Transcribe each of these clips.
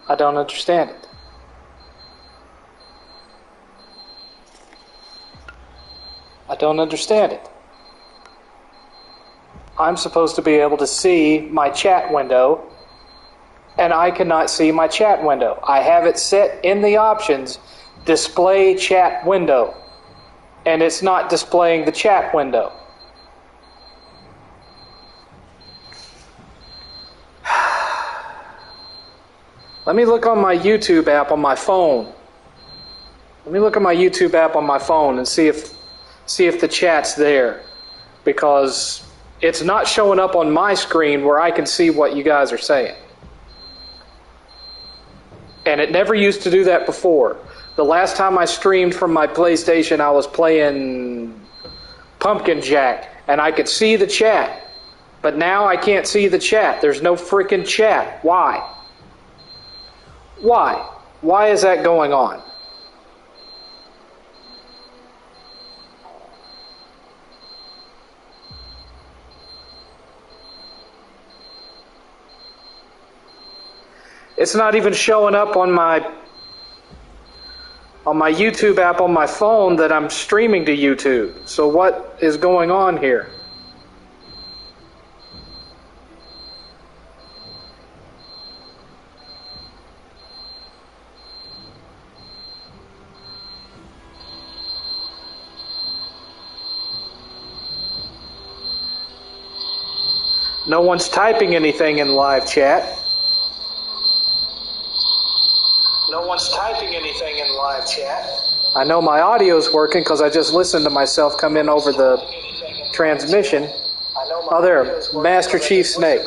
I don't understand it. I don't understand it. I'm supposed to be able to see my chat window, and I cannot see my chat window. I have it set in the options, display chat window, and it's not displaying the chat window. Let me look on my YouTube app on my phone. Let me look at my YouTube app on my phone and see if the chat's there, because it's not showing up on my screen where I can see what you guys are saying. And it never used to do that before. The last time I streamed from my PlayStation, I was playing Pumpkin Jack, and I could see the chat. But now I can't see the chat. There's no freaking chat. Why? Why? Why is that going on? It's not even showing up on my YouTube app on my phone that I'm streaming to YouTube. So what is going on here? No one's typing anything in live chat. No one's typing anything in live chat. I know my audio's working because I just listened to myself come in over the transmission. Oh, there, Master Chief Snake.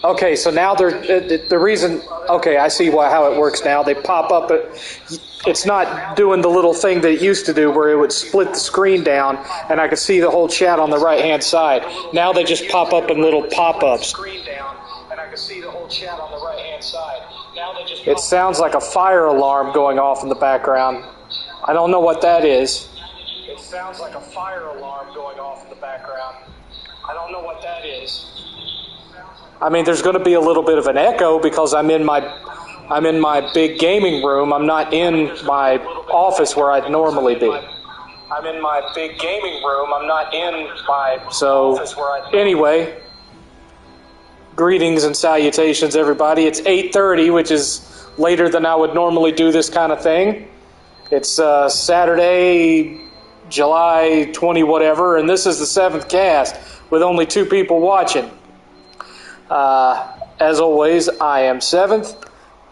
Okay, so now the reason. Okay, I see how it works now. They pop up. It's not doing the little thing that it used to do where it would split the screen down and I could see the whole chat on the right hand side. Now they just pop up in little pop-ups. It sounds like a fire alarm going off in the background. I don't know what that is. It sounds like a fire alarm going off in the background. I don't know what that is. I mean, there's going to be a little bit of an echo because I'm in my big gaming room. I'm not in my office where I'd normally be. I'm in my big gaming room. I'm not in my office where I'd anyway. Greetings and salutations, everybody. It's 8:30, which is later than I would normally do this kind of thing. It's Saturday, July 20 whatever, and this is the 7th cast with only 2 people watching. As always, I am 7th,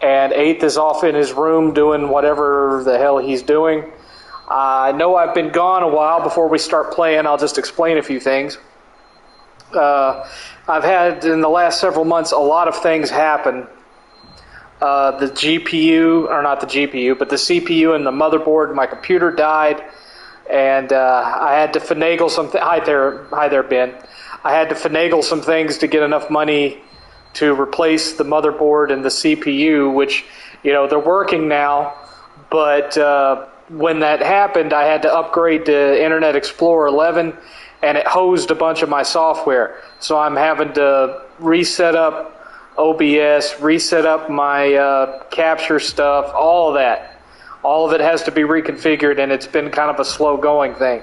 and 8th is off in his room doing whatever the hell he's doing. I know I've been gone a while. Before we start playing, I'll just explain a few things. I've had, in the last several months, a lot of things happen. The GPU, or not the GPU, but the CPU and the motherboard, my computer died, and I had to finagle some hi there, Ben. I had to finagle some things to get enough money to replace the motherboard and the CPU, which, they're working now, but when that happened, I had to upgrade to Internet Explorer 11, and it hosed a bunch of my software. So I'm having to reset up OBS, reset up my capture stuff, all of that. All of it has to be reconfigured, and it's been kind of a slow-going thing.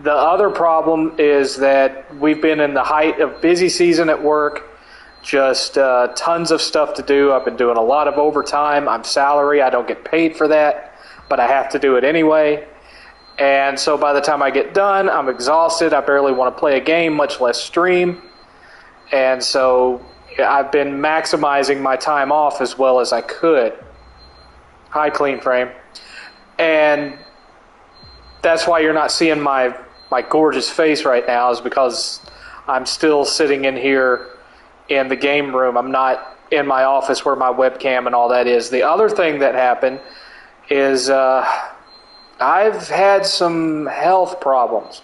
The other problem is that we've been in the height of busy season at work, just tons of stuff to do. I've been doing a lot of overtime. I'm salary. I don't get paid for that, but I have to do it anyway. And so by the time I get done, I'm exhausted. I barely want to play a game, much less stream. And so I've been maximizing my time off as well as I could. Hi, Clean Frame. And that's why you're not seeing my gorgeous face right now, is because I'm still sitting in here in the game room. I'm not in my office where my webcam and all that is. The other thing that happened is I've had some health problems.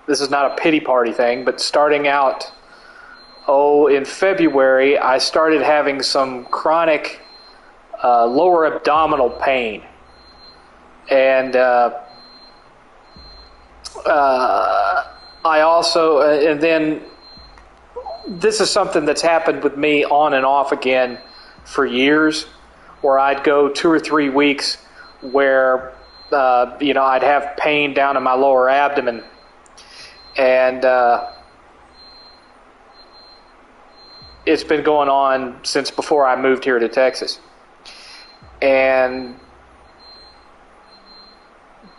This is not a pity party thing, but starting out, in February, I started having some chronic lower abdominal pain. And I also, and then this is something that's happened with me on and off again for years, where I'd go 2 or 3 weeks where, I'd have pain down in my lower abdomen. And it's been going on since before I moved here to Texas. And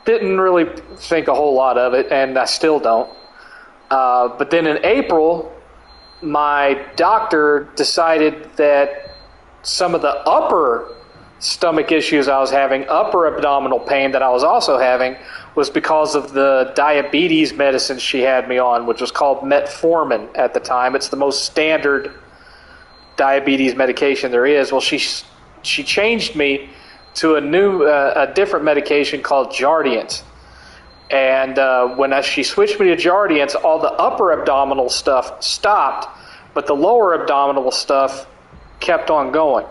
didn't really think a whole lot of it, and I still don't. But then in April, my doctor decided that some of the upper stomach issues I was having, upper abdominal pain that I was also having, was because of the diabetes medicine she had me on, which was called metformin at the time. It's the most standard diabetes medication there is. Well, she changed me to a different medication called Jardiance. And when she switched me to Jardiance, all the upper abdominal stuff stopped, but the lower abdominal stuff kept on going.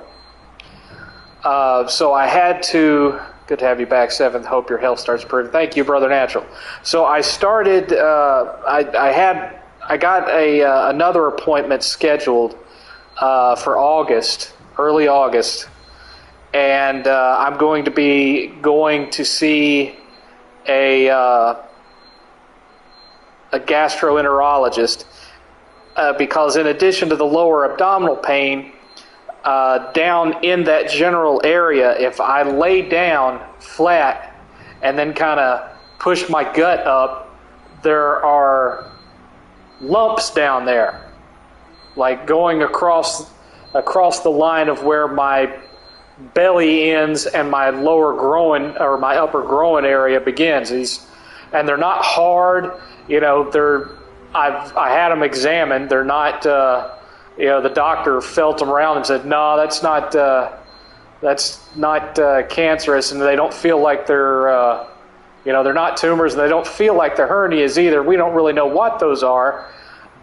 So I had to... Good to have you back, 7th. Hope your health starts improving. Thank you, Brother Natural. So I started... I got another appointment scheduled for August, early August, and I'm going to be going to see a gastroenterologist because in addition to the lower abdominal pain, down in that general area, if I lay down flat and then kind of push my gut up, there are lumps down there, like going across the line of where my belly ends and my lower groin or my upper groin area begins. And they're not hard, I had them examined. They're not, the doctor felt them around and said, no, that's not cancerous, and they don't feel like they're, they're not tumors, and they don't feel like they're hernias either. We don't really know what those are,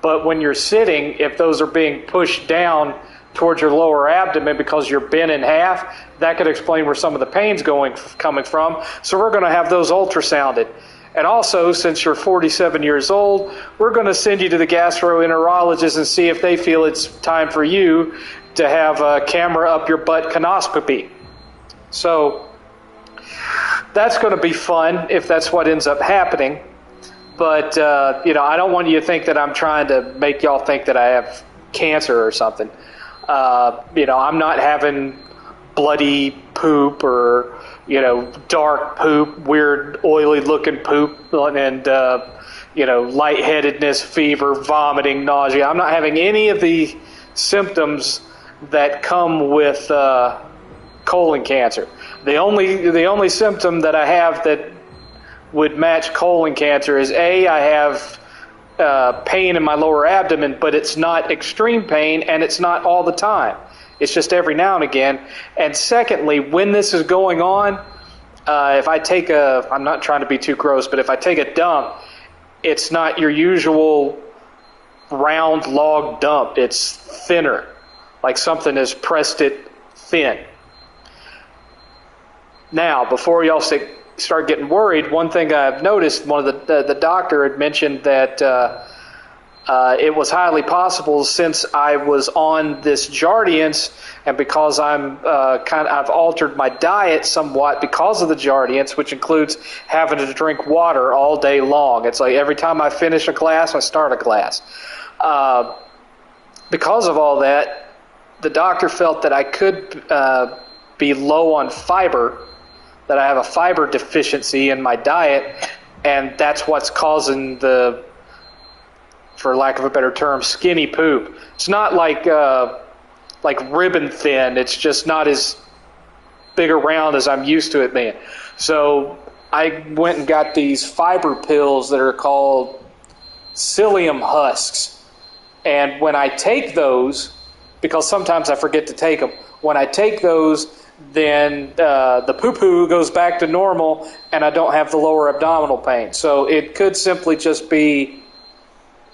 but when you're sitting, if those are being pushed down towards your lower abdomen because you're bent in half, that could explain where some of the pain's coming from. So we're going to have those ultrasounded. And also, since you're 47 years old, we're going to send you to the gastroenterologist and see if they feel it's time for you to have a camera up your butt colonoscopy. So that's going to be fun if that's what ends up happening. But, I don't want you to think that I'm trying to make y'all think that I have cancer or something. I'm not having bloody poop or, dark poop, weird oily looking poop, and, lightheadedness, fever, vomiting, nausea. I'm not having any of the symptoms that come with colon cancer. The only symptom that I have that would match colon cancer is I have pain in my lower abdomen, but it's not extreme pain and it's not all the time. It's just every now and again. And secondly, when this is going on, if I take I'm not trying to be too gross, but if I take a dump, it's not your usual round log dump. It's thinner, like something has pressed it thin. Now, before y'all start getting worried, one thing I've noticed, one of the doctor had mentioned that it was highly possible, since I was on this Jardiance, and because I've altered my diet somewhat because of the Jardiance, which includes having to drink water all day long. It's like every time I finish a glass, I start a glass. Because of all that, the doctor felt that I could be low on fiber, that I have a fiber deficiency in my diet, and that's what's causing the, for lack of a better term, skinny poop. It's not like ribbon thin. It's just not as big around as I'm used to it being. So I went and got these fiber pills that are called psyllium husks. And when I take those, because sometimes I forget to take them, when I take those, then the poo-poo goes back to normal and I don't have the lower abdominal pain. So it could simply just be,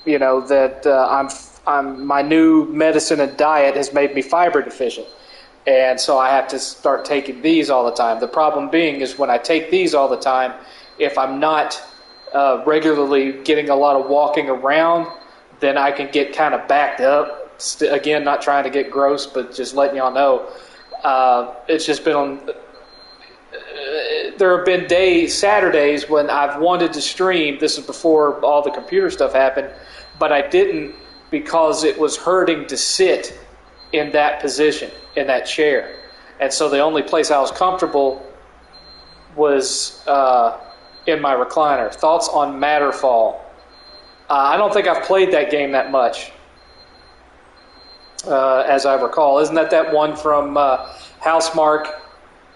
that my new medicine and diet has made me fiber deficient. And so I have to start taking these all the time. The problem being is when I take these all the time, if I'm not regularly getting a lot of walking around, then I can get kind of backed up. Again, not trying to get gross, but just letting y'all know. It's just been on. There have been Saturdays when I've wanted to stream. This is before all the computer stuff happened, but I didn't because it was hurting to sit in that position, in that chair. And so the only place I was comfortable was in my recliner. Thoughts on Matterfall? I don't think I've played that game that much, as I recall. Isn't that one from Housemarque?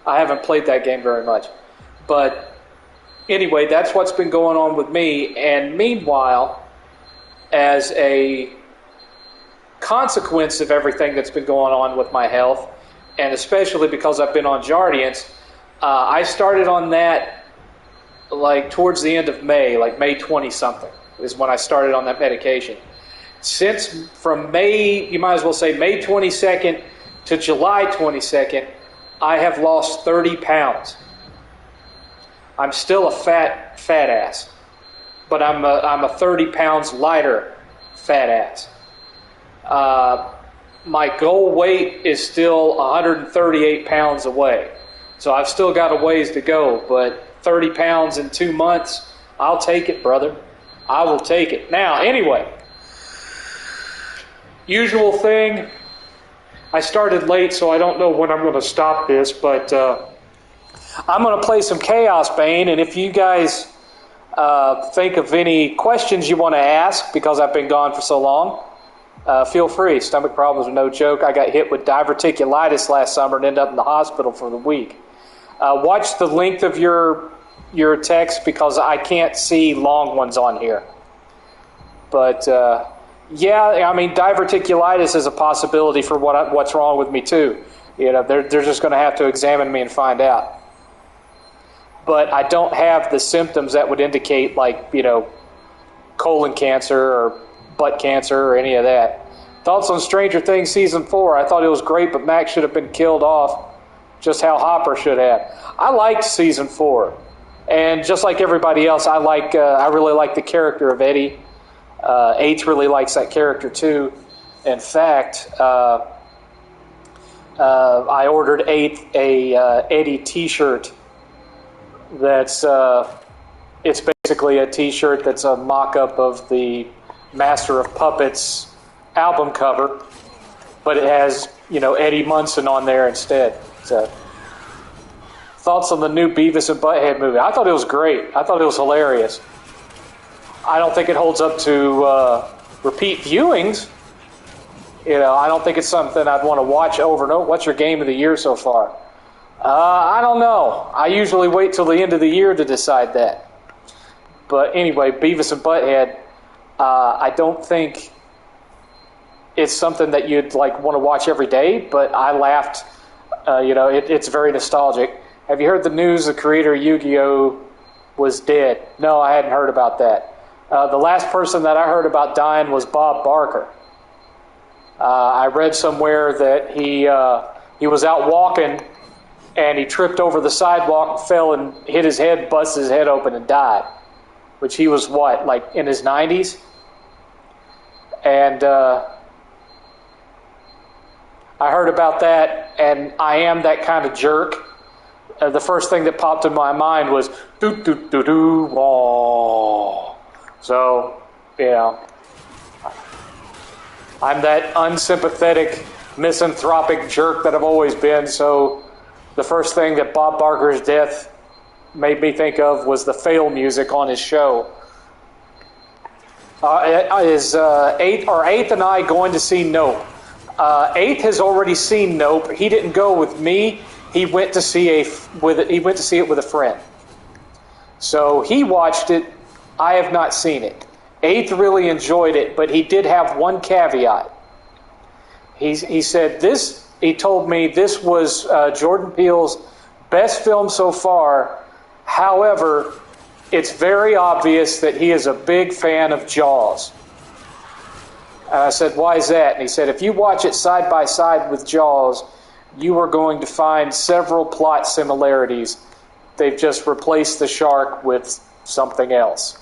I haven't played that game very much. But anyway, that's what's been going on with me. And meanwhile, as a consequence of everything that's been going on with my health, and especially because I've been on Jardiance, I started on that like towards the end of May, like May 20-something is when I started on that medication. From May, you might as well say May 22nd to July 22nd, I have lost 30 pounds. I'm still a fat ass, but I'm a 30 pounds lighter fat ass. My goal weight is still 138 pounds away. So I've still got a ways to go, but 30 pounds in 2 months, I'll take it, brother. I will take it. Now, anyway, usual thing, I started late, so I don't know when I'm going to stop this, but I'm going to play some Chaosbane, and if you guys think of any questions you want to ask, because I've been gone for so long, feel free. Stomach problems are no joke. I got hit with diverticulitis last summer and ended up in the hospital for the week. Watch the length of your text because I can't see long ones on here. But yeah, I mean, diverticulitis is a possibility for what's wrong with me too. You know, they're just going to have to examine me and find out. But I don't have the symptoms that would indicate, like, you know, colon cancer or butt cancer or any of that. Thoughts on Stranger Things Season 4? I thought it was great, but Max should have been killed off just how Hopper should have. I liked Season 4. And just like everybody else, I really like the character of Eddie. Eighth really likes that character too. In fact, I ordered Eighth a Eddie T-shirt. It's basically a T-shirt that's a mock-up of the Master of Puppets album cover, but it has, you know, Eddie Munson on there instead. So, thoughts on the new Beavis and Butthead movie? I thought it was great. I thought it was hilarious. I don't think it holds up to repeat viewings. You know, I don't think it's something I'd want to watch over and over. What's your game of the year so far? I don't know. I usually wait till the end of the year to decide that. But anyway, Beavis and Butthead, I don't think it's something that you'd like want to watch every day, but I laughed. You know, it's very nostalgic. Have you heard the news the creator of Yu-Gi-Oh! Was dead? No, I hadn't heard about that. The last person that I heard about dying was Bob Barker. I read somewhere that he was out walking and he tripped over the sidewalk, fell and hit his head, busted his head open and died. Which he was what, like in his 90s? And I heard about that, and I am that kind of jerk. The first thing that popped in my mind was do wah. So, you know, I'm that unsympathetic, misanthropic jerk that I've always been. So, the first thing that Bob Barker's death made me think of was the fail music on his show. Is Eighth and I going to see Nope? Eighth has already seen Nope. He didn't go with me. He went to see it with a friend. So he watched it. I have not seen it. Eighth really enjoyed it, but he did have one caveat. He said this. He told me this was Jordan Peele's best film so far. However, it's very obvious that he is a big fan of Jaws. And I said, why is that? And he said, if you watch it side by side with Jaws, you are going to find several plot similarities. They've just replaced the shark with something else.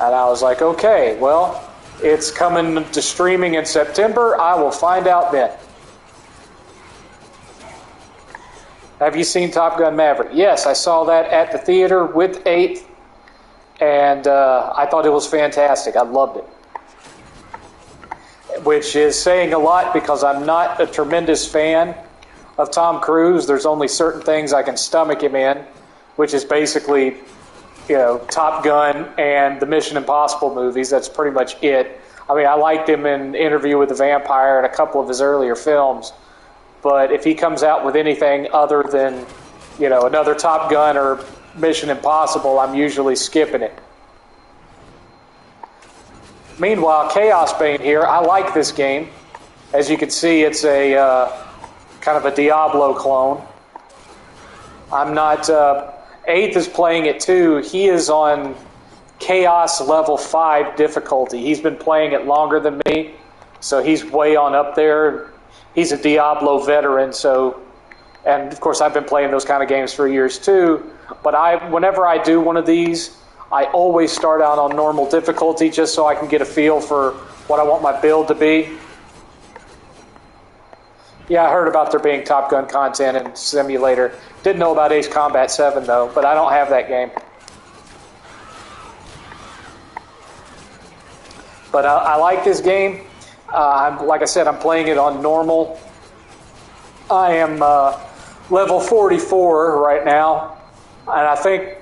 And I was like, okay, well, it's coming to streaming in September. I will find out then. Have you seen Top Gun Maverick? Yes, I saw that at the theater with 8th, and I thought it was fantastic. I loved it. Which is saying a lot because I'm not a tremendous fan of Tom Cruise. There's only certain things I can stomach him in, which is basically, Top Gun and the Mission Impossible movies. That's pretty much it. I mean, I liked him in Interview with the Vampire and a couple of his earlier films. But if he comes out with anything other than, another Top Gun or Mission Impossible, I'm usually skipping it. Meanwhile, Chaosbane here, I like this game. As you can see, it's a kind of a Diablo clone. I'm not... 8th is playing it too. He is on Chaos level 5 difficulty. He's been playing it longer than me, so he's way on up there. He's a Diablo veteran, and of course I've been playing those kind of games for years too, but whenever I do one of these, I always start out on normal difficulty just so I can get a feel for what I want my build to be. Yeah, I heard about there being Top Gun content in Simulator. Didn't know about Ace Combat 7 though, but I don't have that game. But I like this game. Like I said, I'm playing it on normal. I am level 44 right now, and I think,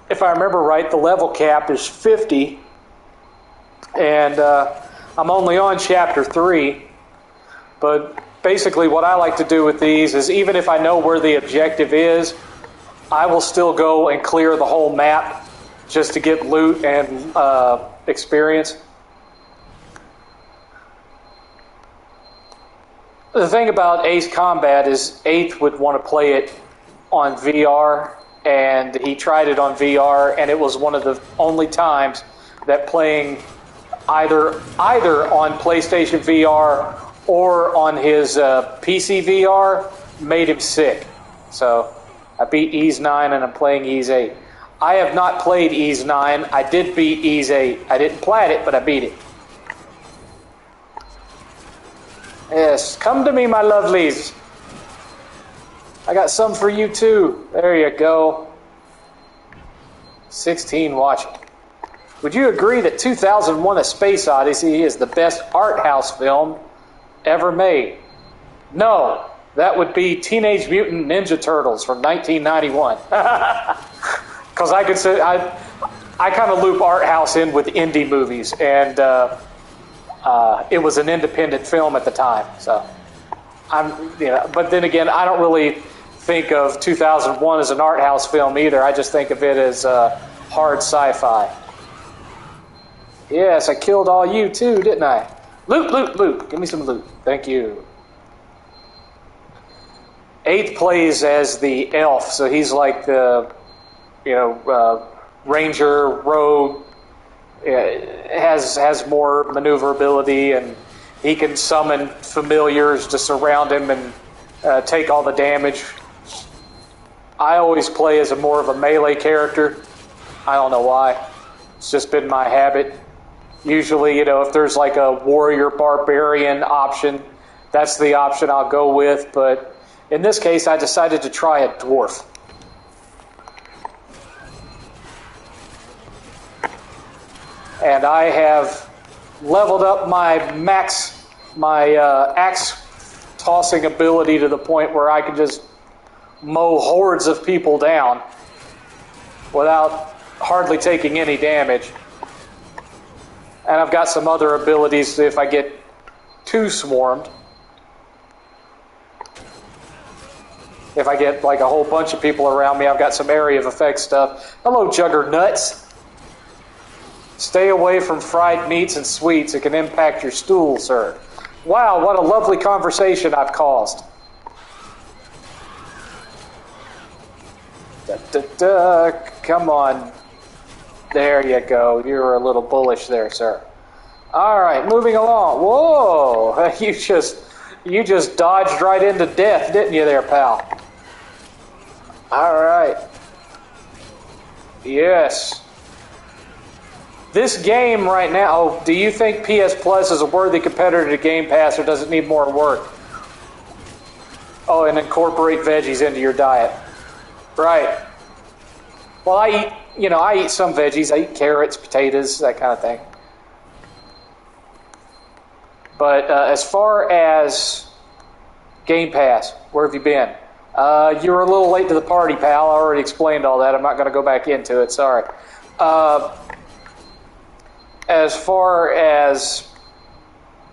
if I remember right, the level cap is 50, and I'm only on chapter 3. But basically what I like to do with these is, even if I know where the objective is, I will still go and clear the whole map just to get loot and experience. The thing about Ace Combat is 8th would want to play it on VR, and he tried it on VR, and it was one of the only times that playing either on PlayStation VR or on his PC VR made him sick. So I beat Ease 9 and I'm playing Ease 8. I have not played Ease 9. I did beat Ease 8. I didn't plat it, but I beat it. Yes, come to me, my lovelies. I got some for you too. There you go. 16 watching. Would you agree that 2001: A Space Odyssey is the best art house film ever made? No, that would be Teenage Mutant Ninja Turtles from 1991. Because I could say I kind of loop art house in with indie movies, and it was an independent film at the time. So but then again, I don't really think of 2001 as an art house film either. I just think of it as hard sci-fi. Yes, I killed all you too, didn't I? Loot, loot, loot. Give me some loot. Thank you. 8th plays as the elf, so he's like the, ranger, rogue, has more maneuverability, and he can summon familiars to surround him and take all the damage. I always play as more of a melee character. I don't know why. It's just been my habit. Usually, if there's like a warrior barbarian option, that's the option I'll go with. But in this case, I decided to try a dwarf. And I have leveled up my axe tossing ability to the point where I can just mow hordes of people down without hardly taking any damage. And I've got some other abilities if I get too swarmed. If I get like a whole bunch of people around me, I've got some area of effect stuff. Hello, Juggernuts. Stay away from fried meats and sweets. It can impact your stool, sir. Wow, what a lovely conversation I've caused. Come on. There you go. You were a little bullish there, sir. All right, moving along. Whoa, you just dodged right into death, didn't you there, pal? All right. Yes. This game right now, do you think PS Plus is a worthy competitor to Game Pass, or does it need more work? Oh, and incorporate veggies into your diet. Right. Well, I eat some veggies. I eat carrots, potatoes, that kind of thing. But as far as Game Pass, where have you been? You were a little late to the party, pal. I already explained all that. I'm not going to go back into it. Sorry. As far as...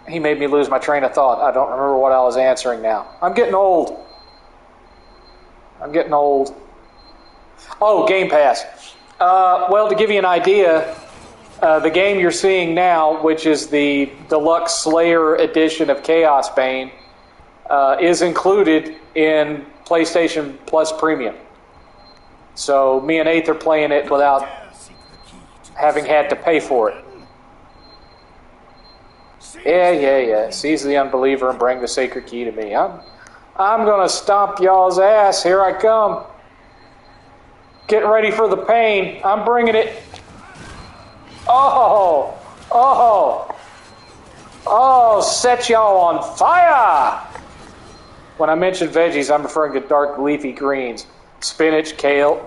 He made me lose my train of thought. I don't remember what I was answering now. I'm getting old. Oh, Game Pass. Well, to give you an idea, the game you're seeing now, which is the Deluxe Slayer edition of Chaosbane, is included in PlayStation Plus Premium. So me and Eighth are playing it without having had to pay for it. Yeah. Seize the unbeliever and bring the sacred key to me. I'm gonna stomp y'all's ass. Here I come. Get ready for the pain. I'm bringing it. Oh, set y'all on fire. When I mention veggies, I'm referring to dark leafy greens. Spinach, kale.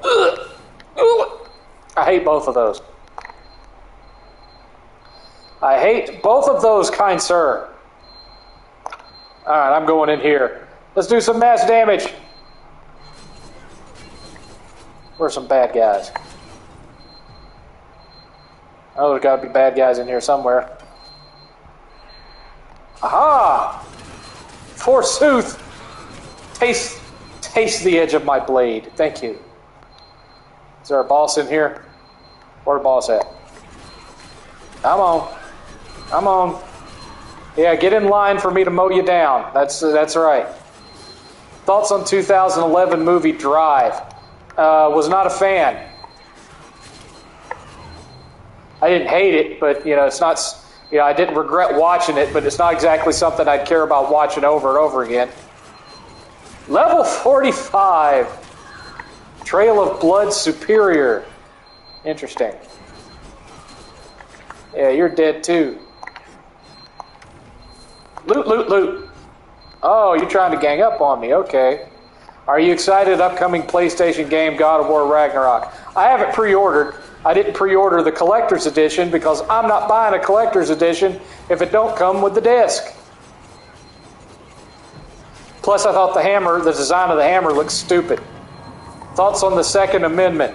I hate both of those. I hate both of those, kind sir. Alright, I'm going in here. Let's do some mass damage. Where's some bad guys? Oh, there's got to be bad guys in here somewhere. Aha! Forsooth! Taste the edge of my blade. Thank you. Is there a boss in here? Where's the boss at? Come on. Yeah, get in line for me to mow you down. That's right. Thoughts on 2011 movie Drive? Was not a fan. I didn't hate it, but it's not. I didn't regret watching it, but it's not exactly something I'd care about watching over and over again. Level 45. Trail of Blood Superior. Interesting. Yeah, you're dead too. Loot. Oh, you're trying to gang up on me. Okay. Are you excited upcoming PlayStation game God of War Ragnarok? I haven't pre-ordered. I didn't pre-order the collector's edition because I'm not buying a collector's edition if it don't come with the disc. Plus, I thought the design of the hammer looks stupid. Thoughts on the Second Amendment?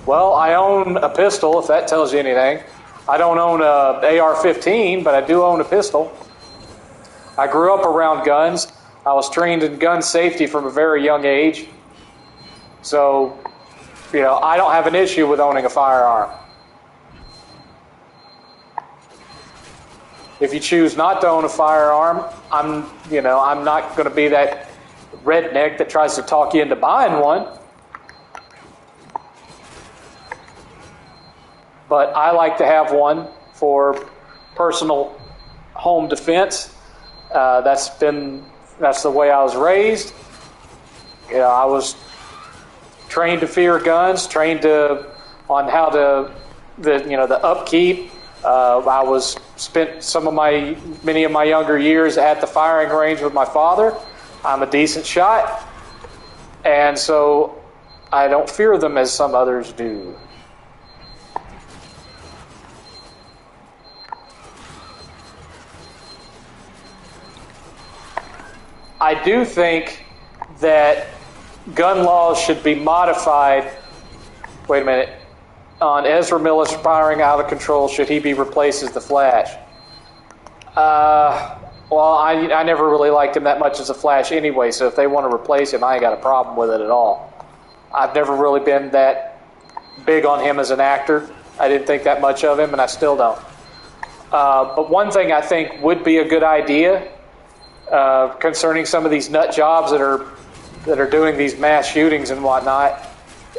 Well, I own a pistol, if that tells you anything. I don't own a AR-15, but I do own a pistol. I grew up around guns. I was trained in gun safety from a very young age. So, I don't have an issue with owning a firearm. If you choose not to own a firearm, I'm not going to be that redneck that tries to talk you into buying one. But I like to have one for personal home defense. That's the way I was raised. I was trained to fear guns, trained on how to the upkeep. I spent many of my younger years at the firing range with my father. I'm a decent shot, and so I don't fear them as some others do. I do think that gun laws should be modified. Wait a minute. On Ezra Miller spiraling out of control, should he be replaced as the Flash? Well, I never really liked him that much as the Flash anyway, so if they want to replace him, I ain't got a problem with it at all. I've never really been that big on him as an actor. I didn't think that much of him, and I still don't. But one thing I think would be a good idea concerning some of these nut jobs that are doing these mass shootings and whatnot,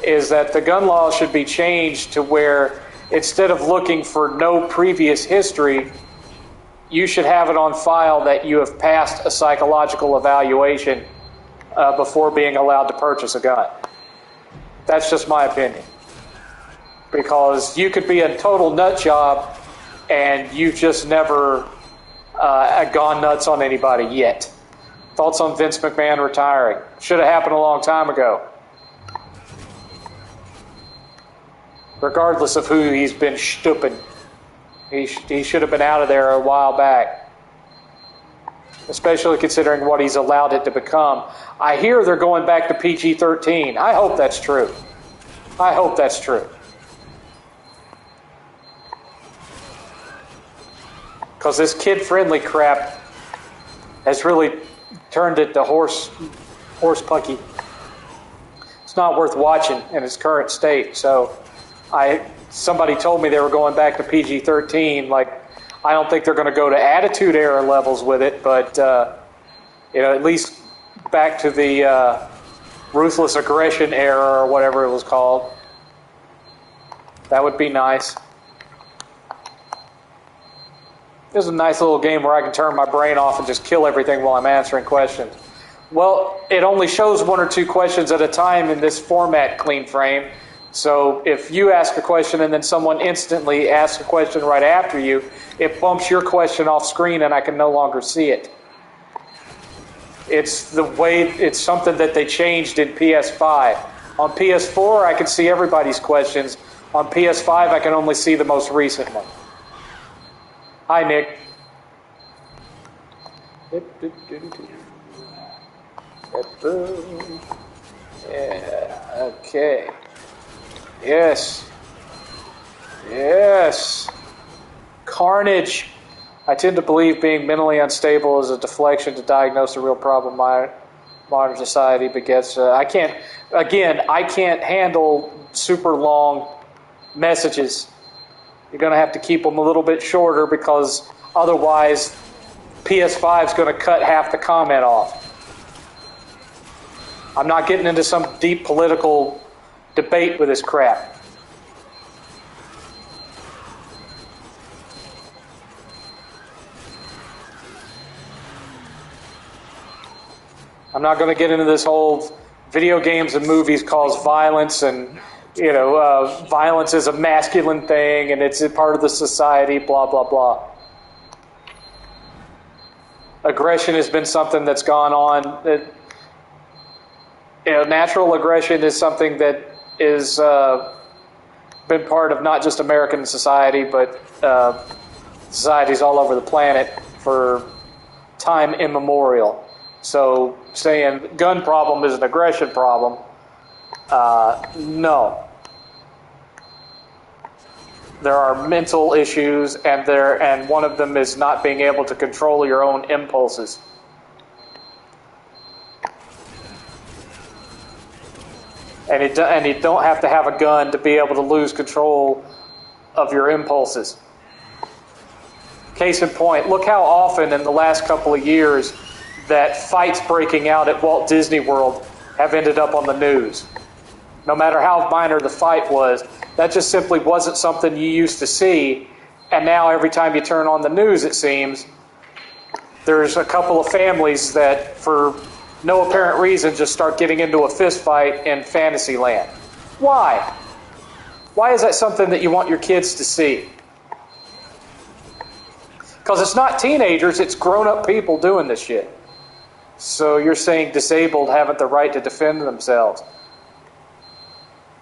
is that the gun law should be changed to where instead of looking for no previous history, you should have it on file that you have passed a psychological evaluation before being allowed to purchase a gun. That's just my opinion. because you could be a total nut job and you've just never gone nuts on anybody yet. Thoughts on Vince McMahon retiring? Should have happened a long time ago. Regardless of who he's been stupid. He should have been out of there a while back. Especially considering what he's allowed it to become. I hear they're going back to PG-13. I hope that's true. I hope that's true. Because this kid-friendly crap has really turned it to horse pucky. It's not worth watching in its current state. So somebody told me they were going back to PG-13. Like, I don't think they're going to go to Attitude Era levels with it, but at least back to the Ruthless Aggression era or whatever it was called. That would be nice. This is a nice little game where I can turn my brain off and just kill everything while I'm answering questions. Well, it only shows 1 or 2 questions at a time in this format, Clean Frame. So if you ask a question and then someone instantly asks a question right after you, it bumps your question off screen and I can no longer see it. It's something that they changed in PS5. On PS4, I can see everybody's questions. On PS5, I can only see the most recent one. Hi, Nick. Yeah, okay. Yes. Carnage. I tend to believe being mentally unstable is a deflection to diagnose a real problem modern society begets. I can't handle super long messages. You're going to have to keep them a little bit shorter because otherwise PS5 is going to cut half the comment off. I'm not getting into some deep political debate with this crap. I'm not going to get into this whole video games and movies cause violence and violence is a masculine thing and it's a part of the society, blah, blah, blah. Aggression has been something that's gone on. Natural aggression is something that is been part of not just American society, but societies all over the planet for time immemorial. So saying gun problem is an aggression problem, no. There are mental issues, and one of them is not being able to control your own impulses. And you don't have to have a gun to be able to lose control of your impulses. Case in point, look how often in the last couple of years that fights breaking out at Walt Disney World have ended up on the news. No matter how minor the fight was, that just simply wasn't something you used to see. And now every time you turn on the news, it seems, there's a couple of families that, for no apparent reason, just start getting into a fist fight in Fantasyland. Why? Why is that something that you want your kids to see? Because it's not teenagers, it's grown-up people doing this shit. So you're saying disabled haven't the right to defend themselves.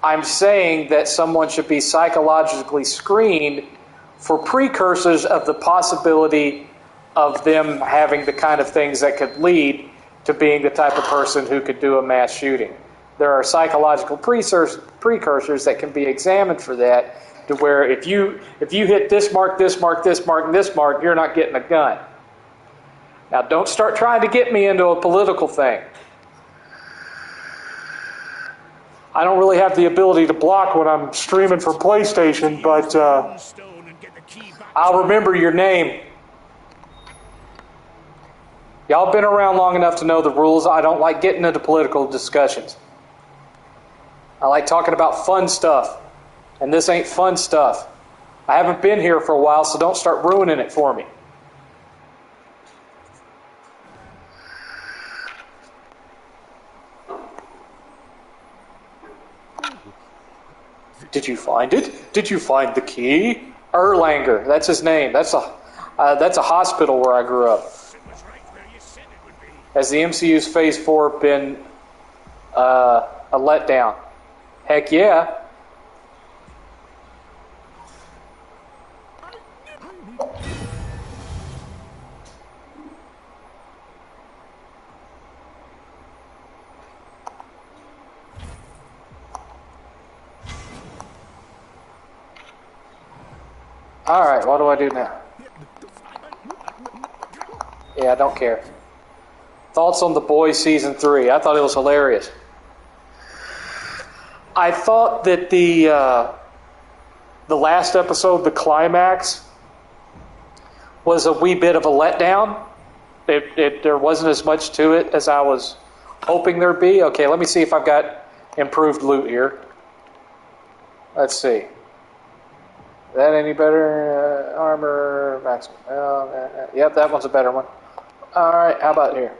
I'm saying that someone should be psychologically screened for precursors of the possibility of them having the kind of things that could lead to being the type of person who could do a mass shooting. There are psychological precursors that can be examined for that, to where if you hit this mark, this mark, this mark, and this mark, you're not getting a gun. Now, don't start trying to get me into a political thing. I don't really have the ability to block when I'm streaming from PlayStation, but I'll remember your name. Y'all been around long enough to know the rules. I don't like getting into political discussions. I like talking about fun stuff, and this ain't fun stuff. I haven't been here for a while, so don't start ruining it for me. Did you find it? Did you find the key? Erlanger, that's his name. That's a hospital where I grew up. Has the MCU's Phase 4 been a letdown? Heck yeah. Alright, what do I do now? Yeah, I don't care. Thoughts on The Boys Season 3? I thought it was hilarious. I thought that the last episode, the climax, was a wee bit of a letdown. There wasn't as much to it as I was hoping there'd be. Okay, let me see if I've got improved loot here. Let's see. Is that any better? Armor, maximum. Yep, that one's a better one. Alright, how about here?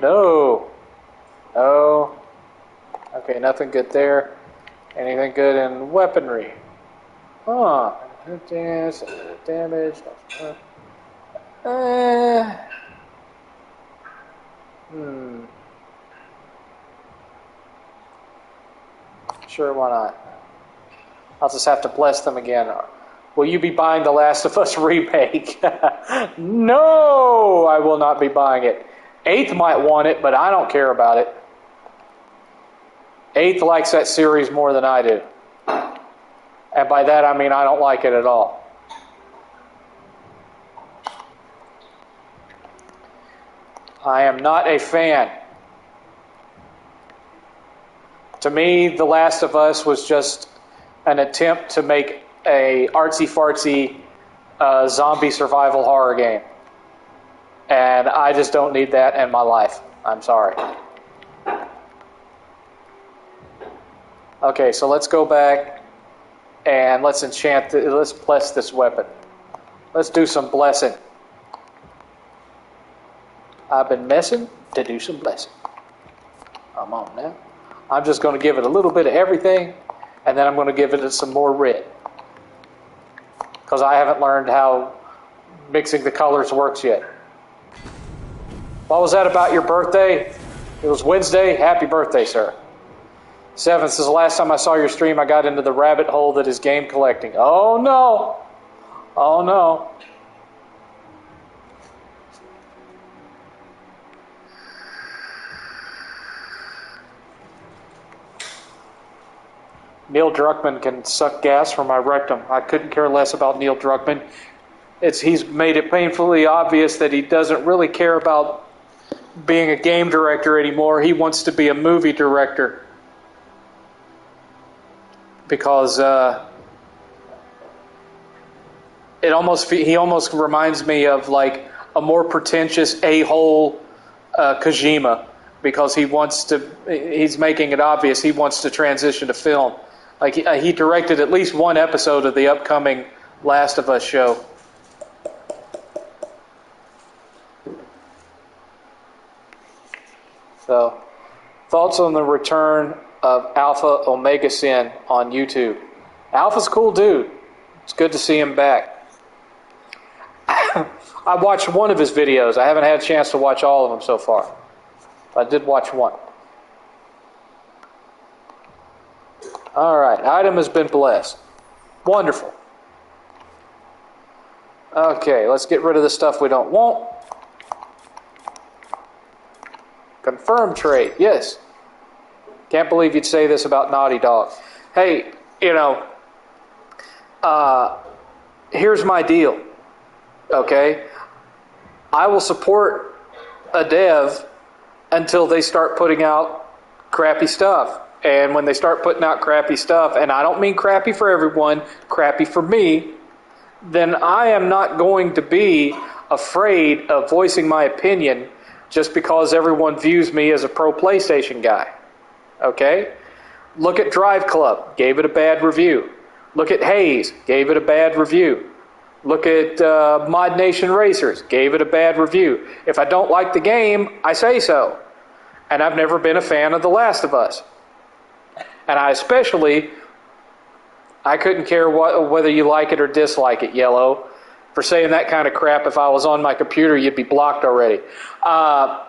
No. No. Okay, nothing good there. Anything good in weaponry? Huh. Damage. Sure, why not? I'll just have to bless them again. Will you be buying The Last of Us remake? No, I will not be buying it. 8th might want it, but I don't care about it. 8th likes that series more than I do. And by that I mean I don't like it at all. I am not a fan. To me, The Last of Us was just an attempt to make a artsy-fartsy zombie survival horror game. And I just don't need that in my life. I'm sorry. Okay, so let's go back and let's let's bless this weapon. Let's do some blessing. I've been messing to do some blessing. Come on now. I'm just going to give it a little bit of everything, and then I'm going to give it some more red. Because I haven't learned how mixing the colors works yet. What was that about your birthday? It was Wednesday. Happy birthday, sir. 7th, this is the last time I saw your stream. I got into the rabbit hole that is game collecting. Oh no. Oh no. Neil Druckmann can suck gas from my rectum. I couldn't care less about Neil Druckmann. He's made it painfully obvious that he doesn't really care about being a game director anymore. He wants to be a movie director. Because he almost reminds me of like a more pretentious a-hole Kojima, because he's making it obvious he wants to transition to film. Like he directed at least one episode of the upcoming Last of Us show. So, thoughts on the return of Alpha Omega Sin on YouTube? Alpha's a cool dude. It's good to see him back. I watched one of his videos. I haven't had a chance to watch all of them so far. I did watch one. Alright, item has been blessed. Wonderful. Okay, let's get rid of the stuff we don't want. Confirm trade, yes. Can't believe you'd say this about Naughty Dog. Hey, here's my deal. Okay? I will support a dev until they start putting out crappy stuff. And when they start putting out crappy stuff, and I don't mean crappy for everyone, crappy for me, then I am not going to be afraid of voicing my opinion just because everyone views me as a pro PlayStation guy. Okay? Look at Drive Club, gave it a bad review. Look at Haze, gave it a bad review. Look at Mod Nation Racers, gave it a bad review. If I don't like the game, I say so. And I've never been a fan of The Last of Us. And I especially I couldn't care whether you like it or dislike it, Yellow. For saying that kind of crap, if I was on my computer, you'd be blocked already. I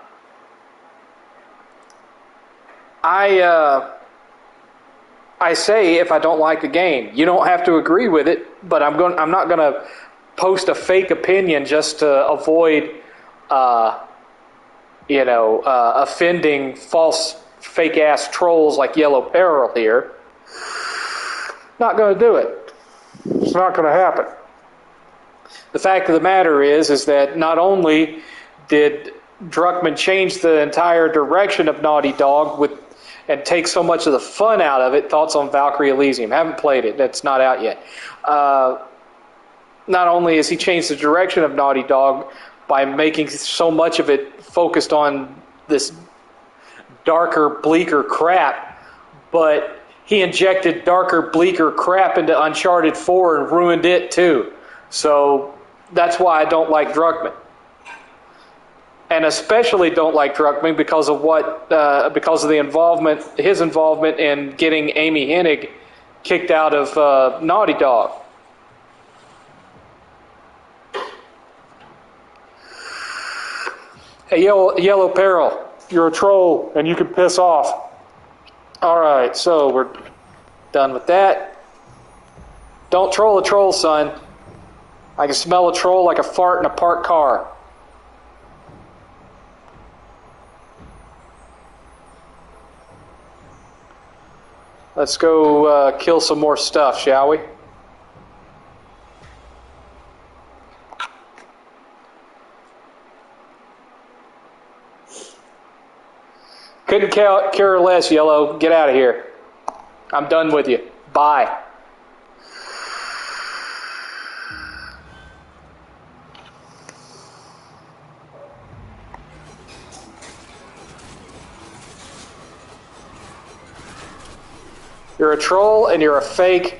say if I don't like the game, you don't have to agree with it, but I'm not going to post a fake opinion just to avoid, offending false, fake-ass trolls like Yellow Peril here. Not going to do it. It's not going to happen. The fact of the matter is that not only did Druckmann change the entire direction of Naughty Dog and take so much of the fun out of it. Thoughts on Valkyrie Elysium? Haven't played it. That's not out yet. Not only has he changed the direction of Naughty Dog by making so much of it focused on this darker, bleaker crap, but he injected darker, bleaker crap into Uncharted 4 and ruined it too. So that's why I don't like Druckmann. And especially don't like Druckmann because of his involvement in getting Amy Hennig kicked out of Naughty Dog. Hey, Yellow Peril, you're a troll and you can piss off. All right, so we're done with that. Don't troll a troll, son. I can smell a troll like a fart in a parked car. Let's go kill some more stuff, shall we? Couldn't care less, Yellow. Get out of here. I'm done with you. Bye. You're a troll and you're a fake.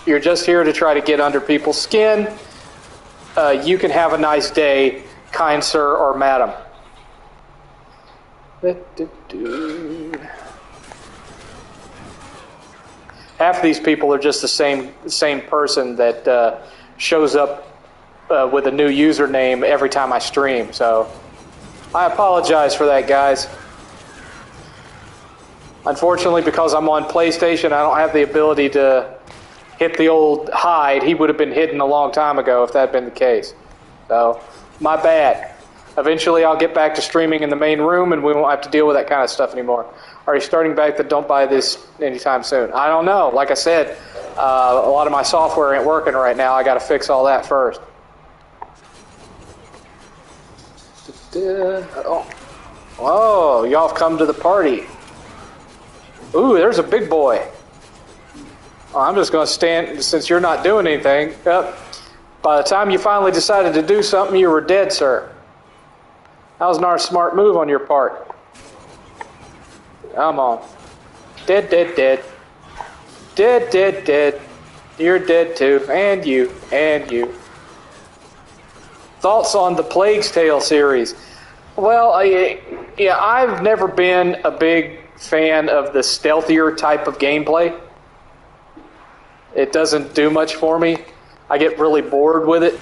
You're just here to try to get under people's skin. You can have a nice day, kind sir or madam. Half of these people are just the same person that shows up with a new username every time I stream. So I apologize for that, guys. Unfortunately, because I'm on PlayStation, I don't have the ability to hit the old hide. He would have been hidden a long time ago if that had been the case. So, my bad. Eventually, I'll get back to streaming in the main room, and we won't have to deal with that kind of stuff anymore. Are you starting back the don't buy this anytime soon? I don't know. Like I said, a lot of my software ain't working right now. I got to fix all that first. Oh, y'all have come to the party. Ooh, there's a big boy. Oh, I'm just going to stand, since you're not doing anything. Yep. By the time you finally decided to do something, you were dead, sir. That was not a smart move on your part. Come on. Dead, dead, dead. Dead, dead, dead. You're dead too. And you. And you. Thoughts on the Plague's Tale series? Well, I've never been a big fan of the stealthier type of gameplay. It doesn't do much for me. I get really bored with it.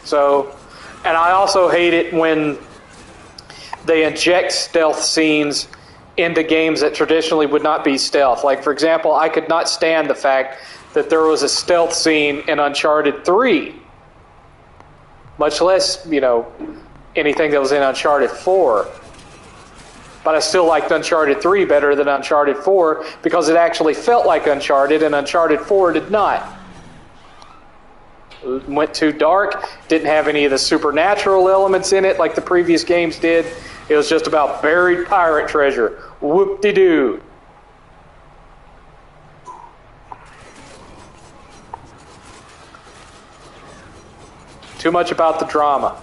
So, and I also hate it when they inject stealth scenes into games that traditionally would not be stealth. Like, for example, I could not stand the fact that there was a stealth scene in Uncharted 3. Much less, anything that was in Uncharted 4. But I still liked Uncharted 3 better than Uncharted 4 because it actually felt like Uncharted, and Uncharted 4 did not. It went too dark, didn't have any of the supernatural elements in it like the previous games did. It was just about buried pirate treasure. Whoop-de-doo. Too much about the drama.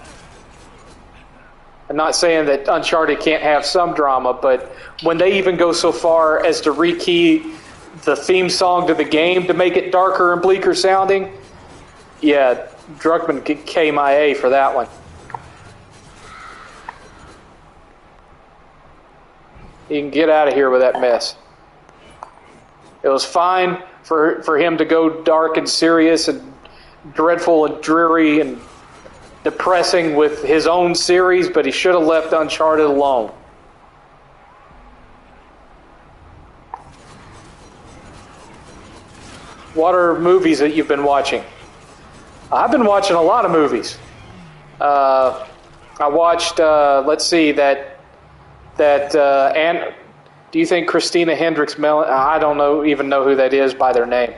I'm not saying that Uncharted can't have some drama, but when they even go so far as to rekey the theme song to the game to make it darker and bleaker sounding, yeah, Druckmann KMIA for that one. You can get out of here with that mess. It was fine for him to go dark and serious and dreadful and dreary and depressing with his own series, but he should have left Uncharted alone. What are movies that you've been watching? I've been watching a lot of movies. I watched, let's see, and do you think Christina Hendricks Mellon? I don't even know who that is by their name.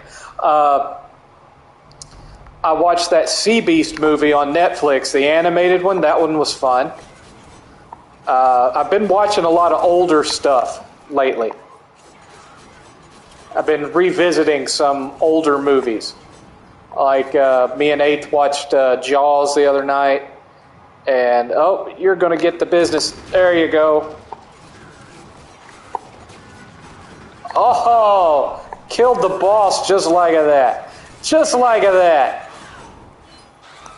I watched that Sea Beast movie on Netflix, the animated one. That one was fun. I've been watching a lot of older stuff lately. I've been revisiting some older movies. Like me and Eighth watched Jaws the other night. And, oh, you're going to get the business. There you go. Oh, killed the boss just like that. Just like that.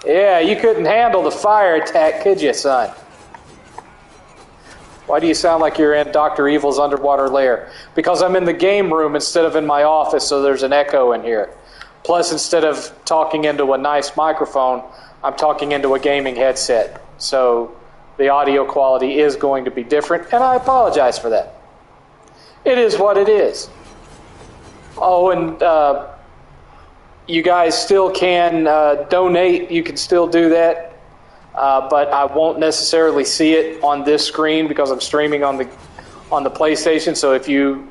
Yeah, you couldn't handle the fire attack, could you, son? Why do you sound like you're in Dr. Evil's underwater lair? Because I'm in the game room instead of in my office, so there's an echo in here. Plus, instead of talking into a nice microphone, I'm talking into a gaming headset. So the audio quality is going to be different, and I apologize for that. It is what it is. Oh, and you guys still can donate. You can still do that. But I won't necessarily see it on this screen because I'm streaming on the PlayStation. So if you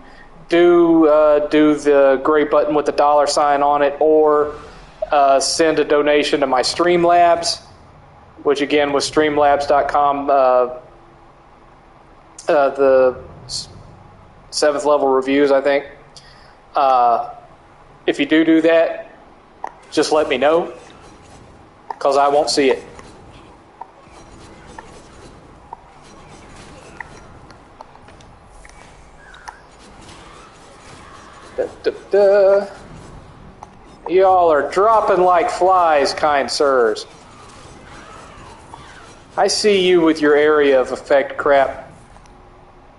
do the gray button with the $ on it, or send a donation to my Streamlabs, which again was streamlabs.com, the 7th level reviews, I think. If you do that, just let me know, because I won't see it. Y'all are dropping like flies, kind sirs. I see you with your area of effect crap.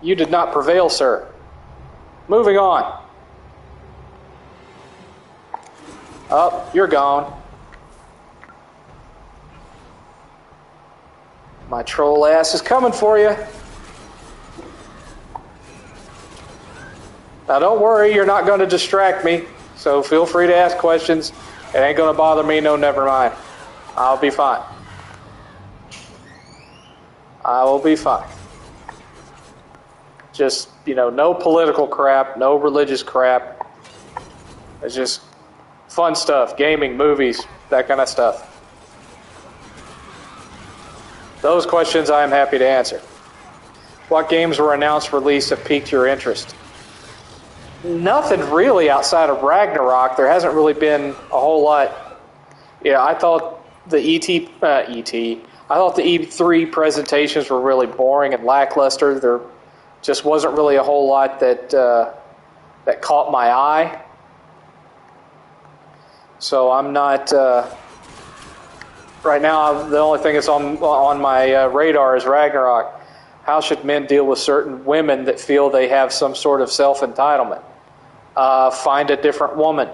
You did not prevail, sir. Moving on. Oh, you're gone. My troll ass is coming for you. Now don't worry, you're not going to distract me, so feel free to ask questions. It ain't going to bother me, no, never mind. I'll be fine. I will be fine. Just, no political crap, no religious crap. It's just fun stuff, gaming, movies, that kind of stuff. Those questions I am happy to answer. What games were announced release that piqued your interest? Nothing really outside of Ragnarok. There hasn't really been a whole lot. Yeah, I thought the I thought the E3 presentations were really boring and lackluster. There just wasn't really a whole lot that caught my eye. So I'm not right now. The only thing that's on my radar is Ragnarok. How should men deal with certain women that feel they have some sort of self-entitlement? Find a different woman.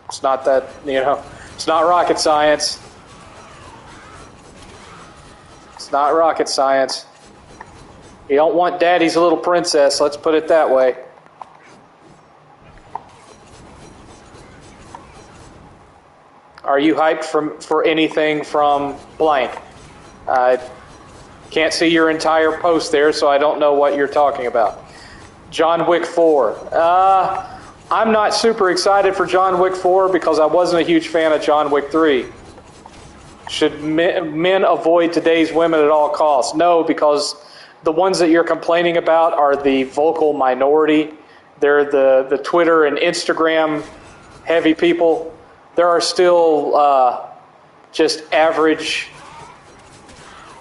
It's not that, it's not rocket science. It's not rocket science. You don't want daddy's little princess, let's put it that way. Are you hyped for anything from blank? I can't see your entire post there, so I don't know what you're talking about. John Wick 4. I'm not super excited for John Wick 4 because I wasn't a huge fan of John Wick 3. Should men avoid today's women at all costs? No, because the ones that you're complaining about are the vocal minority. They're the Twitter and Instagram heavy people. There are still just average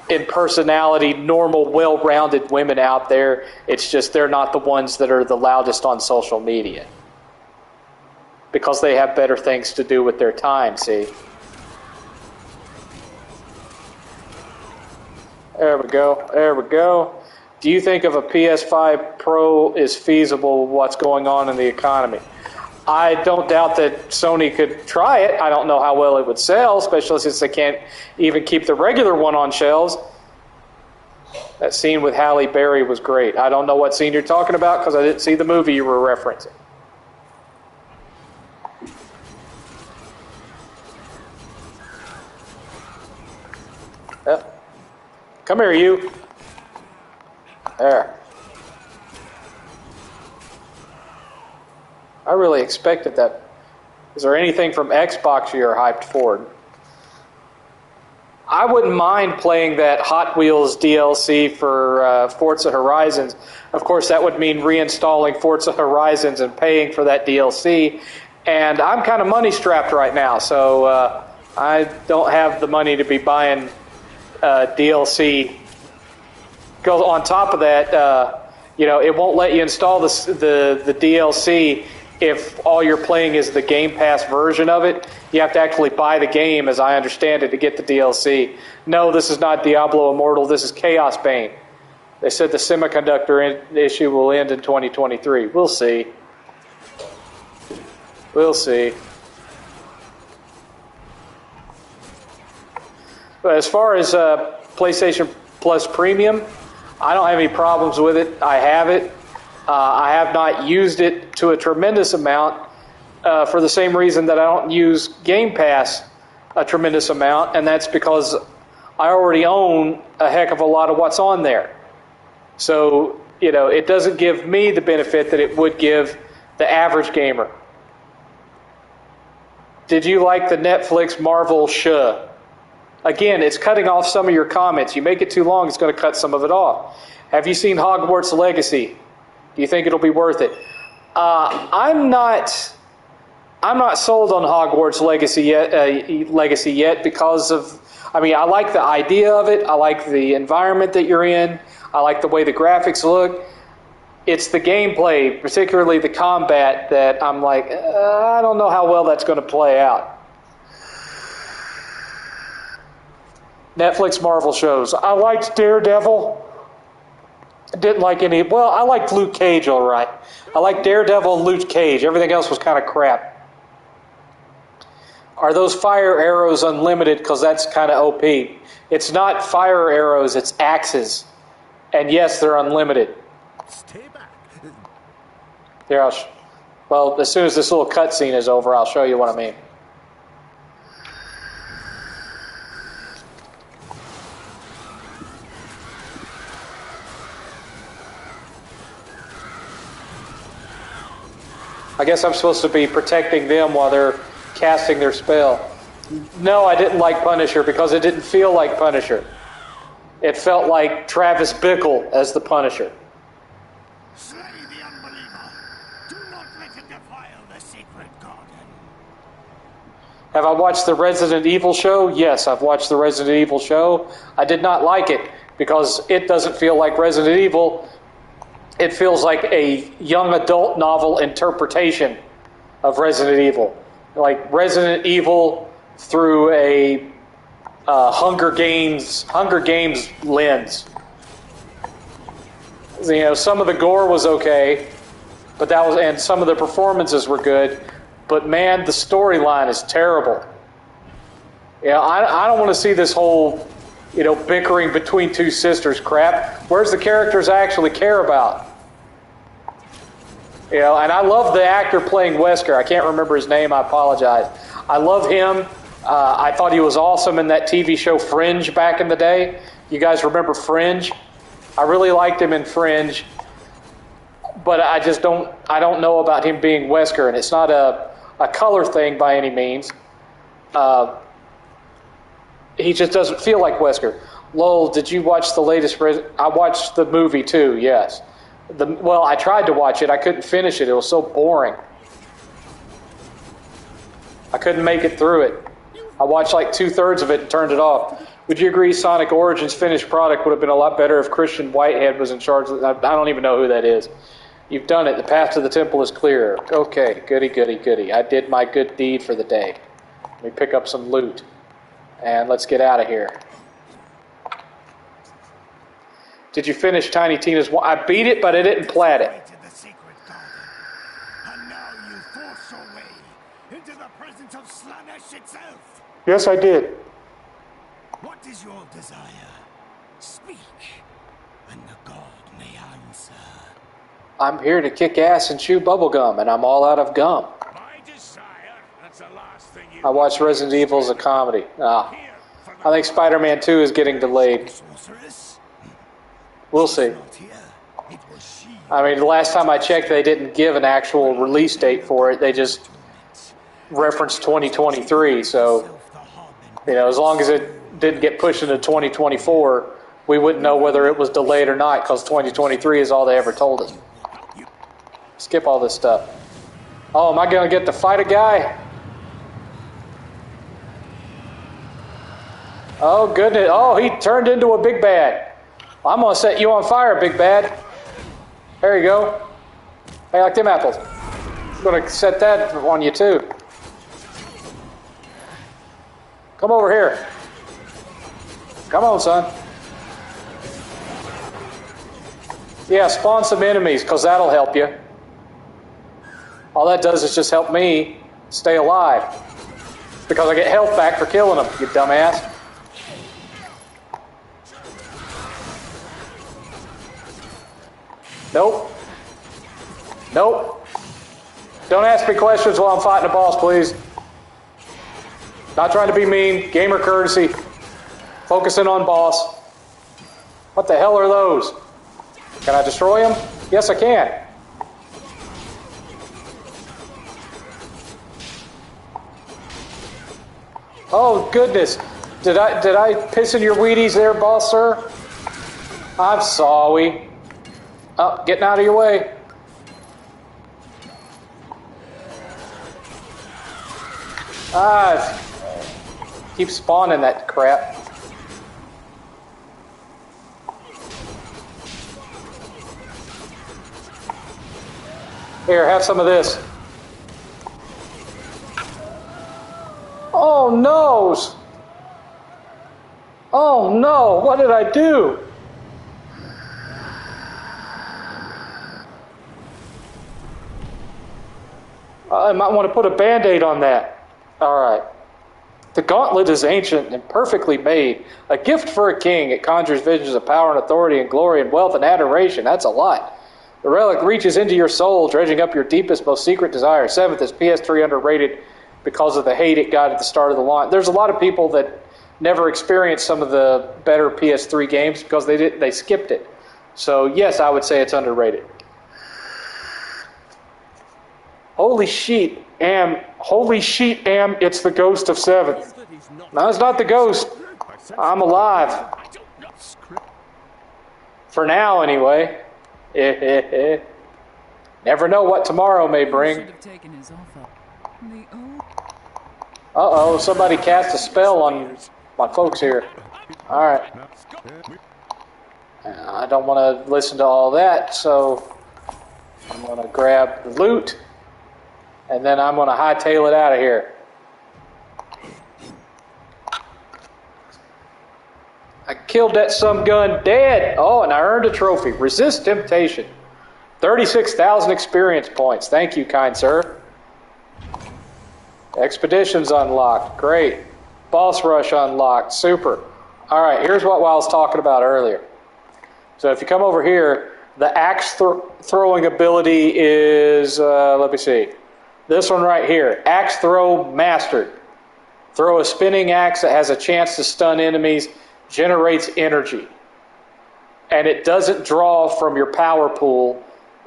in personality, normal, well-rounded women out there. It's just they're not the ones that are the loudest on social media because they have better things to do with their time, see? There we go. There we go. Do you think of a PS5 Pro is feasible with what's going on in the economy? I don't doubt that Sony could try it. I don't know how well it would sell, especially since they can't even keep the regular one on shelves. That scene with Halle Berry was great. I don't know what scene you're talking about because I didn't see the movie you were referencing. Come here, you. There. I really expected that. Is there anything from Xbox you're hyped for? I wouldn't mind playing that Hot Wheels DLC for Forza Horizons. Of course, that would mean reinstalling Forza Horizons and paying for that DLC. And I'm kind of money strapped right now, so I don't have the money to be buying DLC. Go on top of that, it won't let you install the DLC if all you're playing is the Game Pass version of it. You have to actually buy the game, as I understand it, to get the DLC. No, this is not Diablo Immortal. This is Chaosbane. They said the semiconductor issue will end in 2023. We'll see. We'll see. But as far as PlayStation Plus Premium, I don't have any problems with it. I have it. I have not used it to a tremendous amount for the same reason that I don't use Game Pass a tremendous amount, and that's because I already own a heck of a lot of what's on there. So, it doesn't give me the benefit that it would give the average gamer. Did you like the Netflix Marvel show? Again, it's cutting off some of your comments. You make it too long, it's going to cut some of it off. Have you seen Hogwarts Legacy? Do you think it'll be worth it? I'm not sold on Hogwarts Legacy yet because of. I mean, I like the idea of it. I like the environment that you're in. I like the way the graphics look. It's the gameplay, particularly the combat, that I'm like, I don't know how well that's going to play out. Netflix Marvel shows. I liked Daredevil. I didn't like any. Well, I liked Luke Cage, all right. I liked Daredevil and Luke Cage. Everything else was kind of crap. Are those fire arrows unlimited? Because that's kind of OP. It's not fire arrows, it's axes. And yes, they're unlimited. Stay back. Here, well, as soon as this little cutscene is over, I'll show you what I mean. I guess I'm supposed to be protecting them while they're casting their spell. No, I didn't like Punisher because it didn't feel like Punisher. It felt like Travis Bickle as the Punisher. Slay the unbeliever. Do not let it defile the sacred garden. Have I watched the Resident Evil show? Yes, I've watched the Resident Evil show. I did not like it because it doesn't feel like Resident Evil. It feels like a young adult novel interpretation of Resident Evil. Like Resident Evil through a Hunger Games lens. Some of the gore was okay, and some of the performances were good, but man, the storyline is terrible. I don't want to see this whole, bickering between two sisters crap. Where's the characters I actually care about? And I love the actor playing Wesker. I can't remember his name. I apologize. I love him. I thought he was awesome in that TV show Fringe back in the day. You guys remember Fringe? I really liked him in Fringe, but I don't know about him being Wesker, and it's not a color thing by any means. He just doesn't feel like Wesker. Lowell, did you watch the latest? I watched the movie too. Yes. I tried to watch it. I couldn't finish it. It was so boring. I couldn't make it through it. I watched like 2/3 of it and turned it off. Would you agree Sonic Origins' finished product would have been a lot better if Christian Whitehead was in charge? I don't even know who that is. You've done it. The path to the temple is clear. Okay, goody. I did my good deed for the day. Let me pick up some loot. And let's get out of here. Did you finish Tiny Tina's one? I beat it, but I didn't plat it. To the secret garden. And now you force your way into the presence of Slanesh itself. Yes, I did. What is your desire? Speak, and the god may answer. I'm here to kick ass and chew bubblegum, and I'm all out of gum. My desire, that's the last thing you I watched Resident Evil as a comedy. I think Spider-Man 2 is getting delayed. sorceress. We'll see. Not here. It was she. I mean, the last time I checked, they didn't give an actual release date for it. They just referenced 2023. So, you know, as long as it didn't get pushed into 2024, we wouldn't know whether it was delayed or not, because 2023 is all they ever told us. Skip all this stuff. Oh, am I going to get to fight a guy? Oh, goodness. Oh, he turned into a big bad. Well, I'm going to set you on fire, big bad. There you go. Hey, like them apples. I'm going to set that on you, too. Come over here. Come on, son. Yeah, spawn some enemies, because that'll help you. All that does is just help me stay alive. Because I get health back for killing them, you dumbass. Nope. Nope. Don't ask me questions while I'm fighting a boss, please. Not trying to be mean. Gamer courtesy. Focusing on boss. What the hell are those? Can I destroy them? Yes, I can. Oh, goodness. Did I piss in your Wheaties there, boss, sir? I'm sorry. Oh, getting out of your way. Keep spawning that crap. Here, have some of this. Oh, no! Oh, no! What did I do? I might want to put a Band-Aid on that. All right. The gauntlet is ancient and perfectly made. A gift for a king. It conjures visions of power and authority and glory and wealth and adoration. That's a lot. The relic reaches into your soul, dredging up your deepest, most secret desire. 7th is PS3 underrated because of the hate it got at the start of the launch. There's a lot of people that never experienced some of the better PS3 games because they skipped it. So yes, I would say it's underrated. Holy sheet, Am, it's the ghost of 7th. No, it's not the ghost. I'm alive. For now, anyway. Never know what tomorrow may bring. Uh-oh, somebody cast a spell on my folks here. Alright. I don't want to listen to all that, so I'm going to grab the loot. And then I'm going to hightail it out of here. I killed that some gun dead. Oh, and I earned a trophy. Resist temptation. 36,000 experience points. Thank you, kind sir. Expeditions unlocked. Great. Boss rush unlocked. Super. All right, here's what I was talking about earlier. So if you come over here, the axe throwing ability is, let me see. This one right here, axe throw mastered. Throw a spinning axe that has a chance to stun enemies, generates energy. And it doesn't draw from your power pool,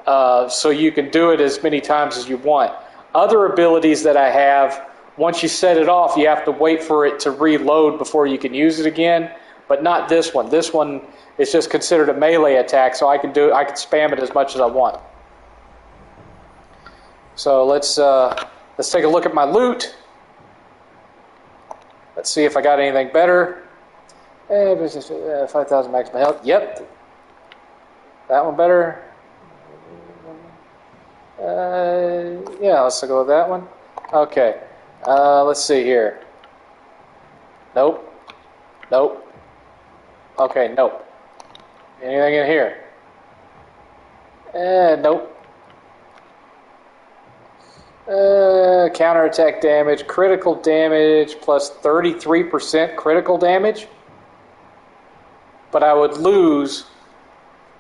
so you can do it as many times as you want. Other abilities that I have, once you set it off, you have to wait for it to reload before you can use it again, but not this one. This one is just considered a melee attack, so I can spam it as much as I want. So let's take a look at my loot. Let's see if I got anything better. 5,000 maximum health. Yep. That one better. Yeah, let's go with that one. Okay. Let's see here. Nope. Nope. Okay, nope. Anything in here? Nope. Counterattack damage, critical damage, plus 33% critical damage. But I would lose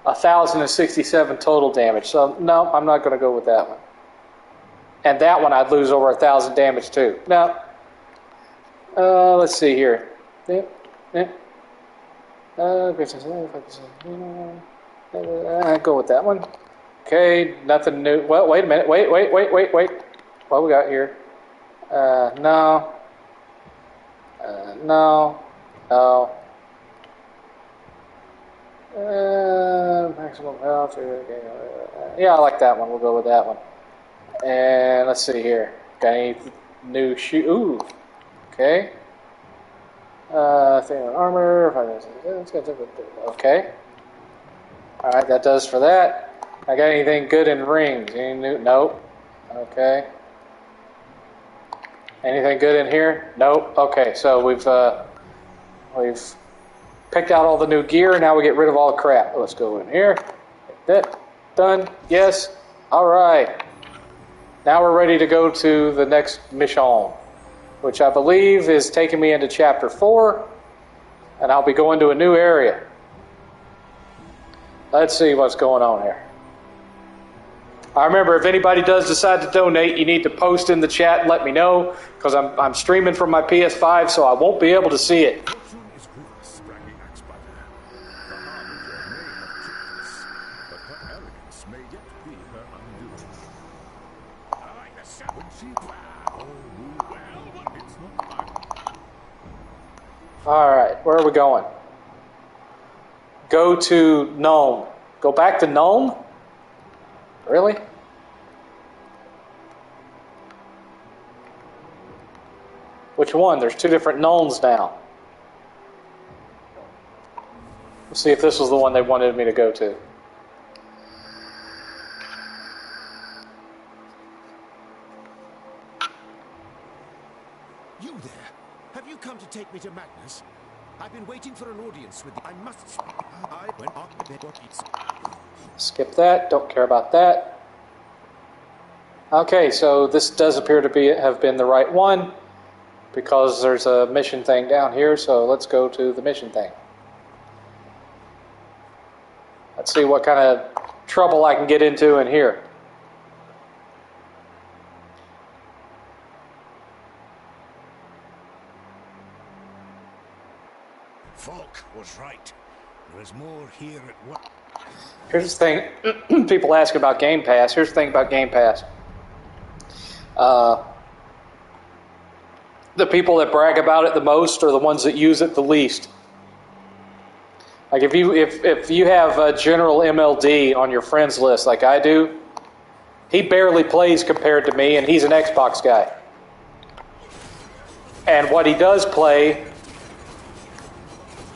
1,067 total damage. So, no, I'm not going to go with that one. And that one I'd lose over 1,000 damage too. No. Let's see here. I'll go with that one. Okay, nothing new. Well, wait a minute. Wait. What we got here? No. Maximum health. Yeah, I like that one. We'll go with that one. And let's see here. Got any new shoe? Ooh. Okay. Thing on armor. Okay. Alright, that does for that. I got anything good in rings? Any new? Nope. Okay. Anything good in here? Nope. Okay, so we've picked out all the new gear. Now we get rid of all the crap. Let's go in here. That done. Yes. All right. Now we're ready to go to the next mission, which I believe is taking me into Chapter 4, and I'll be going to a new area. Let's see what's going on here. I remember, if anybody does decide to donate, you need to post in the chat and let me know, because I'm streaming from my PS5, so I won't be able to see it. Alright, where are we going? Go to Nome. Go back to Nome? Really? Which one? There's two different Gnomes now. Let's see if this was the one they wanted me to go to. You there? Have you come to take me to Magnus? I've been waiting for an audience with you. I must speak. I went on the bed. Skip that. Don't care about that. Okay, so this does appear to have been the right one, because there's a mission thing down here, so let's go to the mission thing. Let's see what kind of trouble I can get into in here. Falk was right. There is more here at once. Here's the thing. People ask about Game Pass. Here's the thing about Game Pass. The people that brag about it the most are the ones that use it the least. Like if you have a general MLD on your friends list like I do, he barely plays compared to me, and he's an Xbox guy. And what he does play,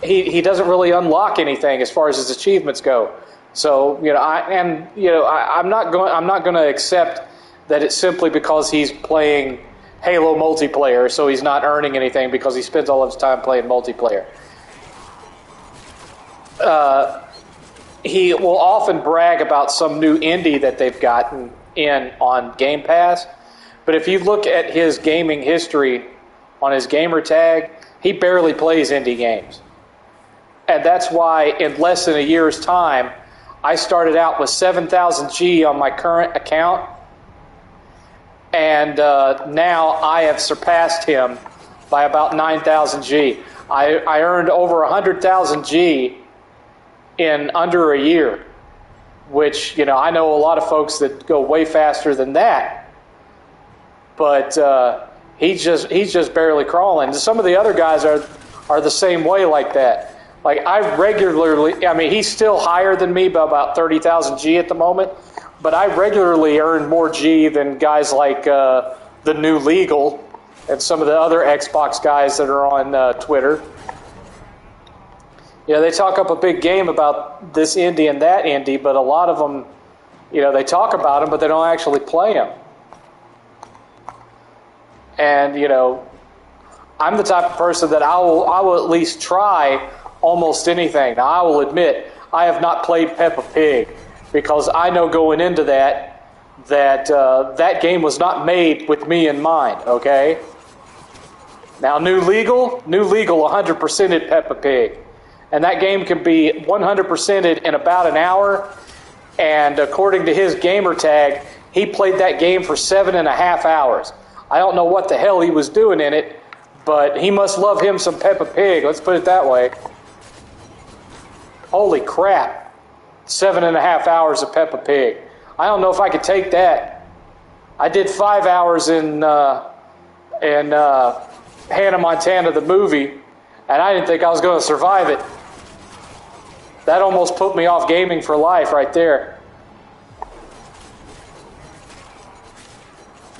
he doesn't really unlock anything as far as his achievements go. So I'm not going to accept that it's simply because he's playing Halo multiplayer, so he's not earning anything because he spends all of his time playing multiplayer. He will often brag about some new indie that they've gotten in on Game Pass, but if you look at his gaming history on his gamer tag, he barely plays indie games. And that's why in less than a year's time, I started out with 7,000 G on my current account, and now I have surpassed him by about 9,000 G. I earned over 100,000 G in under a year, which, I know a lot of folks that go way faster than that, but he's just barely crawling. Some of the other guys are the same way like that. Like he's still higher than me by about 30,000 G at the moment, but I regularly earn more G than guys like the New Legal and some of the other Xbox guys that are on Twitter. They talk up a big game about this indie and that indie, but a lot of them, they talk about them, but they don't actually play them. And, I'm the type of person that I will at least try almost anything. Now, I will admit, I have not played Peppa Pig, because I know going into that game was not made with me in mind, okay? Now, New Legal 100%ed Peppa Pig. And that game can be 100%ed in about an hour. And according to his gamer tag, he played that game for 7.5 hours. I don't know what the hell he was doing in it, but he must love him some Peppa Pig, let's put it that way. Holy crap. 7.5 hours of Peppa Pig. I don't know if I could take that. I did 5 hours in Hannah Montana the movie, and I didn't think I was going to survive it. That almost put me off gaming for life right there.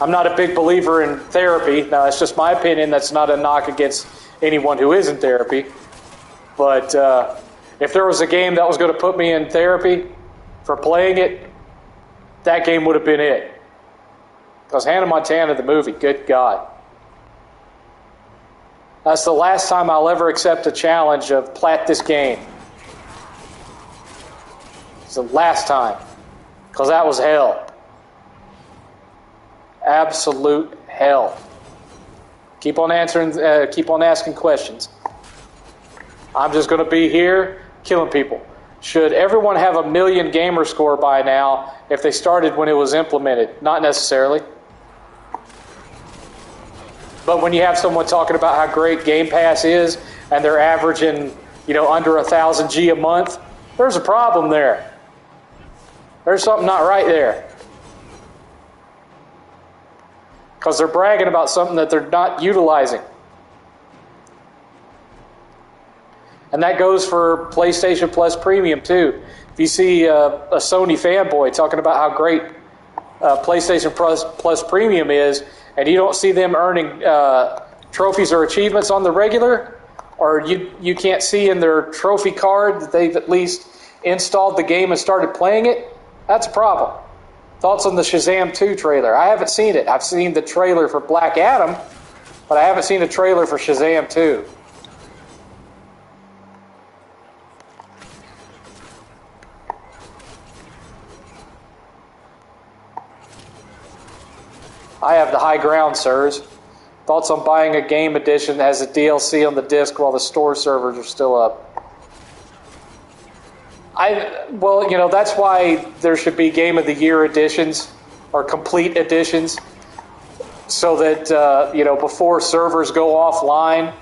I'm not a big believer in therapy. Now, that's just my opinion. That's not a knock against anyone who is in therapy. But if there was a game that was going to put me in therapy for playing it, that game would have been it. Because Hannah Montana the movie, good God. That's the last time I'll ever accept a challenge of plat this game. It's the last time. Because that was hell. Absolute hell. Keep on asking questions. I'm just going to be here killing people. Should everyone have 1 million gamer score by now if they started when it was implemented? Not necessarily. But when you have someone talking about how great Game Pass is and they're averaging, under 1,000 G a month, there's a problem there. There's something not right there. Because they're bragging about something that they're not utilizing. And that goes for PlayStation Plus Premium too. If you see a Sony fanboy talking about how great PlayStation Plus Premium is, and you don't see them earning trophies or achievements on the regular, or you can't see in their trophy card that they've at least installed the game and started playing it, that's a problem. Thoughts on the Shazam 2 trailer? I haven't seen it. I've seen the trailer for Black Adam, but I haven't seen a trailer for Shazam 2. I have the high ground, sirs. Thoughts on buying a game edition that has a DLC on the disc while the store servers are still up? That's why there should be Game of the Year editions or complete editions, so that before servers go offline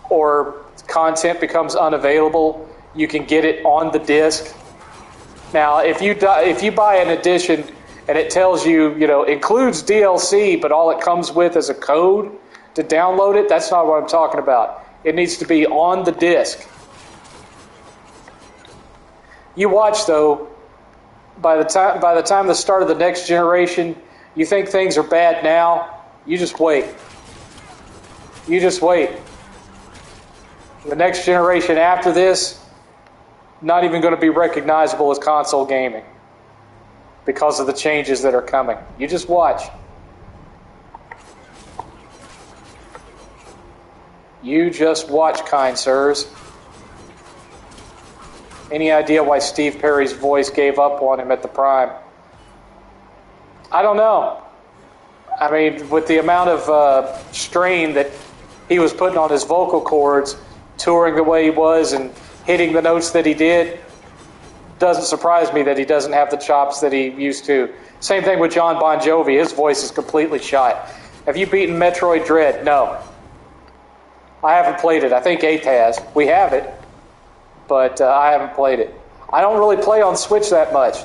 or content becomes unavailable, you can get it on the disc. Now, if you buy an edition and it tells you, includes DLC, but all it comes with is a code to download it, that's not what I'm talking about. It needs to be on the disc. You watch, though, by the time the start of the next generation, you think things are bad now, you just wait. You just wait. The next generation after this, not even going to be recognizable as console gaming, because of the changes that are coming. You just watch. You just watch, kind sirs. Any idea why Steve Perry's voice gave up on him at the prime? I don't know. I mean, with the amount of strain that he was putting on his vocal cords, touring the way he was and hitting the notes that he did, doesn't surprise me that he doesn't have the chops that he used to. Same thing with John Bon Jovi. His voice is completely shot. Have you beaten Metroid Dread? No. I haven't played it. I think Ace has. We have it, but I haven't played it. I don't really play on Switch that much.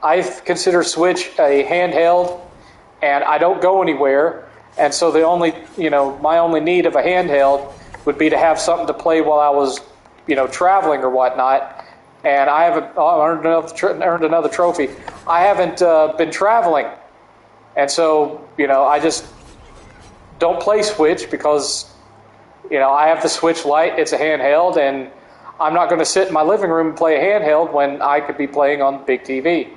I consider Switch a handheld, and I don't go anywhere, and so my only need of a handheld would be to have something to play while I was, traveling or whatnot. And I haven't earned another trophy. I haven't been traveling, and so I just don't play Switch because I have the Switch Lite. It's a handheld, and I'm not going to sit in my living room and play a handheld when I could be playing on the big TV.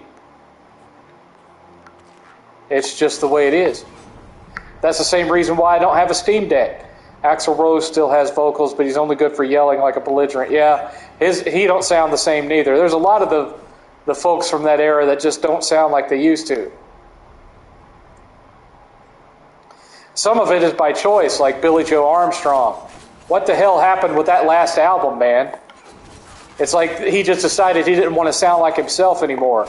It's just the way it is. That's the same reason why I don't have a Steam Deck. Axl Rose still has vocals, but he's only good for yelling like a belligerent. Yeah, he don't sound the same neither. There's a lot of the folks from that era that just don't sound like they used to. Some of it is by choice, like Billy Joe Armstrong. What the hell happened with that last album, man? It's like he just decided he didn't want to sound like himself anymore.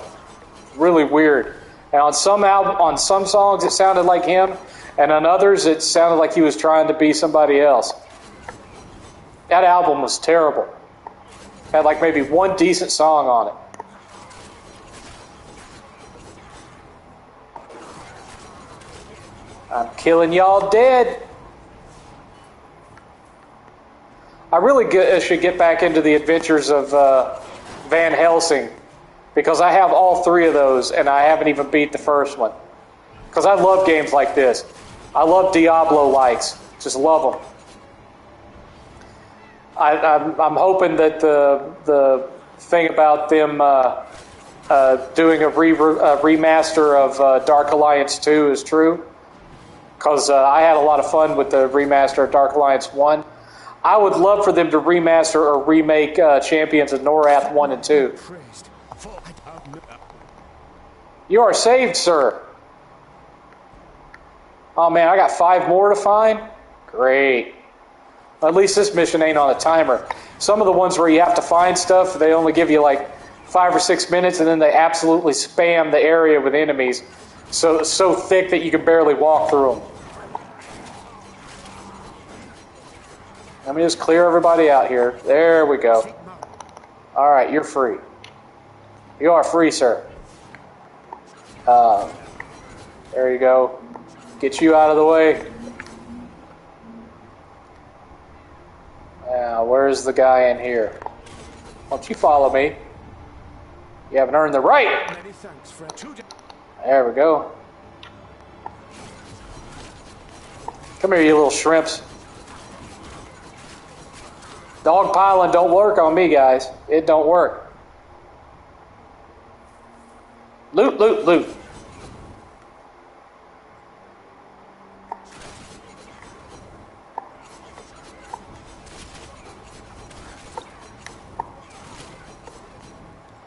Really weird. And on some songs it sounded like him, and on others it sounded like he was trying to be somebody else. That album was terrible. Had like maybe one decent song on it. I'm killing y'all dead. I really should get back into the adventures of Van Helsing, because I have all three of those and I haven't even beat the first one. Because I love games like this. I love Diablo-likes. Just love them. I'm hoping that the thing about them doing a remaster of Dark Alliance 2 is true. Because I had a lot of fun with the remaster of Dark Alliance 1. I would love for them to remaster or remake Champions of Norath 1 and 2. You are saved, sir. Oh man, I got 5 more to find? Great. At least this mission ain't on a timer. Some of the ones where you have to find stuff, they only give you like 5 or 6 minutes, and then they absolutely spam the area with enemies. So thick that you can barely walk through them. Let me just clear everybody out here. There we go. All right, you're free. You are free, sir. There you go. Get you out of the way. Now, where's the guy in here? Why don't you follow me? You haven't earned the right. There we go. Come here, you little shrimps. Dog piling don't work on me, guys. It don't work. Loot, loot, loot.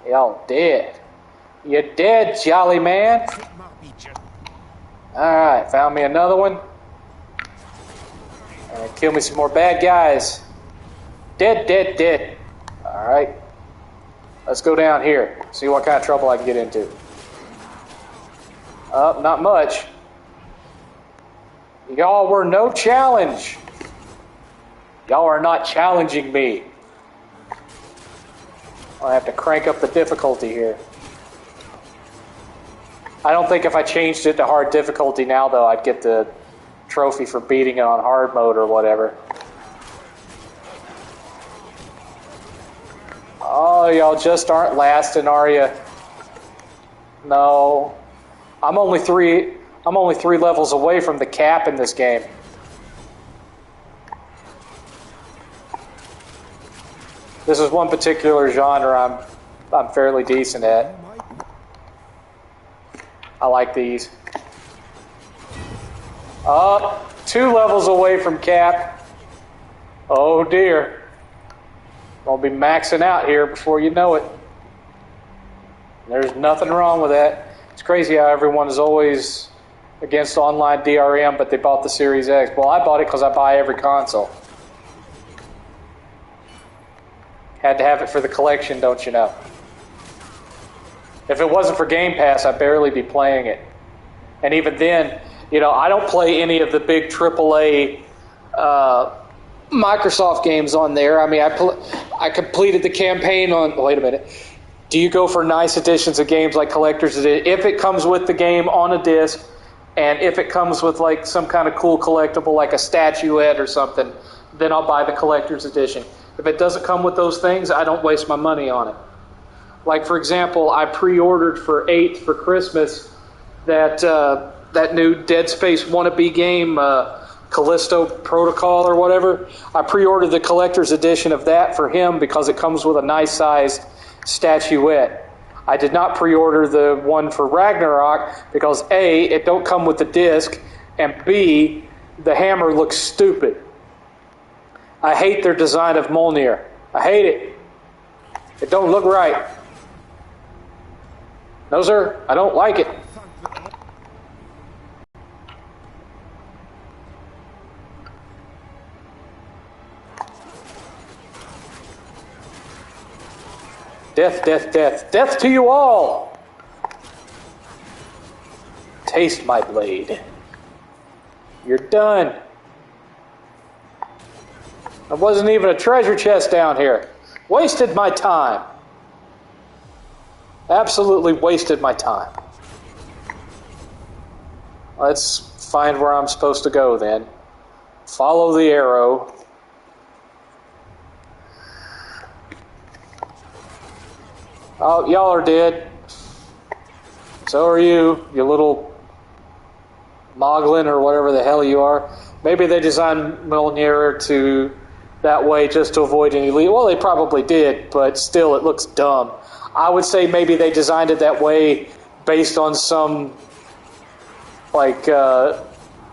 Y'all dead. You're dead, jolly man. Alright, found me another one. And kill me some more bad guys. Dead, dead, dead. Alright. Let's go down here. See what kind of trouble I can get into. Not much. Y'all were no challenge. Y'all are not challenging me. I have to crank up the difficulty here. I don't think if I changed it to hard difficulty now, though, I'd get the trophy for beating it on hard mode or whatever. Oh, y'all just aren't lasting, are you? No. I'm only three levels away from the cap in this game. This is one particular genre I'm fairly decent at. I like these. 2 levels away from cap. Oh dear. I'll be maxing out here before you know it. There's nothing wrong with that. It's crazy how everyone is always against online DRM, but they bought the Series X. Well, I bought it because I buy every console. Had to have it for the collection, don't you know? If it wasn't for Game Pass, I'd barely be playing it. And even then, I don't play any of the big AAA Microsoft games on there. I mean, I completed the campaign on... Wait a minute. Do you go for nice editions of games like Collector's Edition? If it comes with the game on a disc, and if it comes with like some kind of cool collectible like a statuette or something, then I'll buy the Collector's Edition. If it doesn't come with those things, I don't waste my money on it. Like, for example, I pre-ordered for 8th for Christmas that new Dead Space wannabe game, Callisto Protocol or whatever. I pre-ordered the collector's edition of that for him because it comes with a nice-sized statuette. I did not pre-order the one for Ragnarok because A, it don't come with the disc, and B, the hammer looks stupid. I hate their design of Mjolnir. I hate it. It don't look right. No, sir. I don't like it. Death, death, death. Death to you all! Taste my blade. You're done. There wasn't even a treasure chest down here. Wasted my time. Absolutely wasted my time. Let's find where I'm supposed to go then. Follow the arrow. Oh, y'all are dead. So are you, you little moglin or whatever the hell you are. Maybe they designed Mjolnir to that way just to avoid any lead. Well, they probably did, but still it looks dumb. I would say maybe they designed it that way based on some like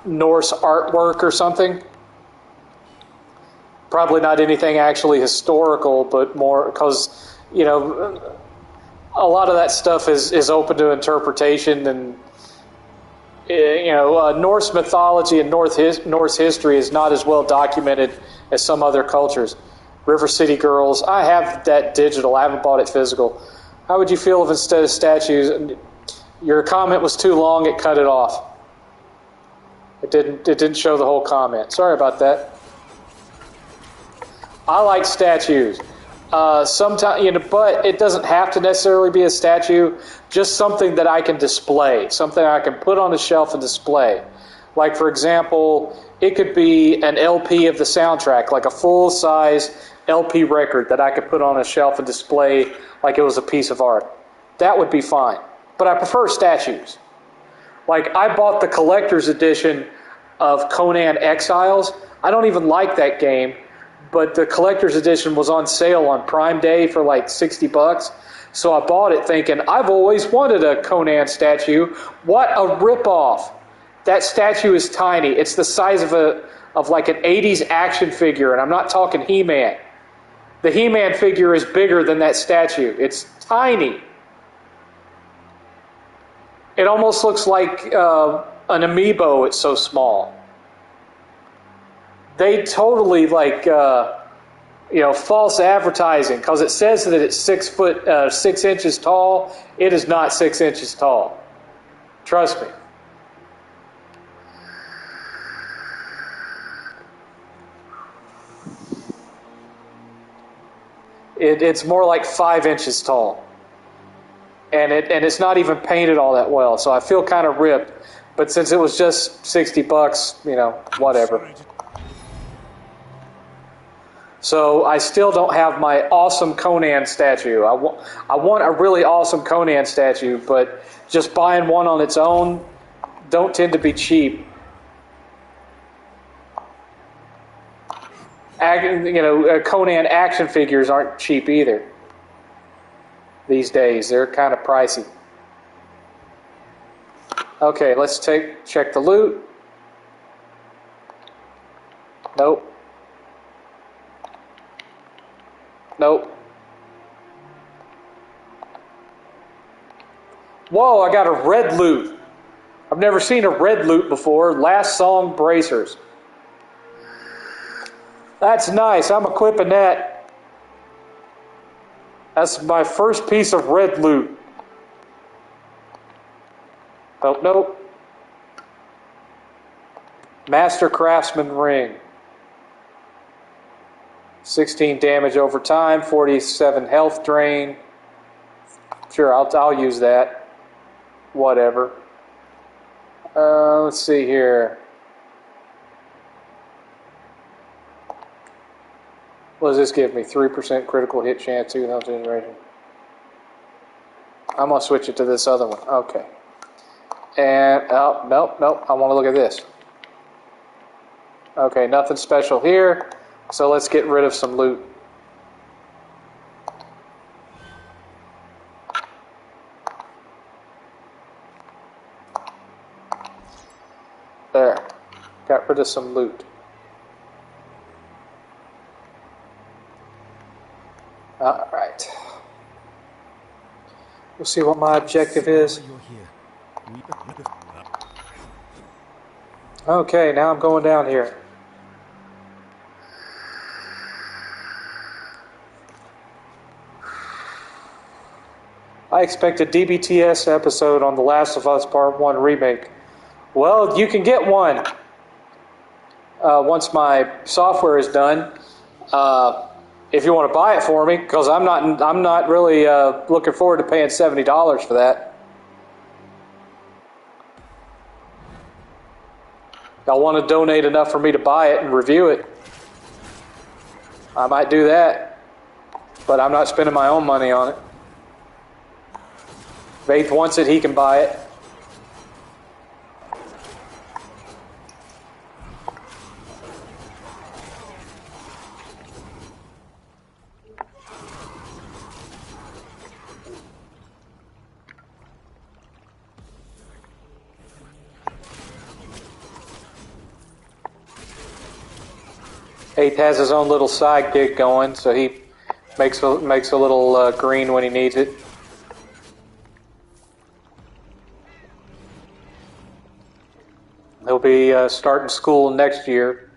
Norse artwork or something. Probably not anything actually historical, but more because, you know, a lot of that stuff is open to interpretation, and you know, Norse mythology and Norse history is not as well documented as some other cultures. River City Girls, I have that digital. I haven't bought it physical. How would you feel if instead of statues, your comment was too long, it cut it off? It didn't show the whole comment. Sorry about that. I like statues. Sometimes, you know, but it doesn't have to necessarily be a statue. Just something that I can display, something I can put on a shelf and display. Like, for example, it could be an LP of the soundtrack, like a full-size LP record that I could put on a shelf and display like it was a piece of art. That would be fine. But I prefer statues. Like, I bought the collector's edition of Conan Exiles. I don't even like that game, but the collector's edition was on sale on Prime Day for like $60. So I bought it thinking, I've always wanted a Conan statue. What a ripoff. That statue is tiny. It's the size of like an 80s action figure, and I'm not talking He-Man. The He-Man figure is bigger than that statue. It's tiny. It almost looks like an amiibo. It's so small. They totally false advertising, because it says that it's 6 inches tall. It is not 6 inches tall. Trust me. It's more like 5 inches tall. And it's not even painted all that well, so I feel kind of ripped. But since it was just $60, you know, whatever. So I still don't have my awesome Conan statue. I want a really awesome Conan statue, but just buying one on its own don't tend to be cheap. Conan action figures aren't cheap either these days. They're kind of pricey. Okay, let's check the loot. Nope. Nope. Whoa, I got a red loot. I've never seen a red loot before. Last Song bracers. That's nice. I'm equipping that. That's my first piece of red loot. Oh, nope. Master Craftsman ring. 16 damage over time, 47 health drain. Sure, I'll use that. Whatever. Let's see here. What does this give me? 3% critical hit chance, 2 health generation. I'm going to switch it to this other one. Okay. And, oh, nope. I want to look at this. Okay, nothing special here. So let's get rid of some loot. There. Got rid of some loot. Alright. We'll see what my objective is. Okay, now I'm going down here. I expect a DBTS episode on The Last of Us Part 1 remake. Well, you can get one once my software is done. If you want to buy it for me, because I'm not really looking forward to paying $70 for that. Y'all want to donate enough for me to buy it and review it, I might do that, but I'm not spending my own money on it. If 8th wants it, he can buy it. Eighth has his own little side gig going, so he makes a little green when he needs it. He'll be starting school next year,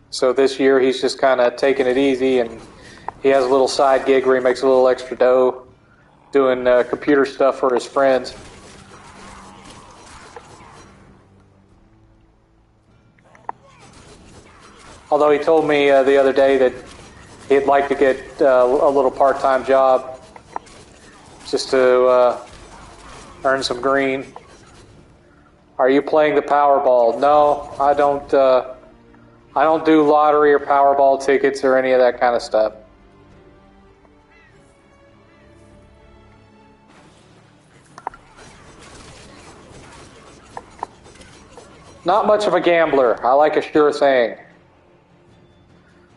so this year he's just kind of taking it easy, and he has a little side gig where he makes a little extra dough doing computer stuff for his friends. Although he told me the other day that he'd like to get a little part-time job just to earn some green. Are you playing the Powerball? No, I don't. I don't do lottery or Powerball tickets or any of that kind of stuff. Not much of a gambler. I like a sure thing.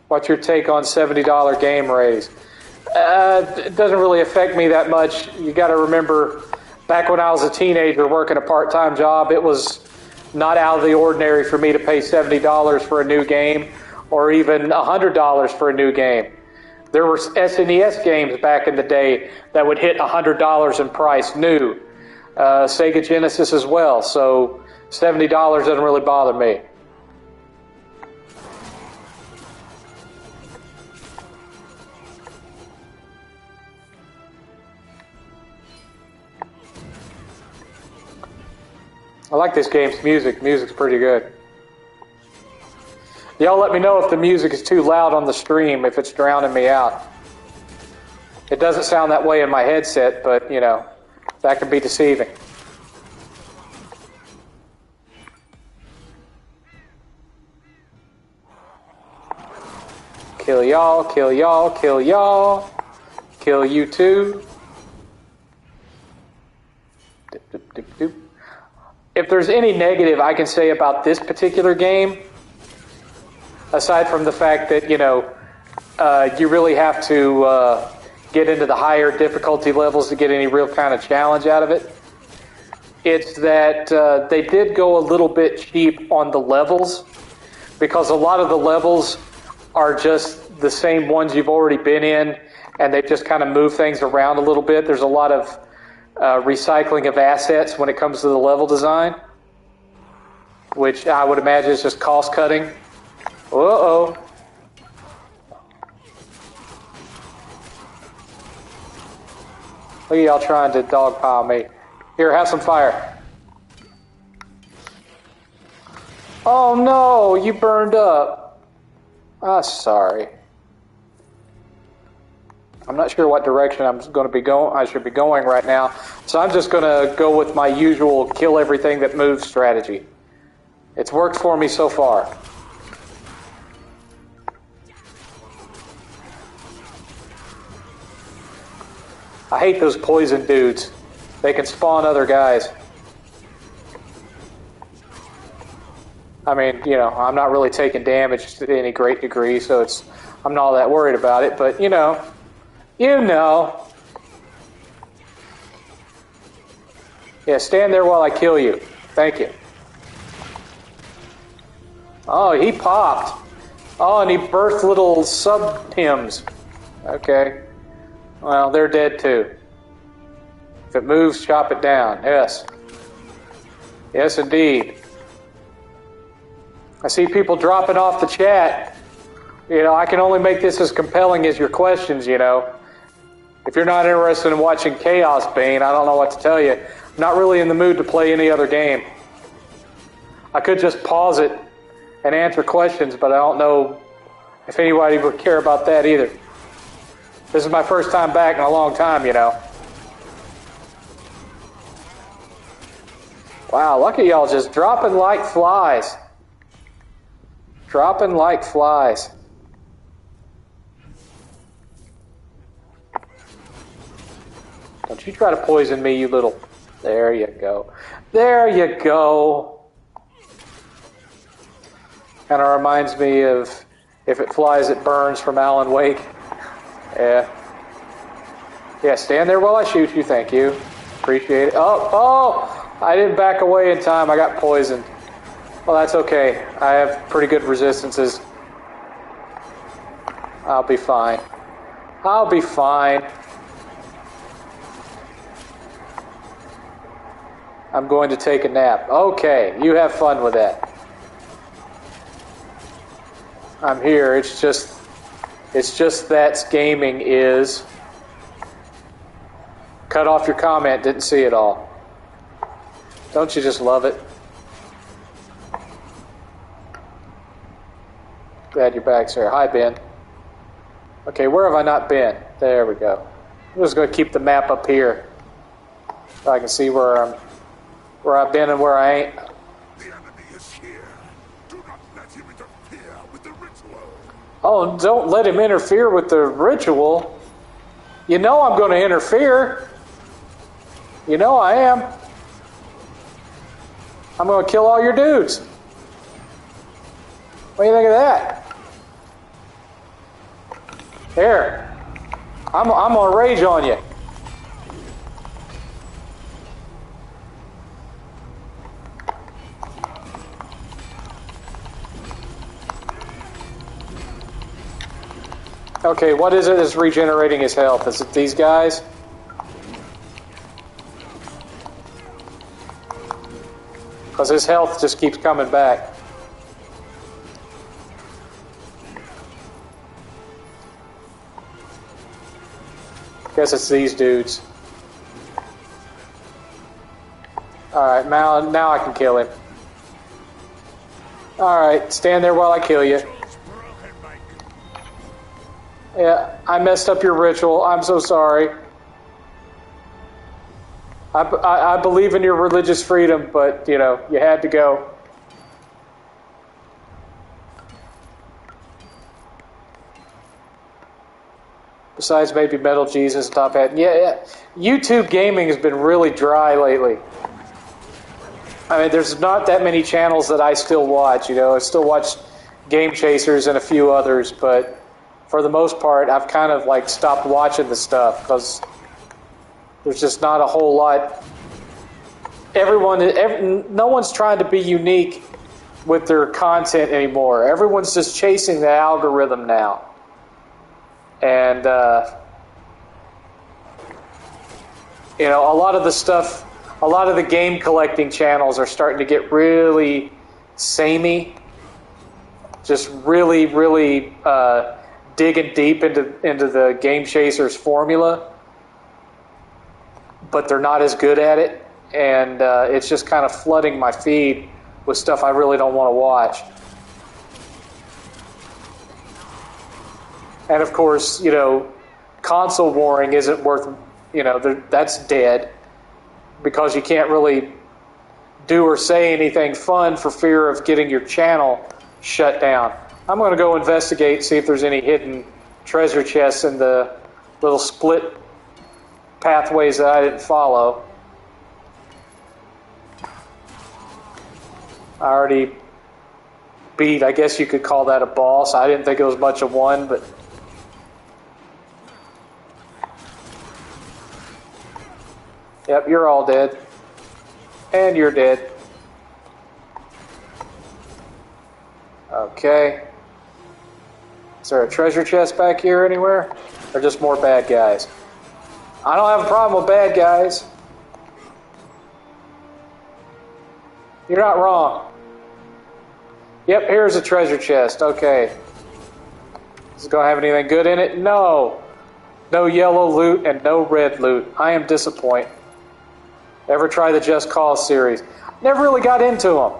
What's your take on $70 game raise? It doesn't really affect me that much. You got to remember, back when I was a teenager working a part-time job, it was not out of the ordinary for me to pay $70 for a new game, or even $100 for a new game. There were SNES games back in the day that would hit $100 in price new. Sega Genesis as well. So $70 doesn't really bother me. I like this game's music. Music's pretty good. Y'all let me know if the music is too loud on the stream, if it's drowning me out. It doesn't sound that way in my headset, but, you know, that can be deceiving. Kill y'all, kill y'all, kill y'all. Kill you too. Dip, dip, dip, dip. If there's any negative I can say about this particular game, aside from the fact that, you know, you really have to get into the higher difficulty levels to get any real kind of challenge out of it, it's that they did go a little bit cheap on the levels, because a lot of the levels are just the same ones you've already been in, and they've just kind of moved things around a little bit. There's a lot of recycling of assets when it comes to the level design, which I would imagine is just cost cutting. Uh-oh. Look at y'all trying to dogpile me. Here, have some fire. Oh no, you burned up. Ah, sorry. I'm not sure what direction I'm going to be going. I should be going right now, so I'm just going to go with my usual kill everything that moves strategy. It's worked for me so far. I hate those poison dudes. They can spawn other guys. I mean, you know, I'm not really taking damage to any great degree, so I'm not all that worried about it, but you know. Yeah, stand there while I kill you. Thank you. Oh, he popped. Oh, and he birthed little sub-hymns. Okay. Well, they're dead too. If it moves, chop it down. Yes. Yes, indeed. I see people dropping off the chat. You know, I can only make this as compelling as your questions, you know. If you're not interested in watching Chaosbane, I don't know what to tell you. I'm not really in the mood to play any other game. I could just pause it and answer questions, but I don't know if anybody would care about that either. This is my first time back in a long time, you know. Wow, look at y'all just dropping like flies. Dropping like flies. Don't you try to poison me, you little... There you go. There you go. Kind of reminds me of If It Flies, It Burns from Alan Wake. Yeah. Yeah, stand there while I shoot you, thank you. Appreciate it. Oh! I didn't back away in time, I got poisoned. Well, that's okay. I have pretty good resistances. I'll be fine. I'll be fine. I'm going to take a nap. Okay, you have fun with that. I'm here. It's just that gaming is. Cut off your comment, didn't see it all. Don't you just love it? Glad you're back, sir. Hi, Ben. Okay, where have I not been? There we go. I'm just going to keep the map up here so I can see where I've been and where I ain't. The enemy is here. Do not let him interfere with the ritual. Oh, don't let him interfere with the ritual. You know I'm going to interfere. You know I am. I'm going to kill all your dudes. What do you think of that? Here. I'm going to rage on you. Okay, what is it that's regenerating his health? Is it these guys? Because his health just keeps coming back. Guess it's these dudes. Alright, now I can kill him. Alright, stand there while I kill you. Yeah, I messed up your ritual. I'm so sorry. I believe in your religious freedom, but, you know, you had to go. Besides maybe Metal Jesus and Top Hat. Yeah. YouTube gaming has been really dry lately. I mean, there's not that many channels that I still watch, you know. I still watch Game Chasers and a few others, but for the most part, I've kind of like stopped watching the stuff because there's just not a whole lot. No one's trying to be unique with their content anymore. Everyone's just chasing the algorithm now. And, you know, a lot of the game collecting channels are starting to get really samey. Just really, really digging deep into the Game Chasers formula. But they're not as good at it. And it's just kind of flooding my feed with stuff I really don't want to watch. And of course, you know, console warring isn't worth, you know, that's dead because you can't really do or say anything fun for fear of getting your channel shut down. I'm going to go investigate, see if there's any hidden treasure chests in the little split pathways that I didn't follow. I already beat, I guess you could call that a boss. I didn't think it was much of one, but yep, you're all dead. And you're dead. Okay. Is there a treasure chest back here anywhere? Or just more bad guys? I don't have a problem with bad guys. You're not wrong. Yep, here's a treasure chest. Okay. Is it going to have anything good in it? No. No yellow loot and no red loot. I am disappointed. Ever try the Just Cause series? Never really got into them.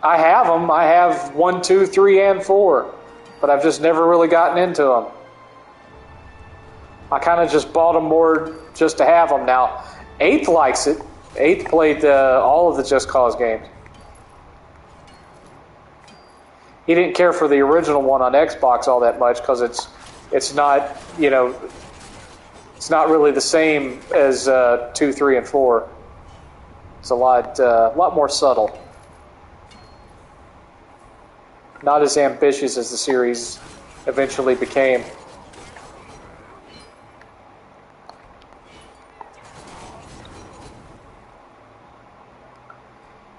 I have them. I have 1, 2, 3, and 4. But I've just never really gotten into them. I kind of just bought them more just to have them. Now, 8th likes it. 8th played all of the Just Cause games. He didn't care for the original one on Xbox all that much because it's not, you know, it's not really the same as 2, 3, and 4. It's a lot more subtle. Not as ambitious as the series eventually became.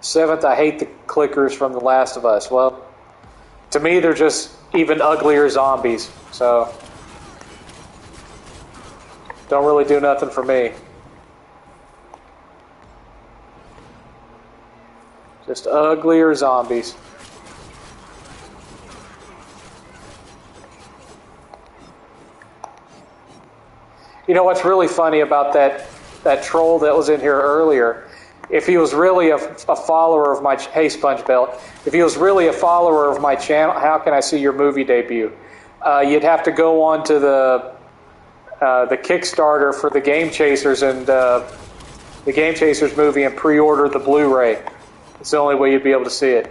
Seventh, I hate the clickers from The Last of Us. Well, to me, they're just even uglier zombies. So, don't really do nothing for me. Just uglier zombies. You know what's really funny about that troll that was in here earlier? If he was really a follower of my... Hey, SpongeBelt. If he was really a follower of my channel, how can I see your movie debut? You'd have to go on to the Kickstarter for the Game Chasers and the Game Chasers movie and pre-order the Blu-ray. It's the only way you'd be able to see it.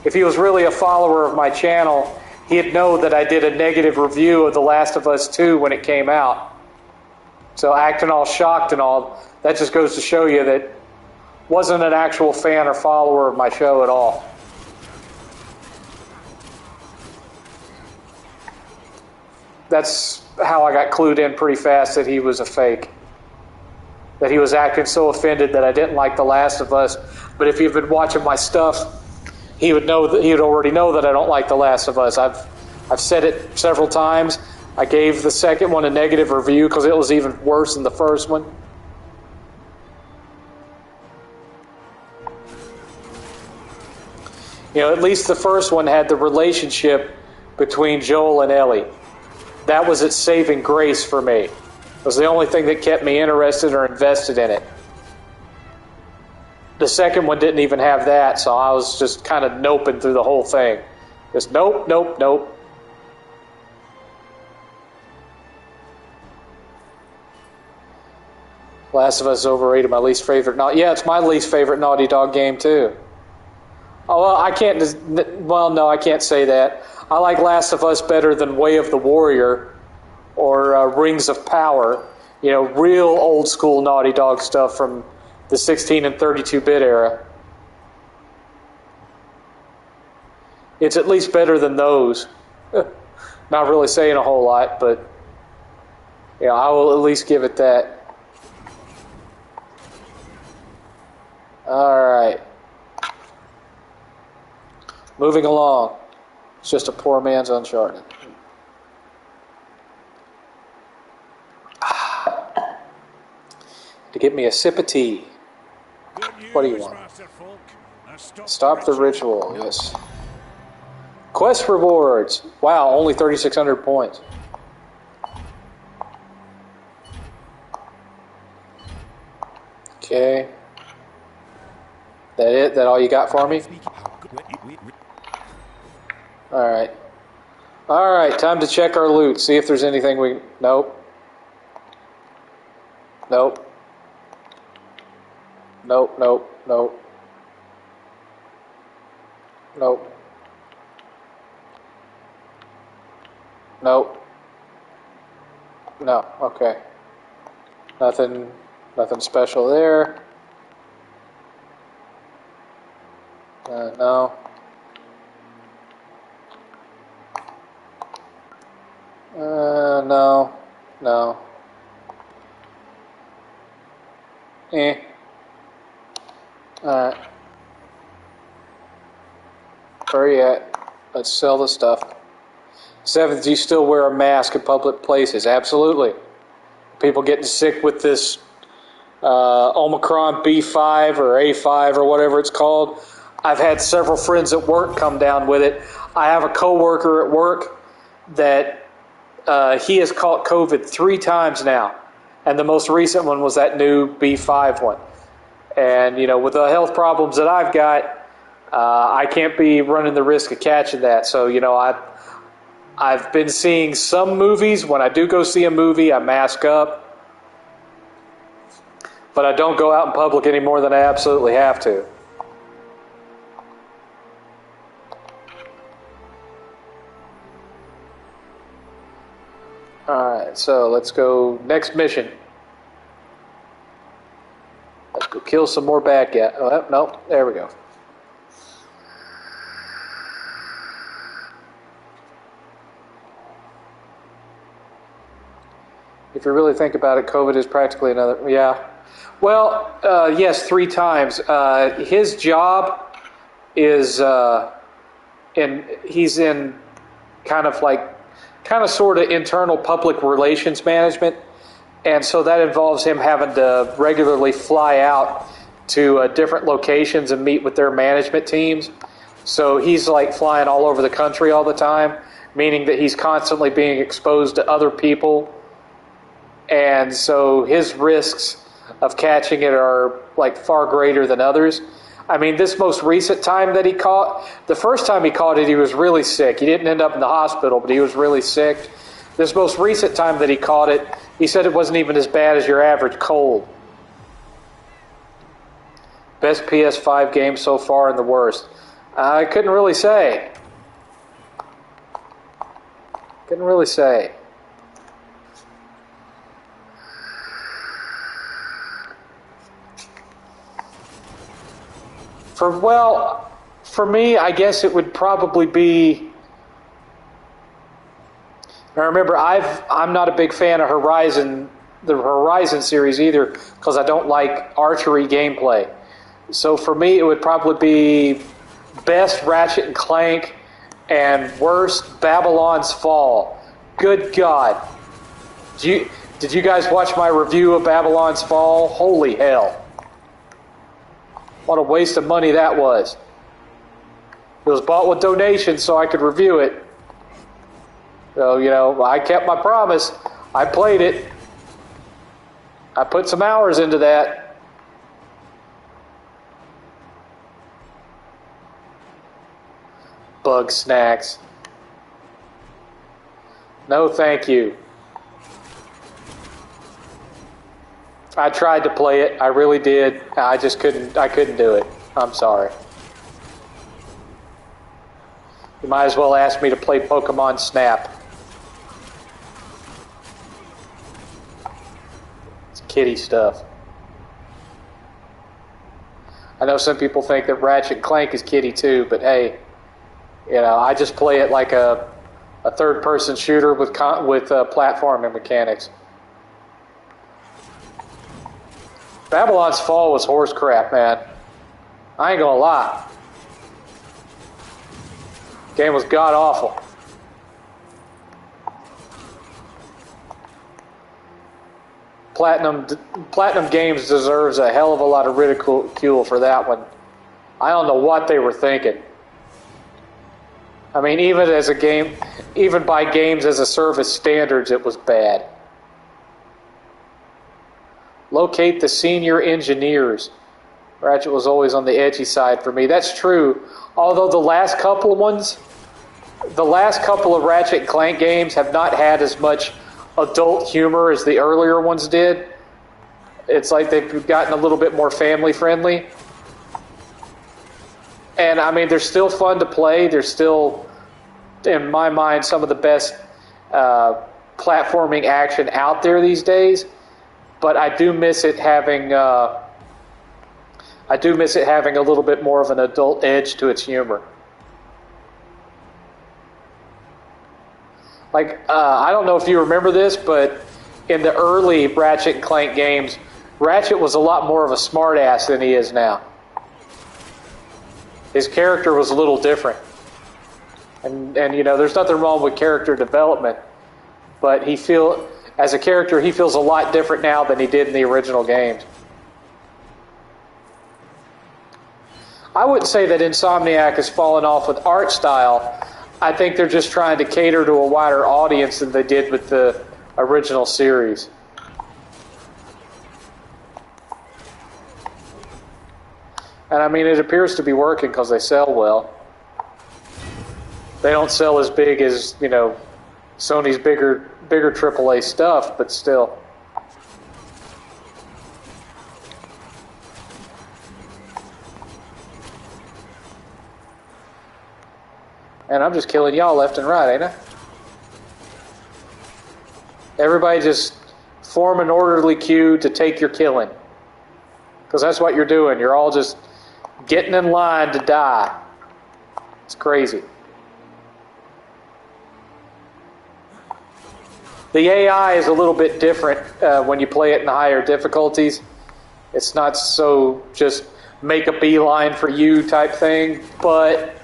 If he was really a follower of my channel, he'd know that I did a negative review of The Last of Us 2 when it came out. So acting all shocked and all, that just goes to show you that wasn't an actual fan or follower of my show at all. That's how I got clued in pretty fast that he was a fake. That he was acting so offended that I didn't like The Last of Us. But if he'd been watching my stuff, he would know that he would already know that I don't like The Last of Us. I've said it several times. I gave the second one a negative review because it was even worse than the first one. You know, at least the first one had the relationship between Joel and Ellie. That was its saving grace for me. It was the only thing that kept me interested or invested in it. The second one didn't even have that, so I was just kind of noping through the whole thing. Just nope, nope, nope. Last of Us is overrated, my least favorite. Yeah, it's my least favorite Naughty Dog game, too. Oh, well, I can't say that. I like Last of Us better than Way of the Warrior or Rings of Power. You know, real old school Naughty Dog stuff from the 16 and 32-bit era. It's at least better than those. Not really saying a whole lot, but yeah, I will at least give it that. All right. Moving along. It's just a poor man's Uncharted. To get me a sip of tea. What do you want? Stop the ritual, yes. Quest rewards. Wow, only 3,600 points. Okay. That it? That all you got for me? Alright. Alright, time to check our loot. See if there's anything we... Nope. Nope. Nope, nope, nope. Nope. Nope. No, okay. Nothing special there. No. No. No. Alright. Where are you at? Let's sell the stuff. Seventh, do you still wear a mask in public places? Absolutely. People getting sick with this Omicron B5 or A5 or whatever it's called. I've had several friends at work come down with it. I have a coworker at work that he has caught COVID 3 times now. And the most recent one was that new B5 one. And, you know, with the health problems that I've got, I can't be running the risk of catching that. So, you know, I've been seeing some movies. When I do go see a movie, I mask up. But I don't go out in public any more than I absolutely have to. Alright, so let's go next mission. Let's go kill some more bad guys. Oh, no, there we go. If you really think about it, COVID is practically another... Yeah. Well, yes, 3 times. His job is... he's in kind of sort of internal public relations management. And so that involves him having to regularly fly out to different locations and meet with their management teams. So he's like flying all over the country all the time, meaning that he's constantly being exposed to other people. And so his risks of catching it are like far greater than others. I mean, this most recent time that he caught, the first time he caught it, he was really sick. He didn't end up in the hospital, but he was really sick. This most recent time that he caught it, he said it wasn't even as bad as your average cold. Best PS5 game so far and the worst. I couldn't really say. Couldn't really say. For me, I guess it would probably be... Now remember, I'm not a big fan of the Horizon series either, because I don't like archery gameplay. So for me, it would probably be best Ratchet and Clank and worst Babylon's Fall. Good God. Did you guys watch my review of Babylon's Fall? Holy hell. What a waste of money that was. It was bought with donations so I could review it. So, you know, I kept my promise. I played it. I put some hours into that. Bug snacks. No, thank you. I tried to play it. I really did. I just couldn't. I couldn't do it. I'm sorry. You might as well ask me to play Pokemon Snap. It's kitty stuff. I know some people think that Ratchet and Clank is kitty too, but hey, you know, I just play it like a third-person shooter with platforming mechanics. Babylon's Fall was horse crap, man. I ain't gonna lie. Game was god-awful. Platinum Games deserves a hell of a lot of ridicule for that one. I don't know what they were thinking. I mean, even by games as a service standards, it was bad. Locate the senior engineers. Ratchet was always on the edgy side for me. That's true. Although the last couple of Ratchet and Clank games have not had as much adult humor as the earlier ones did. It's like they've gotten a little bit more family friendly. And I mean, they're still fun to play. They're still, in my mind, some of the best platforming action out there these days. But I do miss it having a little bit more of an adult edge to its humor. Like, I don't know if you remember this, but in the early Ratchet and Clank games, Ratchet was a lot more of a smartass than he is now. His character was a little different. And there's nothing wrong with character development, but as a character, he feels a lot different now than he did in the original games. I wouldn't say that Insomniac has fallen off with art style. I think they're just trying to cater to a wider audience than they did with the original series. And I mean, it appears to be working because they sell well. They don't sell as big as, Sony's bigger AAA stuff, but still. And I'm just killing y'all left and right, ain't I? Everybody just form an orderly queue to take your killing. Because that's what you're doing. You're all just getting in line to die. It's crazy. The AI is a little bit different when you play it in the higher difficulties. It's not so just make a beeline for you type thing, but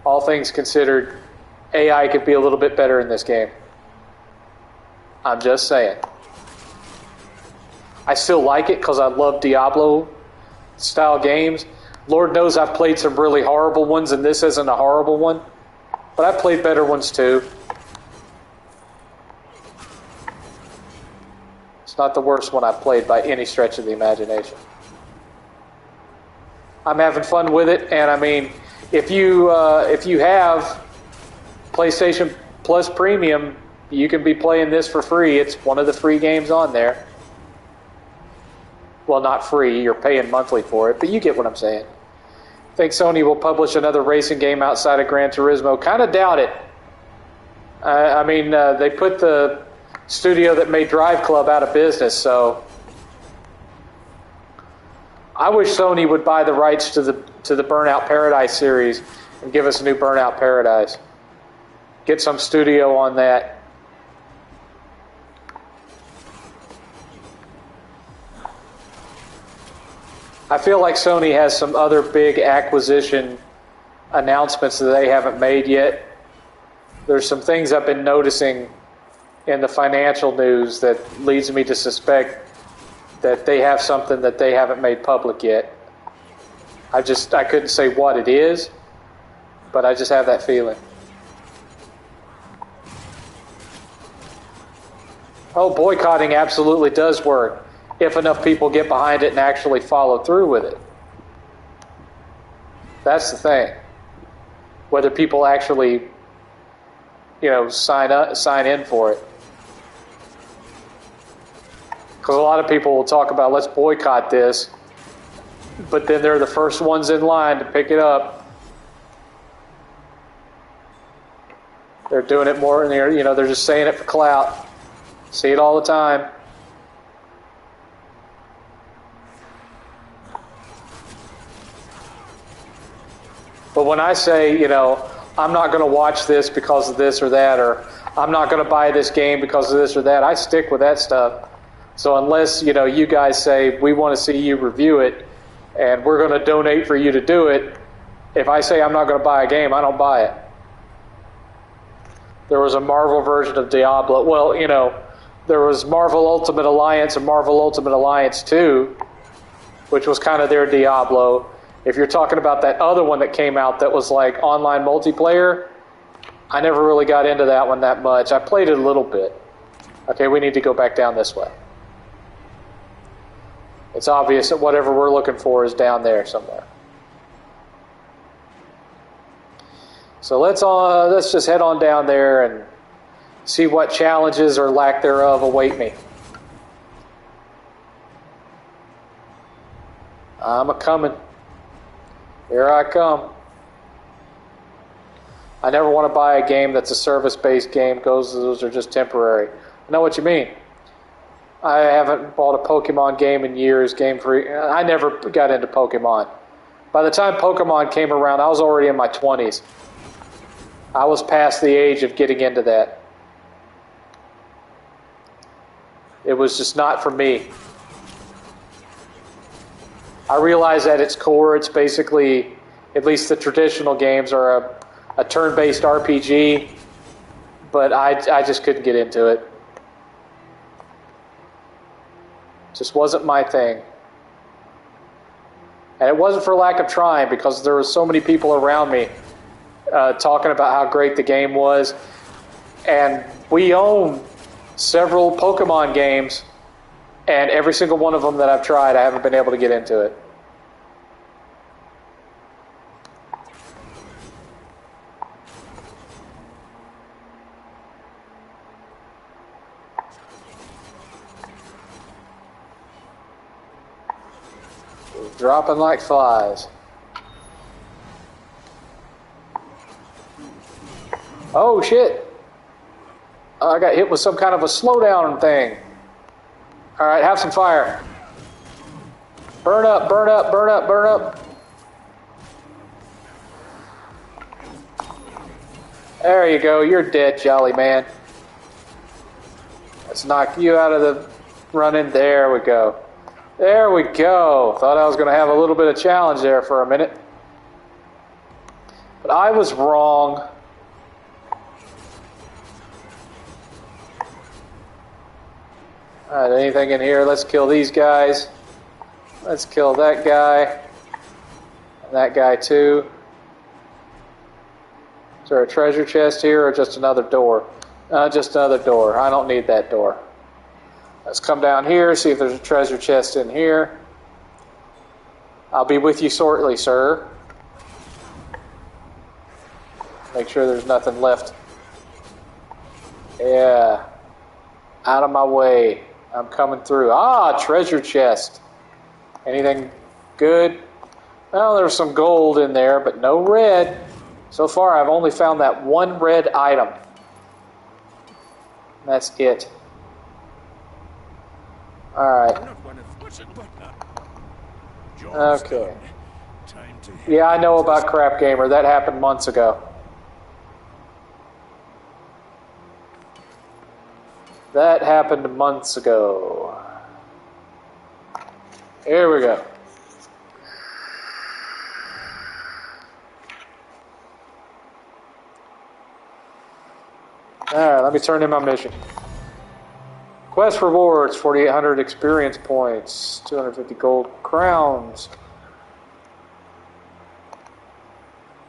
all things considered, AI could be a little bit better in this game. I'm just saying. I still like it because I love Diablo-style games. Lord knows I've played some really horrible ones, and this isn't a horrible one. But I've played better ones too. It's not the worst one I've played by any stretch of the imagination. I'm having fun with it, and I mean, if you have PlayStation Plus Premium, you can be playing this for free. It's one of the free games on there. Well, not free. You're paying monthly for it, but you get what I'm saying. Think Sony will publish another racing game outside of Gran Turismo? Kind of doubt it. I mean, they put the studio that made Drive Club out of business, so I wish Sony would buy the rights to the Burnout Paradise series and give us a new Burnout Paradise. Get some studio on that. I feel like Sony has some other big acquisition announcements that they haven't made yet. There's some things I've been noticing in the financial news that leads me to suspect that they have something that they haven't made public yet. I couldn't say what it is, but I just have that feeling. Oh, boycotting absolutely does work if enough people get behind it and actually follow through with it. That's the thing. Whether people actually, sign in for it. Because a lot of people will talk about, let's boycott this, but then they're the first ones in line to pick it up. They're doing it more, and they're just saying it for clout. See it all the time. But when I say, I'm not going to watch this because of this or that, or I'm not going to buy this game because of this or that, I stick with that stuff. So unless, you guys say, we want to see you review it, and we're going to donate for you to do it, if I say I'm not going to buy a game, I don't buy it. There was a Marvel version of Diablo. Well, there was Marvel Ultimate Alliance and Marvel Ultimate Alliance 2, which was kind of their Diablo. If you're talking about that other one that came out that was like online multiplayer, I never really got into that one that much. I played it a little bit. Okay, we need to go back down this way. It's obvious that whatever we're looking for is down there somewhere. So let's just head on down there and see what challenges or lack thereof await me. I'm a-coming. Here I come. I never want to buy a game that's a service-based game. Those are just temporary. I know what you mean. I haven't bought a Pokemon game in years. I never got into Pokemon. By the time Pokemon came around, I was already in my 20s. I was past the age of getting into that. It was just not for me. I realize at its core, it's basically At least the traditional games are a turn-based RPG, but I just couldn't get into it. Just wasn't my thing. And it wasn't for lack of trying, because there were so many people around me talking about how great the game was. And we own several Pokemon games, and every single one of them that I've tried, I haven't been able to get into it. Dropping like flies. Oh shit! I got hit with some kind of a slowdown thing. Alright, have some fire. Burn up, burn up, burn up, burn up. There you go, you're dead, jolly man. Let's knock you out of the running. There we go. There we go. Thought I was going to have a little bit of challenge there for a minute. But I was wrong. Alright, anything in here? Let's kill these guys. Let's kill that guy. And that guy too. Is there a treasure chest here or just another door? Just another door. I don't need that door. Let's come down here, see if there's a treasure chest in here. I'll be with you shortly, sir. Make sure there's nothing left. Yeah. Out of my way. I'm coming through. Ah, treasure chest. Anything good? Well, there's some gold in there, but no red. So far, I've only found that one red item. That's it. Alright. Okay. Yeah, I know about Crap Gamer. That happened months ago. That happened months ago. Here we go. Alright, let me turn in my mission. Quest rewards, 4,800 experience points, 250 gold crowns.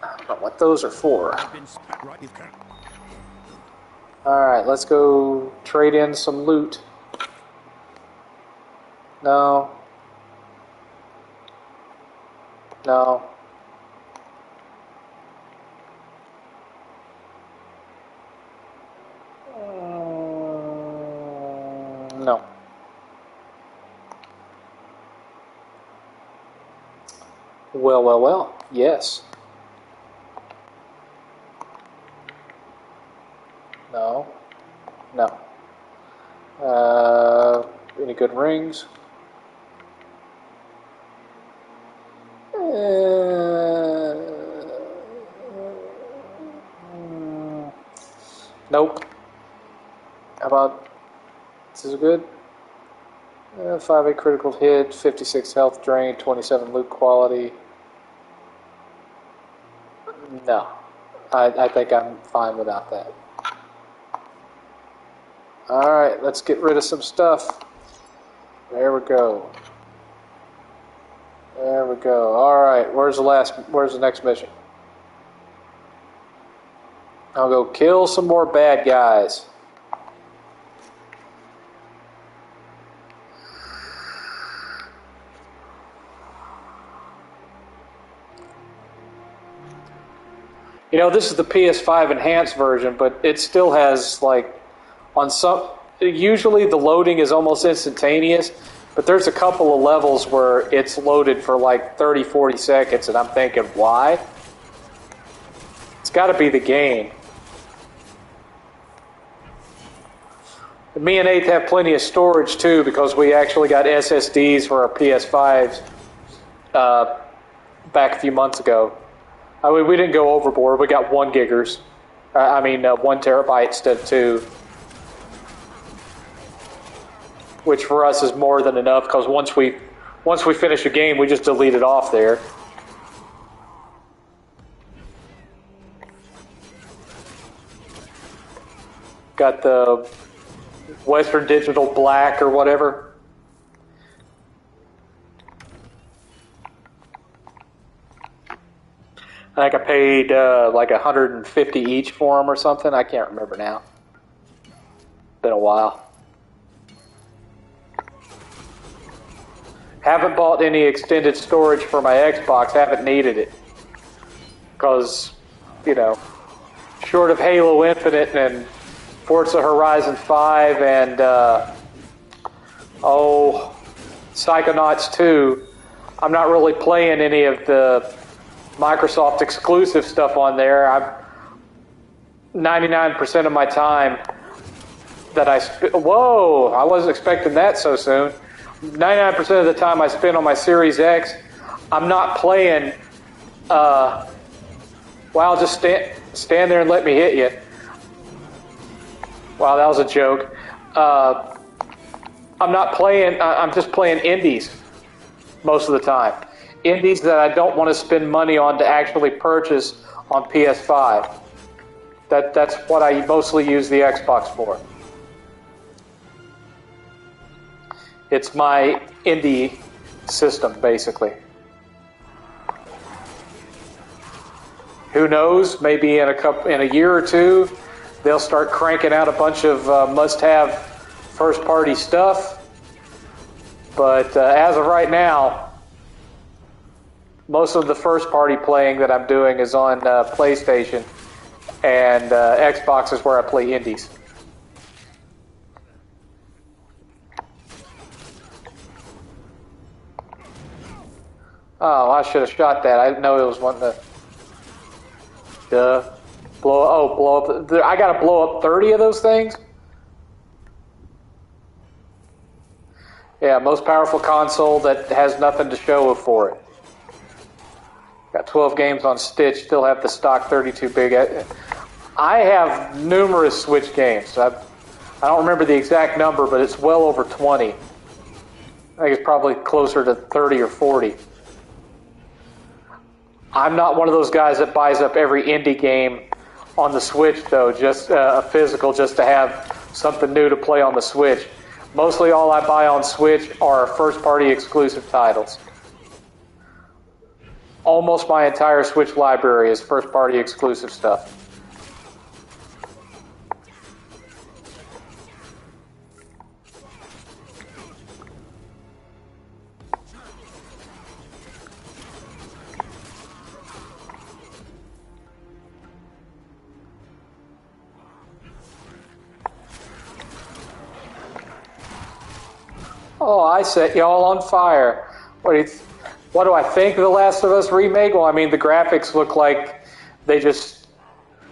I don't know what those are for. Alright, let's go trade in some loot. No. No. No. Well, well, well. Yes. No. No. Any good rings? Nope. How about this is good? 5-8 critical hit, 56 health drain, 27 loot quality. No. I think I'm fine without that. Alright, let's get rid of some stuff. There we go. There we go. Alright, where's the next mission? I'll go kill some more bad guys. You know, this is the PS5 enhanced version, but it still has, like, on some... Usually the loading is almost instantaneous, but there's a couple of levels where it's loaded for, like, 30, 40 seconds, and I'm thinking, why? It's got to be the game. Me and 8th have plenty of storage, too, because we actually got SSDs for our PS5s back a few months ago. I mean, we didn't go overboard. We got 1 giggers. 1 terabyte instead of 2. Which for us is more than enough, because once we finish a game, we just delete it off there. Got the Western Digital Black or whatever. I think I paid like $150 each for them or something. I can't remember now. Been a while. Haven't bought any extended storage for my Xbox. Haven't needed it. Because, you know, short of Halo Infinite and Forza Horizon 5 and, Psychonauts 2, I'm not really playing any of the Microsoft exclusive stuff on there. 99% of my time that I whoa, I wasn't expecting that so soon. 99% of the time I spend on my Series X, I'm not playing, wow, just stand there and let me hit you. Wow, that was a joke. I'm not playing, I'm just playing indies most of the time. Indies that I don't want to spend money on to actually purchase on PS5. That's what I mostly use the Xbox for. It's my indie system, basically. Who knows? Maybe in a year or two, they'll start cranking out a bunch of must-have first-party stuff. But as of right now, most of the first-party playing that I'm doing is on PlayStation, and Xbox is where I play indies. Oh, I should have shot that. I didn't know it was one of the blow up. I got to blow up 30 of those things? Yeah, most powerful console that has nothing to show for it. Got 12 games on Stitch, still have the stock 32 big. I have numerous Switch games. I don't remember the exact number, but it's well over 20. I think it's probably closer to 30 or 40. I'm not one of those guys that buys up every indie game on the Switch, though, just a physical, just to have something new to play on the Switch. Mostly all I buy on Switch are first-party exclusive titles. Almost my entire Switch library is first-party exclusive stuff. Oh, I set y'all on fire. What do I think of The Last of Us remake? Well, I mean, the graphics look like they just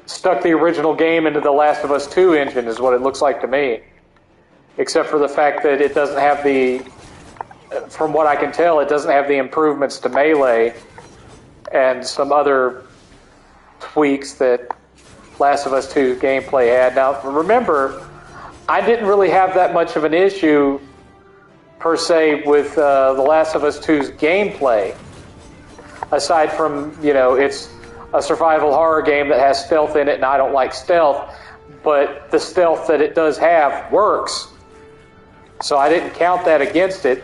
stuck the original game into The Last of Us 2 engine is what it looks like to me. Except for the fact that it doesn't have from what I can tell, it doesn't have the improvements to Melee and some other tweaks that Last of Us 2 gameplay had. Now, remember, I didn't really have that much of an issue per se with The Last of Us 2's gameplay, aside from, it's a survival horror game that has stealth in it, and I don't like stealth, but the stealth that it does have works, so I didn't count that against it.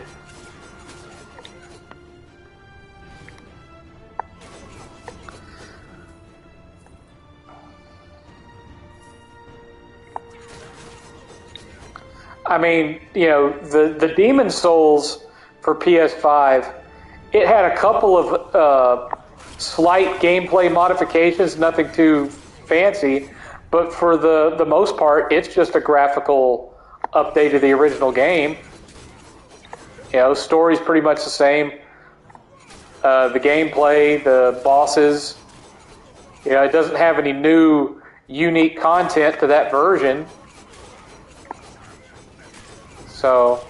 I mean, the Demon's Souls for PS5, it had a couple of slight gameplay modifications, nothing too fancy, but for the most part, it's just a graphical update of the original game. Story's pretty much the same. The gameplay, the bosses, it doesn't have any new, unique content to that version. So,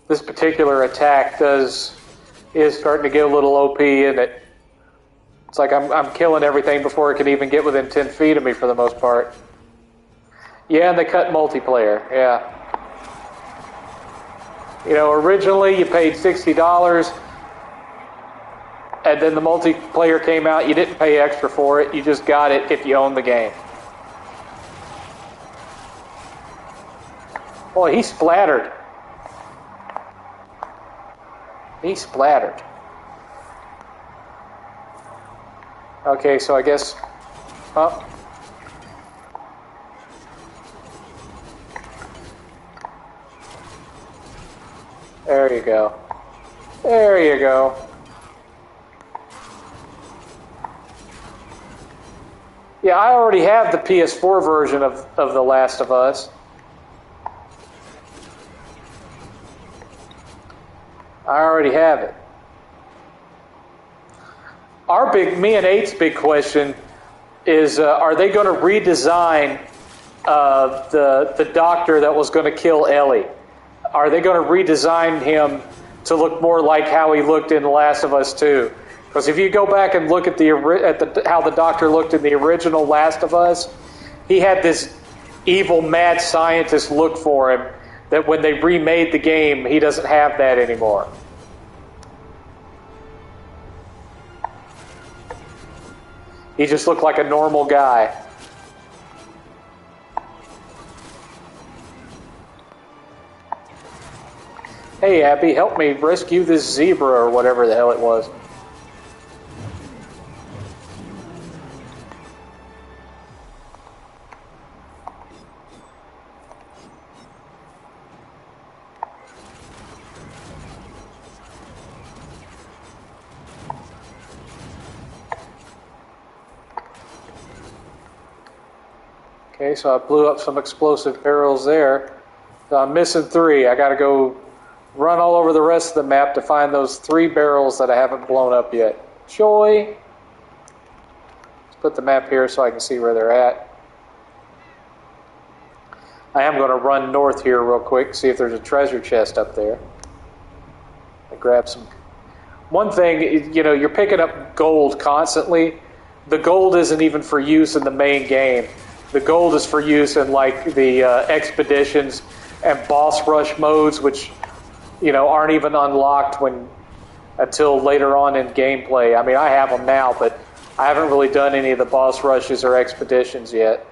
this particular attack is starting to get a little OP, and it's like I'm killing everything before it can even get within 10 feet of me for the most part. Yeah, and they cut multiplayer, yeah. You know, originally you paid $60, and then the multiplayer came out. You didn't pay extra for it. You just got it if you own the game. Boy, he splattered. He splattered. Okay, so I guess... Oh. There you go. There you go. Yeah, I already have the PS4 version of The Last of Us. I already have it. Me and Eight's big question is, are they going to redesign the doctor that was going to kill Ellie? Are they going to redesign him to look more like how he looked in The Last of Us 2? Because if you go back and look at how the doctor looked in the original Last of Us, he had this evil mad scientist look for him that when they remade the game, he doesn't have that anymore. He just looked like a normal guy. Hey, Abby, help me rescue this zebra or whatever the hell it was. Okay, so I blew up some explosive barrels there. So I'm missing 3. I got to go run all over the rest of the map to find those 3 barrels that I haven't blown up yet. Joy! Let's put the map here so I can see where they're at. I am going to run north here real quick, see if there's a treasure chest up there. I grab some. One thing, you know, you're picking up gold constantly. The gold isn't even for use in the main game. The gold is for use in like the expeditions and boss rush modes, which, you know, aren't even unlocked until later on in gameplay. I mean, I have them now, but I haven't really done any of the boss rushes or expeditions yet.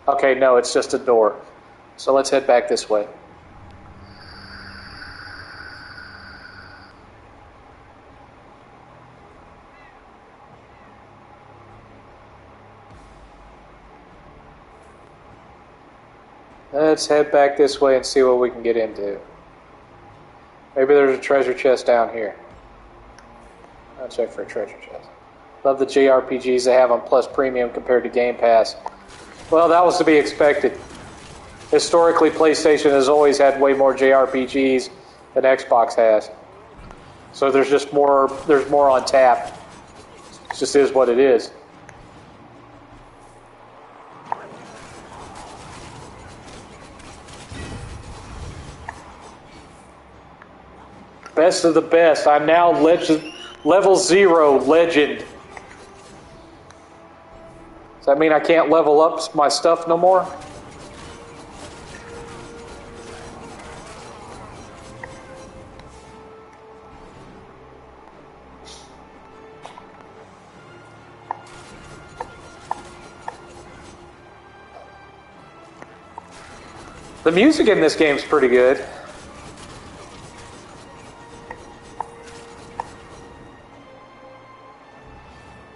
Okay, no, it's just a door. So let's head back this way. Let's head back this way and see what we can get into. Maybe there's a treasure chest down here. I'll check for a treasure chest. Love the JRPGs they have on Plus Premium compared to Game Pass. Well, that was to be expected. Historically, PlayStation has always had way more JRPGs than Xbox has. So there's more on tap. It just is what it is. Best of the best. I'm now level 0 legend. Does that mean I can't level up my stuff no more? The music in this game's pretty good.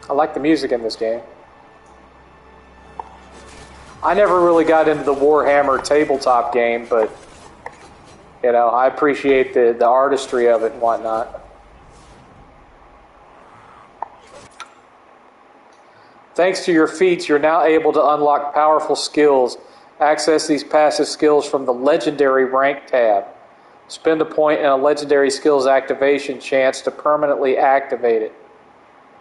I like the music in this game. I never really got into the Warhammer tabletop game, but you know, I appreciate the artistry of it and whatnot. Thanks to your feats, you're now able to unlock powerful skills. Access these passive skills from the Legendary Rank tab. Spend a point in a Legendary Skills activation chance to permanently activate it.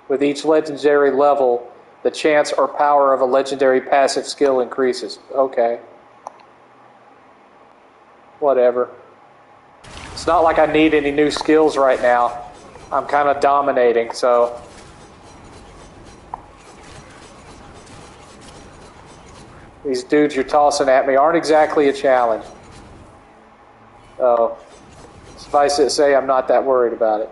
With each legendary level, the chance or power of a legendary passive skill increases. Okay. Whatever. It's not like I need any new skills right now. I'm kind of dominating, so... These dudes you're tossing at me aren't exactly a challenge. Oh. Suffice it to say, I'm not that worried about it.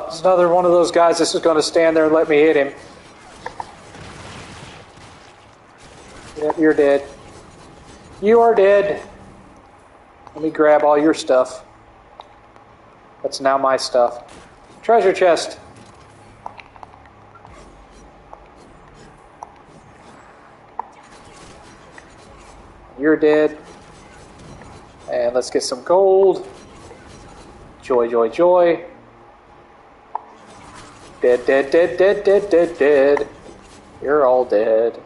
It's another one of those guys that's just going to stand there and let me hit him. Yep, you're dead. You are dead. Let me grab all your stuff. That's now my stuff. Treasure chest. You're dead. And let's get some gold. Joy, joy, joy. Dead, dead, dead, dead, dead, dead, dead. You're all dead.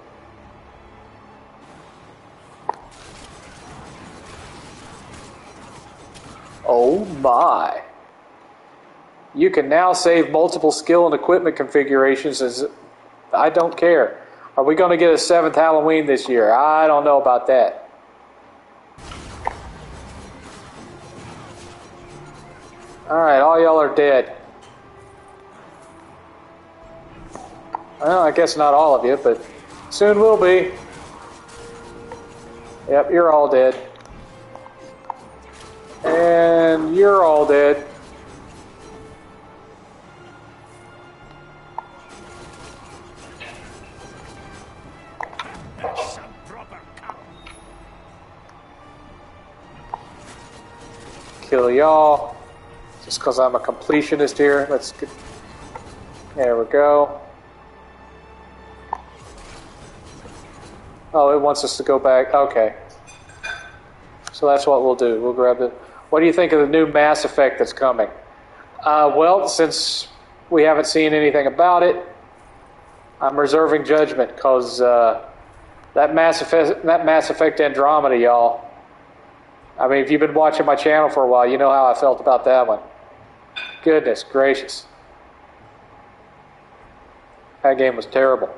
Oh my. You can now save multiple skill and equipment configurations as I don't care. Are we going to get a 7th Halloween this year? I don't know about that. Alright, all y'all are dead. Well, I guess not all of you, but soon will be. Yep, you're all dead. And you're all dead. Kill y'all. Just because I'm a completionist here. Let's get... There we go. Oh, it wants us to go back. Okay. So that's what we'll do. We'll grab it. What do you think of the new Mass Effect that's coming? Well, since we haven't seen anything about it, I'm reserving judgment because that Mass Effect Andromeda, y'all. I mean, if you've been watching my channel for a while, you know how I felt about that one. Goodness gracious. That game was terrible.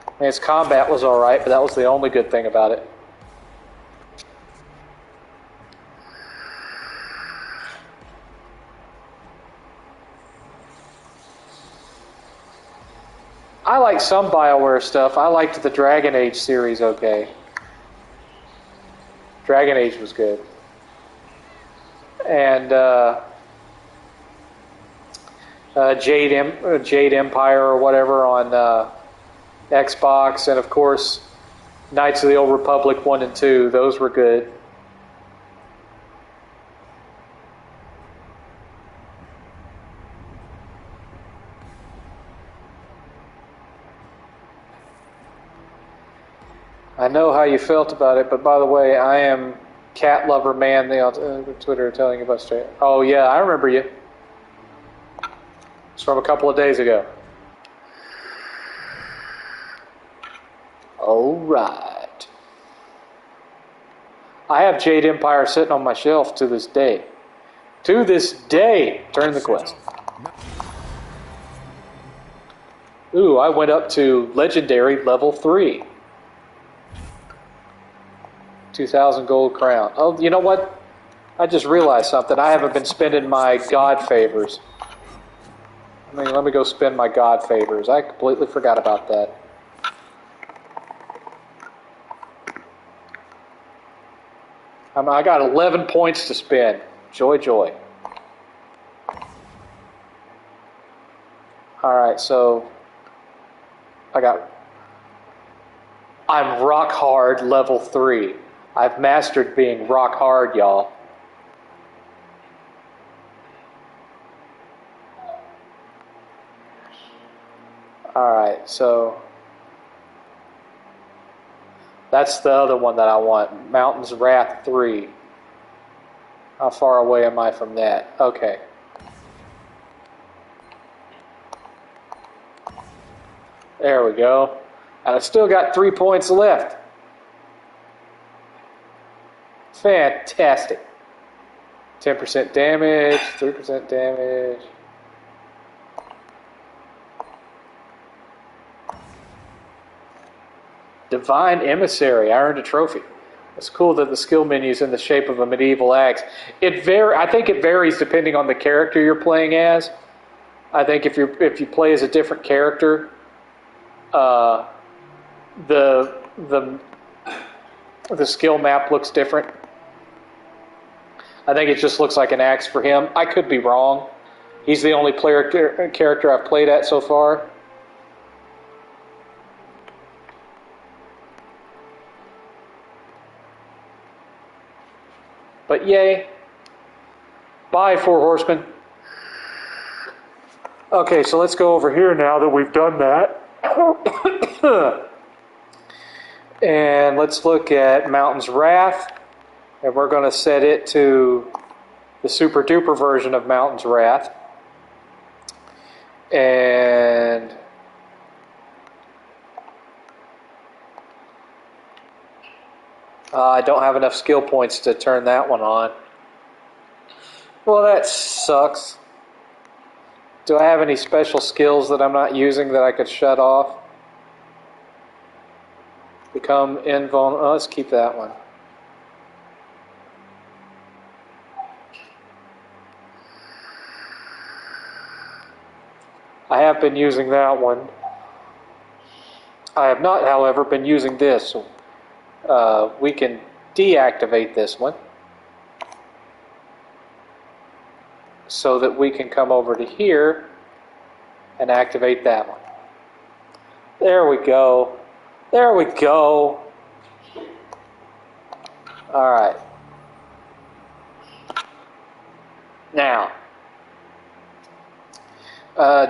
I mean, its combat was alright, but that was the only good thing about it. I like some BioWare stuff. I liked the Dragon Age series okay. Dragon Age was good. And Jade Empire or whatever on Xbox, and of course Knights of the Old Republic 1 and 2, those were good. I know how you felt about it, but by the way, I am cat lover man on Twitter telling you about straight. Oh yeah, I remember you. It's from a couple of days ago. Alright. I have Jade Empire sitting on my shelf to this day. To this day! Turn the quest. Ooh, I went up to Legendary Level 3. 2,000 gold crown. Oh, you know what? I just realized something. I haven't been spending my god favors. Let me go spend my god favors. I completely forgot about that. I got 11 points to spend. Joy, joy. Alright, so I'm rock hard level 3. I've mastered being rock hard, y'all. Alright, so that's the other one that I want. Mountain's Wrath 3. How far away am I from that? Okay. There we go. And I've still got 3 points left. Fantastic. 10% damage, 3% damage. Divine Emissary. I earned a trophy. It's cool that the skill menu is in the shape of a medieval axe. I think it varies depending on the character you're playing as. I think if you play as a different character, the the skill map looks different. I think it just looks like an axe for him. I could be wrong. He's the only character I've played at so far. But yay. Bye, Four Horsemen. Okay, so let's go over here now that we've done that. And let's look at Mountain's Wrath. And we're going to set it to the super duper version of Mountain's Wrath. And I don't have enough skill points to turn that one on. Well, that sucks. Do I have any special skills that I'm not using that I could shut off? Become invulnerable. Oh, let's keep that one. I have been using that one. I have not, however, been using this. We can deactivate this one so that we can come over to here and activate that one. There we go. There we go. All right. Now,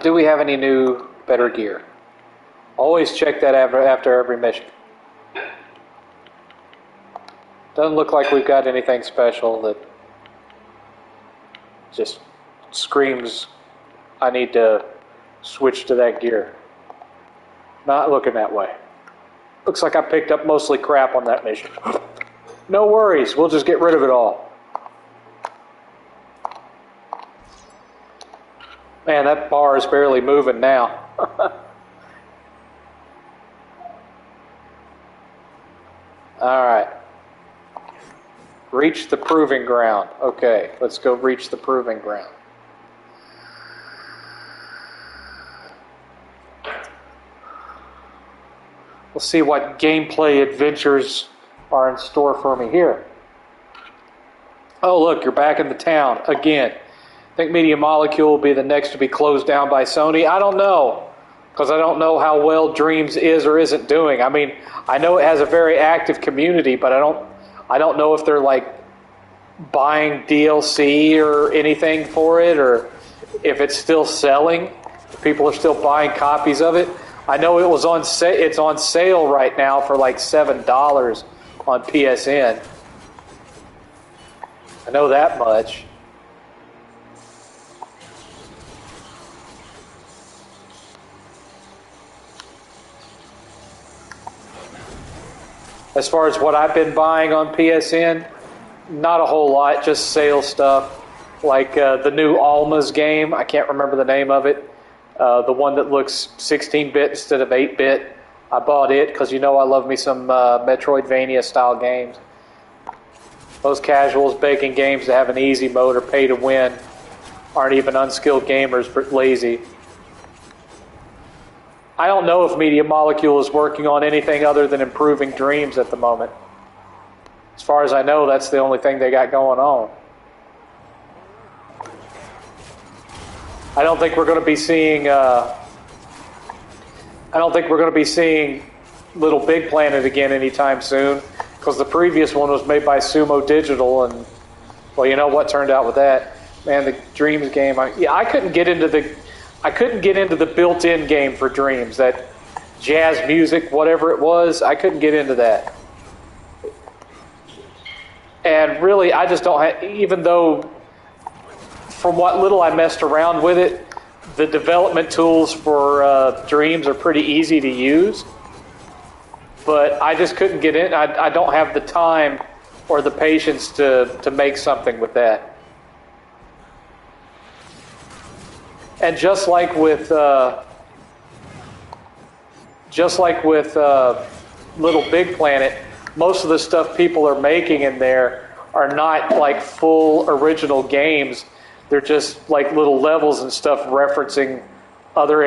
do we have any new, better gear? Always check that after every mission. Doesn't look like we've got anything special that just screams, I need to switch to that gear. Not looking that way. Looks like I picked up mostly crap on that mission. No worries, we'll just get rid of it all. Man, that bar is barely moving now. Alright. Reach the proving ground. Okay, let's go reach the proving ground. We'll see what gameplay adventures are in store for me here. Oh, look, you're back in the town again. I think Media Molecule will be the next to be closed down by Sony. I don't know, because I don't know how well Dreams is or isn't doing. I mean, I know it has a very active community, but I don't know if they're like buying DLC or anything for it, or if it's still selling. People are still buying copies of it. I know it was on it's on sale right now for like $7 on PSN. I know that much. As far as what I've been buying on PSN, not a whole lot, just sale stuff. Like the new Alma's game, I can't remember the name of it. The one that looks 16-bit instead of 8-bit. I bought it because you know I love me some Metroidvania style games. Those casuals begging games to have an easy mode or pay to win aren't even unskilled gamers but lazy. I don't know if Media Molecule is working on anything other than improving Dreams at the moment. As far as I know, that's the only thing they got going on. I don't think we're going to be seeing. I don't think we're going to be seeing Little Big Planet again anytime soon, because the previous one was made by Sumo Digital, and well, you know what turned out with that, man. The Dreams game. I couldn't get into the built-in game for Dreams. That jazz music, whatever it was, I couldn't get into that. And really, I just don't have. Even though, from what little I messed around with it, the development tools for Dreams are pretty easy to use. But I just couldn't get in. I don't have the time or the patience to make something with that. And just like with Little Big Planet, most of the stuff people are making in there are not like full original games. They're just like little levels and stuff referencing other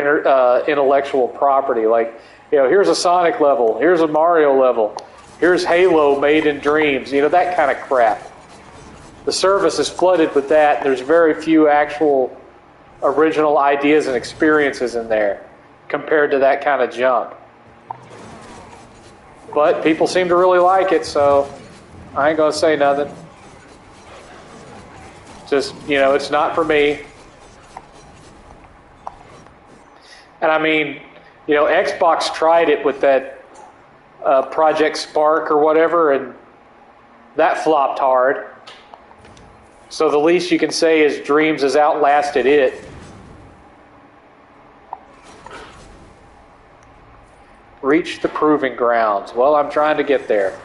intellectual property. Like, you know, here's a Sonic level, here's a Mario level, here's Halo made in dreams, you know, that kind of crap. The service is flooded with that. There's very few actual original ideas and experiences in there compared to that kind of junk. But people seem to really like it, so I ain't gonna say nothing. Just, you know, it's not for me. And I mean, you know, Xbox tried it with that Project Spark or whatever, and that flopped hard. So the least you can say is Dreams has outlasted it. Reach the proving grounds. Well, I'm trying to get there.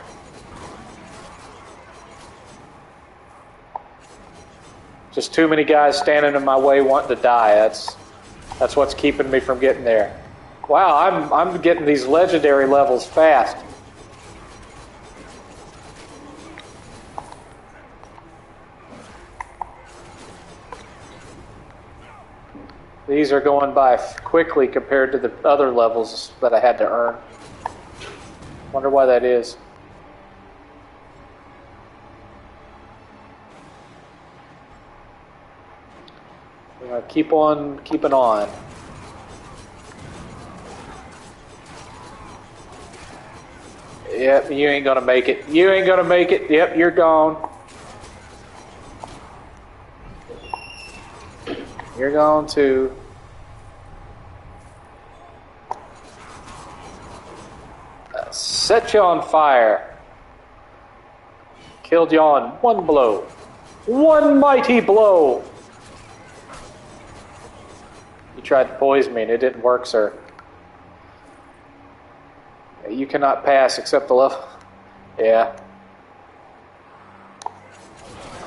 Just too many guys standing in my way wanting to die. That's what's keeping me from getting there. Wow, I'm getting these legendary levels fast. These are going by quickly compared to the other levels that I had to earn. Wonder why that is. Keep on keeping on. Yep, you ain't gonna make it. You ain't gonna make it. Yep, you're gone. You're gone too. Set you on fire. Killed you on one blow. One mighty blow. You tried to poison me and it didn't work, sir. You cannot pass except the level. Yeah.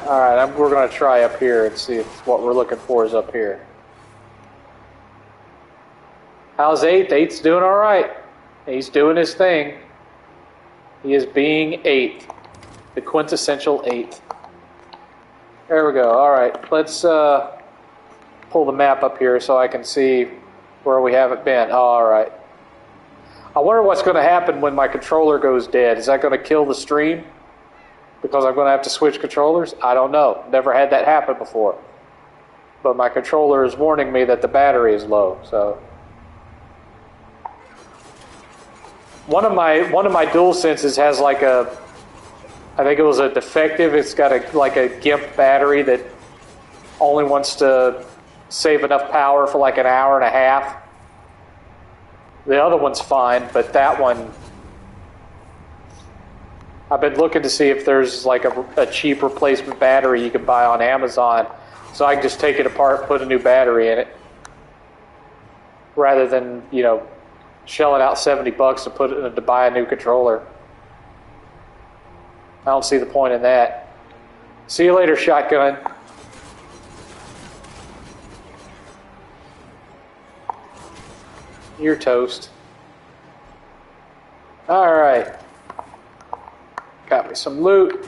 Alright, we're going to try up here and see if what we're looking for is up here. How's 8th? 8th's doing alright. He's doing his thing. He is being 8th. The quintessential 8th. There we go. Alright, let's pull the map up here so I can see where we haven't been. Alright. I wonder what's going to happen when my controller goes dead. Is that going to kill the stream? Because I'm going to have to switch controllers? I don't know. Never had that happen before. But my controller is warning me that the battery is low, so... One of my DualSenses has like a, I think it was a defective. It's got like a GIMP battery that only wants to save enough power for like an hour and a half. The other one's fine, but that one, I've been looking to see if there's like a cheap replacement battery you can buy on Amazon, so I can just take it apart and put a new battery in it, rather than, you know, shelling out $70 to buy a new controller. I don't see the point in that. See you later, shotgun. You're toast. Alright. Got me some loot.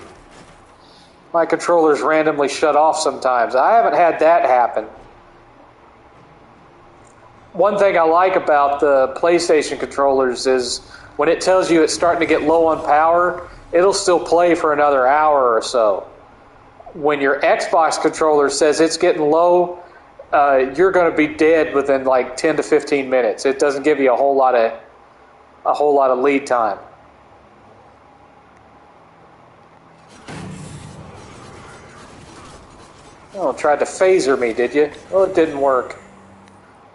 My controller's randomly shut off sometimes. I haven't had that happen. One thing I like about the PlayStation controllers is when it tells you it's starting to get low on power, it'll still play for another hour or so. When your Xbox controller says it's getting low, you're going to be dead within like 10 to 15 minutes. It doesn't give you a whole lot of lead time. Oh, tried to phaser me, did you? Well, it didn't work.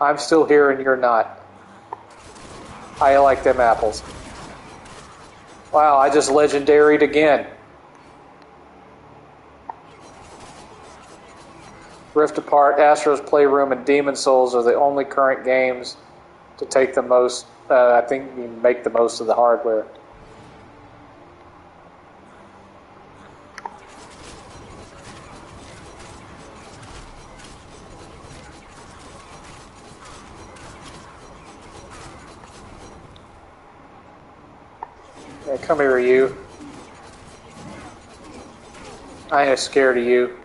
I'm still here and you're not. How you like them apples? Wow, I just legendaried again. Rift Apart, Astro's Playroom, and Demon Souls are the only current games to take the most, I think you make the most of the hardware. Yeah, come here, you. I ain't scared of you.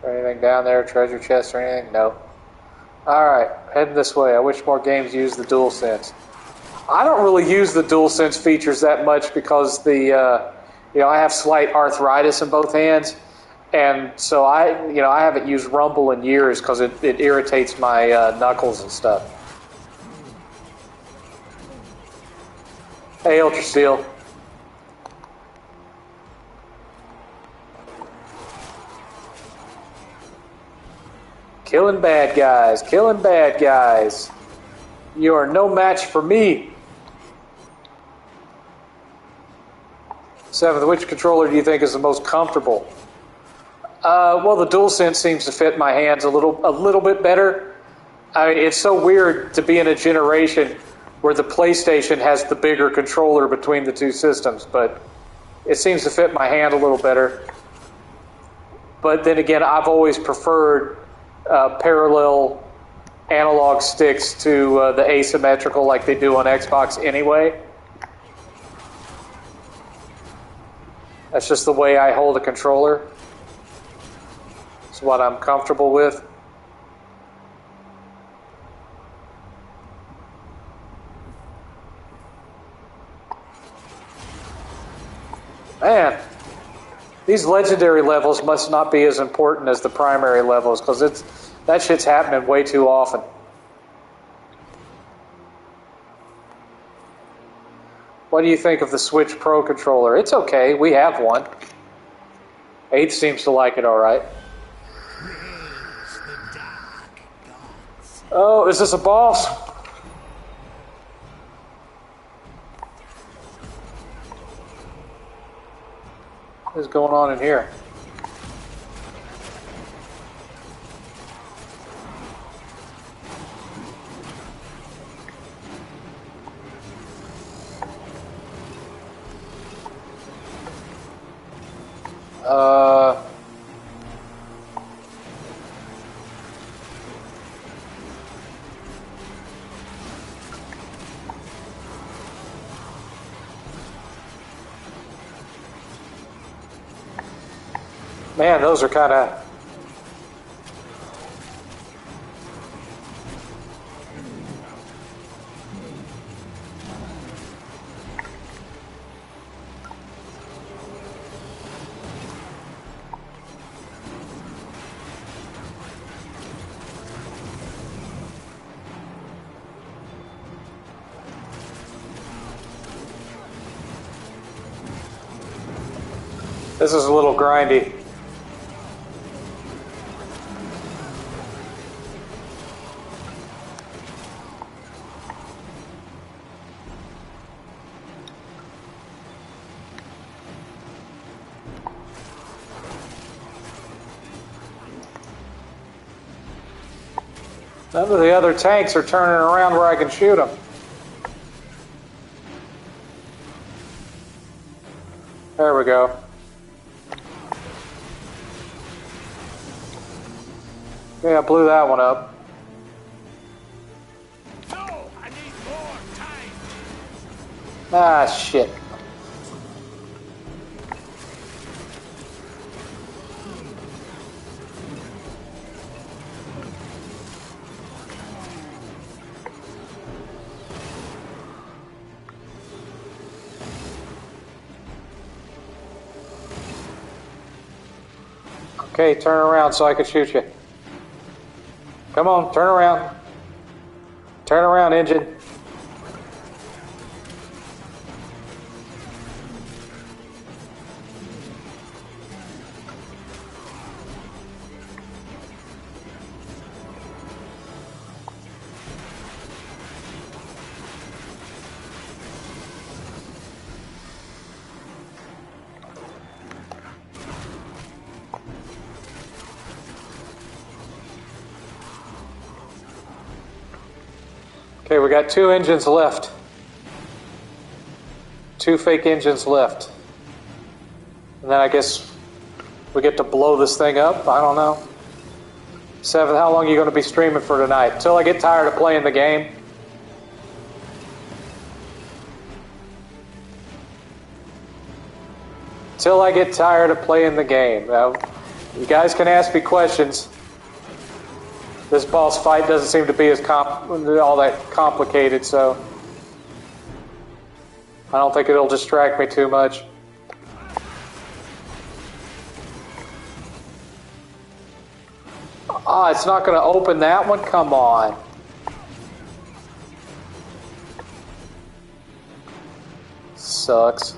Or anything down there, treasure chest or anything? No. Alright, heading this way. I wish more games use the DualSense. I don't really use the DualSense features that much because I have slight arthritis in both hands, and so I haven't used Rumble in years because it irritates my knuckles and stuff. Hey, Ultra Seal. Killing bad guys, killing bad guys. You are no match for me. 7th, which controller do you think is the most comfortable? Well, the DualSense seems to fit my hands a little bit better. I mean, it's so weird to be in a generation where the PlayStation has the bigger controller between the two systems, but it seems to fit my hand a little better. But then again, I've always preferred parallel analog sticks to the asymmetrical like they do on Xbox anyway. That's just the way I hold a controller. It's what I'm comfortable with. Man, these legendary levels must not be as important as the primary levels because that shit's happening way too often. What do you think of the Switch Pro controller? It's okay. We have one. 8th seems to like it all right. Oh, is this a boss? What is going on in here? Man, those are kind of... This is a little grindy. None of the other tanks are turning around where I can shoot them. There we go. Yeah, I blew that one up. No, I need more time. Ah, shit. Okay, turn around so I can shoot you. Come on, turn around. Turn around, engine. Okay, we got 2 engines left. 2 fake engines left. And then I guess we get to blow this thing up. I don't know. 7th, how long are you going to be streaming for tonight? Until I get tired of playing the game? Till I get tired of playing the game. You guys can ask me questions. This boss fight doesn't seem to be as all that complicated, so I don't think it'll distract me too much. Ah, it's not going to open that one? Come on. Sucks.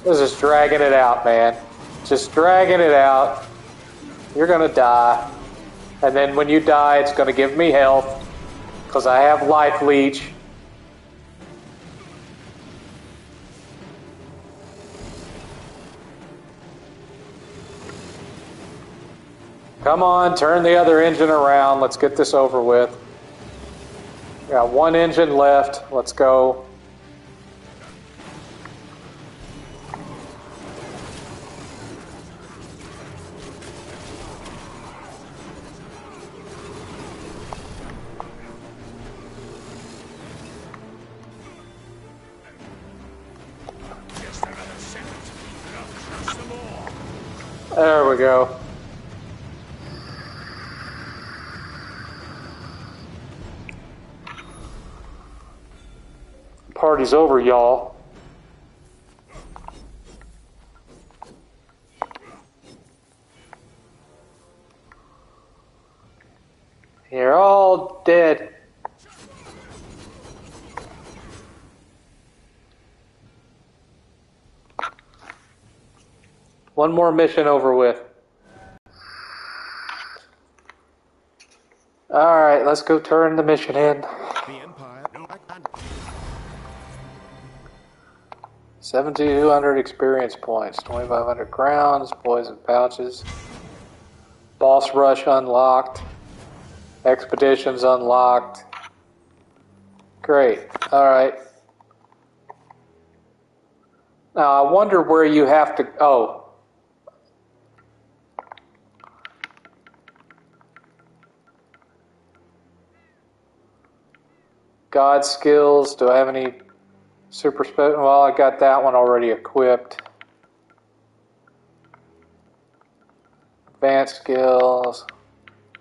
This is dragging it out, man. Just dragging it out. You're going to die. And then when you die, it's going to give me health. Because I have life leech. Come on, turn the other engine around. Let's get this over with. We got one engine left. Let's go. There we go. Party's over, y'all. You're all dead. One more mission over with. Alright, let's go turn the mission in. The Empire. 7,200 experience points, 2,500 crowns, poison pouches. Boss rush unlocked. Expeditions unlocked. Great. Alright. Now I wonder where you have to... Oh. God skills. Do I have any super special? Well, I got that one already equipped. Advanced skills.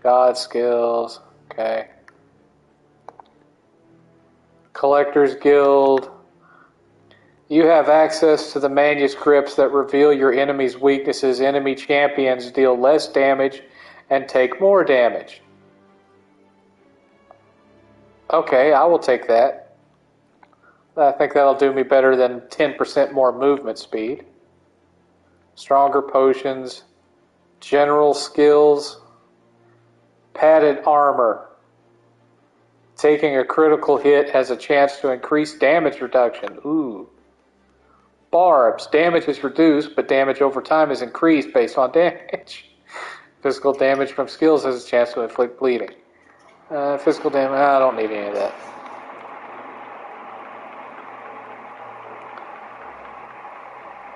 God skills. Okay. Collector's Guild. You have access to the manuscripts that reveal your enemy's weaknesses. Enemy champions deal less damage and take more damage. Okay, I will take that. I think that'll do me better than 10% more movement speed. Stronger potions. General skills. Padded armor. Taking a critical hit has a chance to increase damage reduction. Ooh. Barbs. Damage is reduced, but damage over time is increased based on damage. Physical damage from skills has a chance to inflict bleeding. Physical damage, I don't need any of that.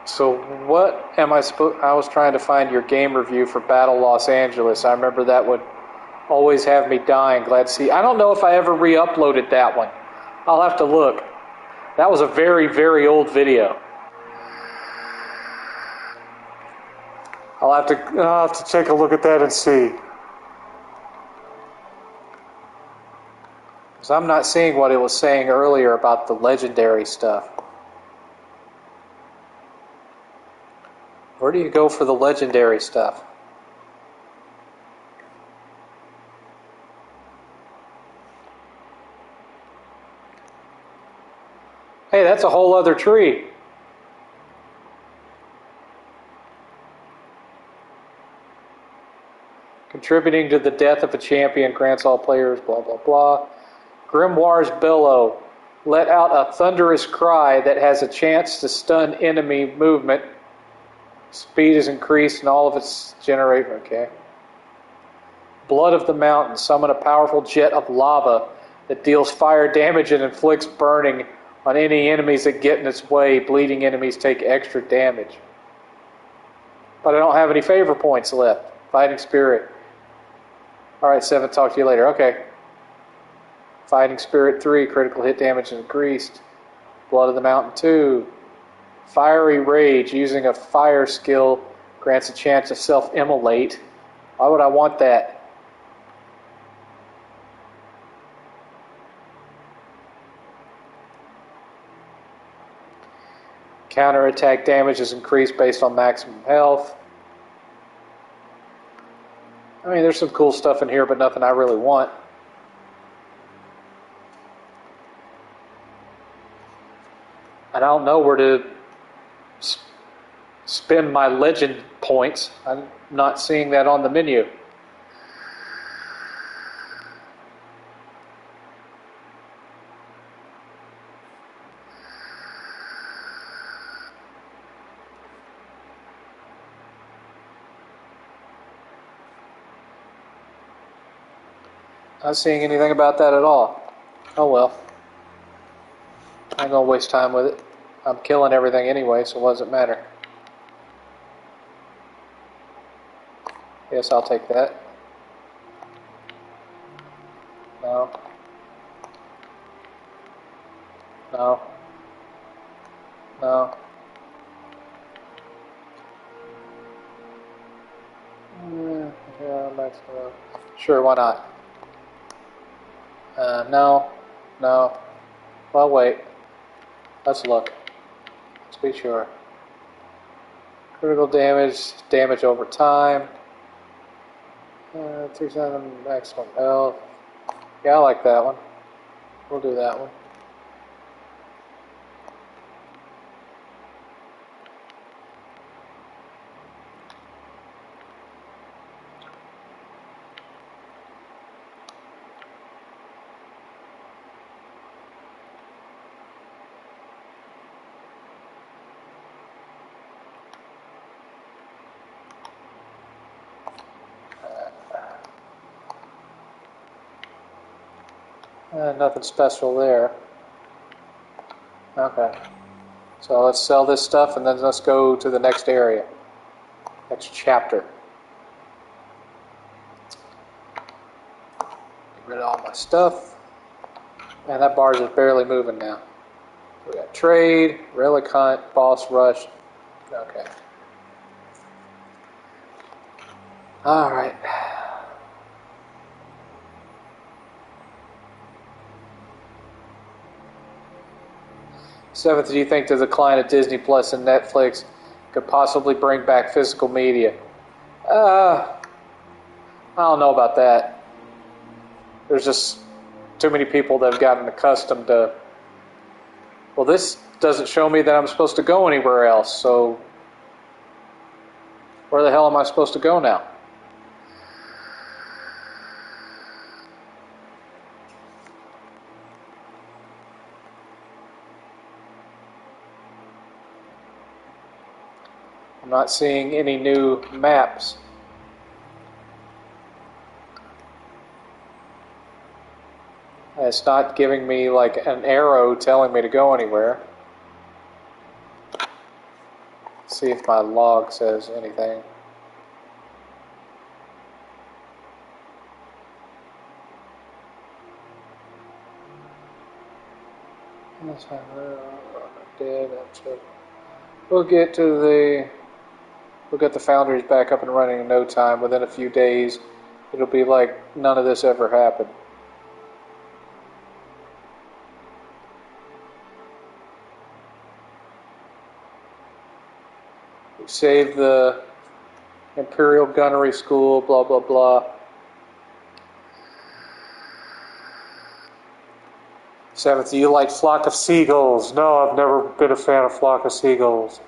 So what am I supposed... I was trying to find your game review for Battle Los Angeles. I remember that would always have me dying. Glad to see... I don't know if I ever re-uploaded that one. I'll have to look. That was a very, very old video. I'll have to take a look at that and see. Because I'm not seeing what it was saying earlier about the legendary stuff. Where do you go for the legendary stuff? Hey, that's a whole other tree. Contributing to the death of a champion grants all players, blah, blah, blah. Grimoire's Bellow. Let out a thunderous cry that has a chance to stun enemy movement. Speed is increased and all of its generate. Okay. Blood of the Mountain. Summon a powerful jet of lava that deals fire damage and inflicts burning on any enemies that get in its way. Bleeding enemies take extra damage. But I don't have any favor points left. Fighting Spirit. Alright, 7, talk to you later. Okay. Fighting Spirit 3, critical hit damage increased. Blood of the Mountain 2. Fiery Rage, using a fire skill Grants a chance to self-immolate. Why would I want that? Counterattack damage is increased based on maximum health. I mean, there's some cool stuff in here, but nothing I really want. I don't know where to spend my legend points. I'm not seeing that on the menu. Not seeing anything about that at all. Oh well. I ain't gonna waste time with it. I'm killing everything anyway, so what does it matter? Yes, I'll take that. No. No. No. Yeah, maximum. Sure, why not? No. No. Well, wait. Let's look. Let's be sure. Critical damage, damage over time. 3,000 maximum health. Yeah, I like that one. We'll do that one. Nothing special there. Okay. So let's sell this stuff and then let's go to the next area. Next chapter. Get rid of all my stuff. Man, that bar is just barely moving now. We got trade, relic hunt, boss rush. Okay. Alright. 7th, do you think the decline of Disney Plus and Netflix could possibly bring back physical media? I don't know about that. There's just too many people that have gotten accustomed to, well, this doesn't show me that I'm supposed to go anywhere else, so where the hell am I supposed to go now? I'm not seeing any new maps. It's not giving me like an arrow telling me to go anywhere. Let's see if my log says anything. We'll get the foundries back up and running in no time. Within a few days, it'll be like none of this ever happened. We saved the Imperial Gunnery School, blah, blah, blah. 7th, do you like Flock of Seagulls? No, I've never been a fan of Flock of Seagulls.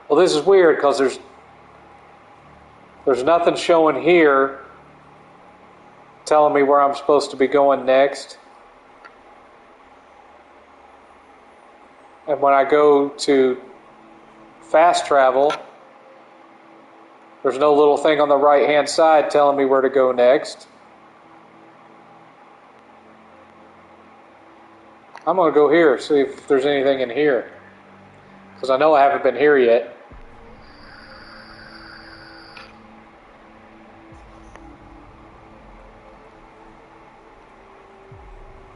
Well, this is weird because there's nothing showing here telling me where I'm supposed to be going next. And when I go to fast travel, there's no little thing on the right hand side telling me where to go next. I'm going to go here, see if there's anything in here, because I know I haven't been here yet.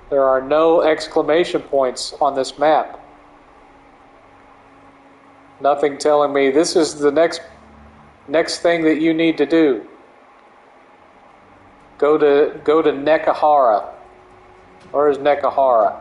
There are no exclamation points on this map. Nothing telling me this is the next thing that you need to do. Go to Nekahara. Where is Nekahara?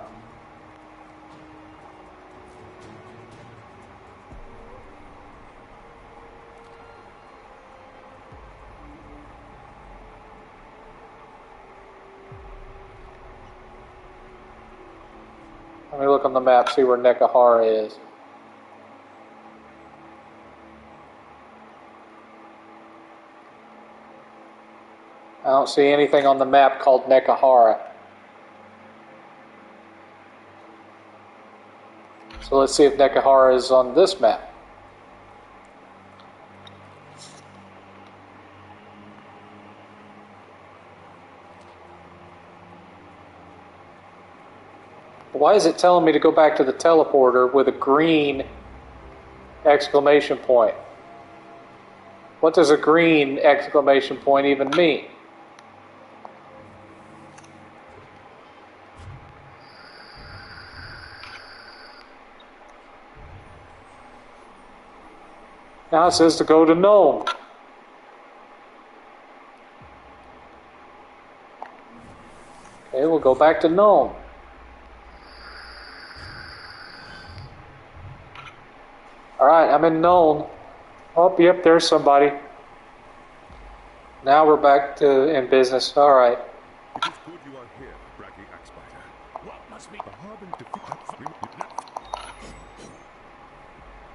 Let me look on the map, see where Nekahara is. I don't see anything on the map called Nekahara. So let's see if Nekahara is on this map. Why is it telling me to go back to the teleporter with a green exclamation point? What does a green exclamation point even mean? Now it says to go to Nome. Okay, we'll go back to Nome. Alright, I'm in Nome. Oh, yep, there's somebody. Now we're back to in business. Alright. It is good you are here, Braggy Axbiter. What must be... The Harbin defeat...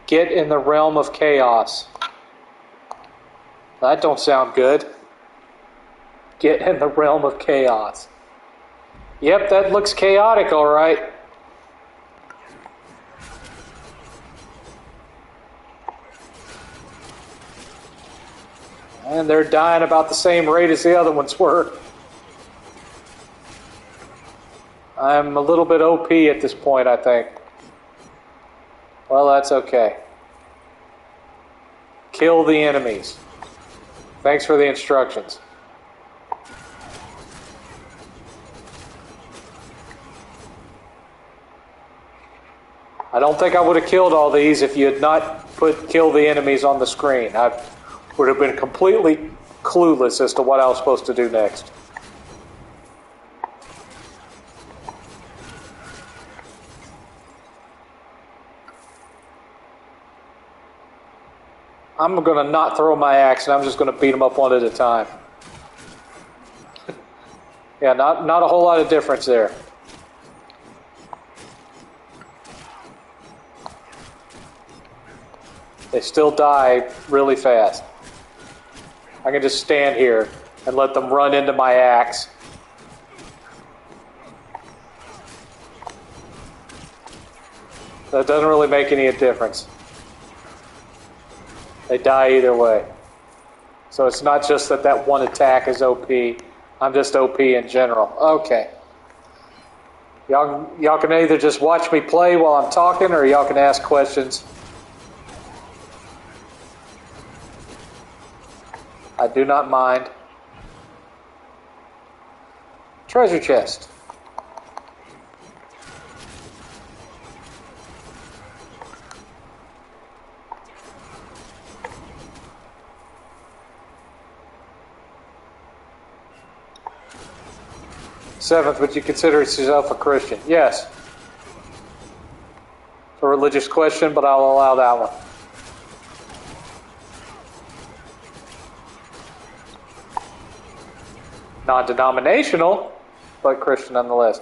Get in the realm of chaos. That don't sound good. Get in the realm of chaos. Yep, that looks chaotic, alright. And they're dying about the same rate as the other ones were. I'm a little bit OP at this point, I think. Well, that's okay. Kill the enemies. Thanks for the instructions. I don't think I would have killed all these if you had not put kill the enemies on the screen. I would have been completely clueless as to what I was supposed to do next. I'm going to not throw my axe, and I'm just going to beat them up one at a time. Yeah, not a whole lot of difference there. They still die really fast. I can just stand here and let them run into my axe. That doesn't really make any difference. They die either way. So it's not just that one attack is OP. I'm just OP in general. Okay. Y'all can either just watch me play while I'm talking, or y'all can ask questions. I do not mind. Treasure chest. Seventh, would you consider yourself a Christian? Yes. It's a religious question, but I'll allow that one. Non-denominational, but Christian nonetheless.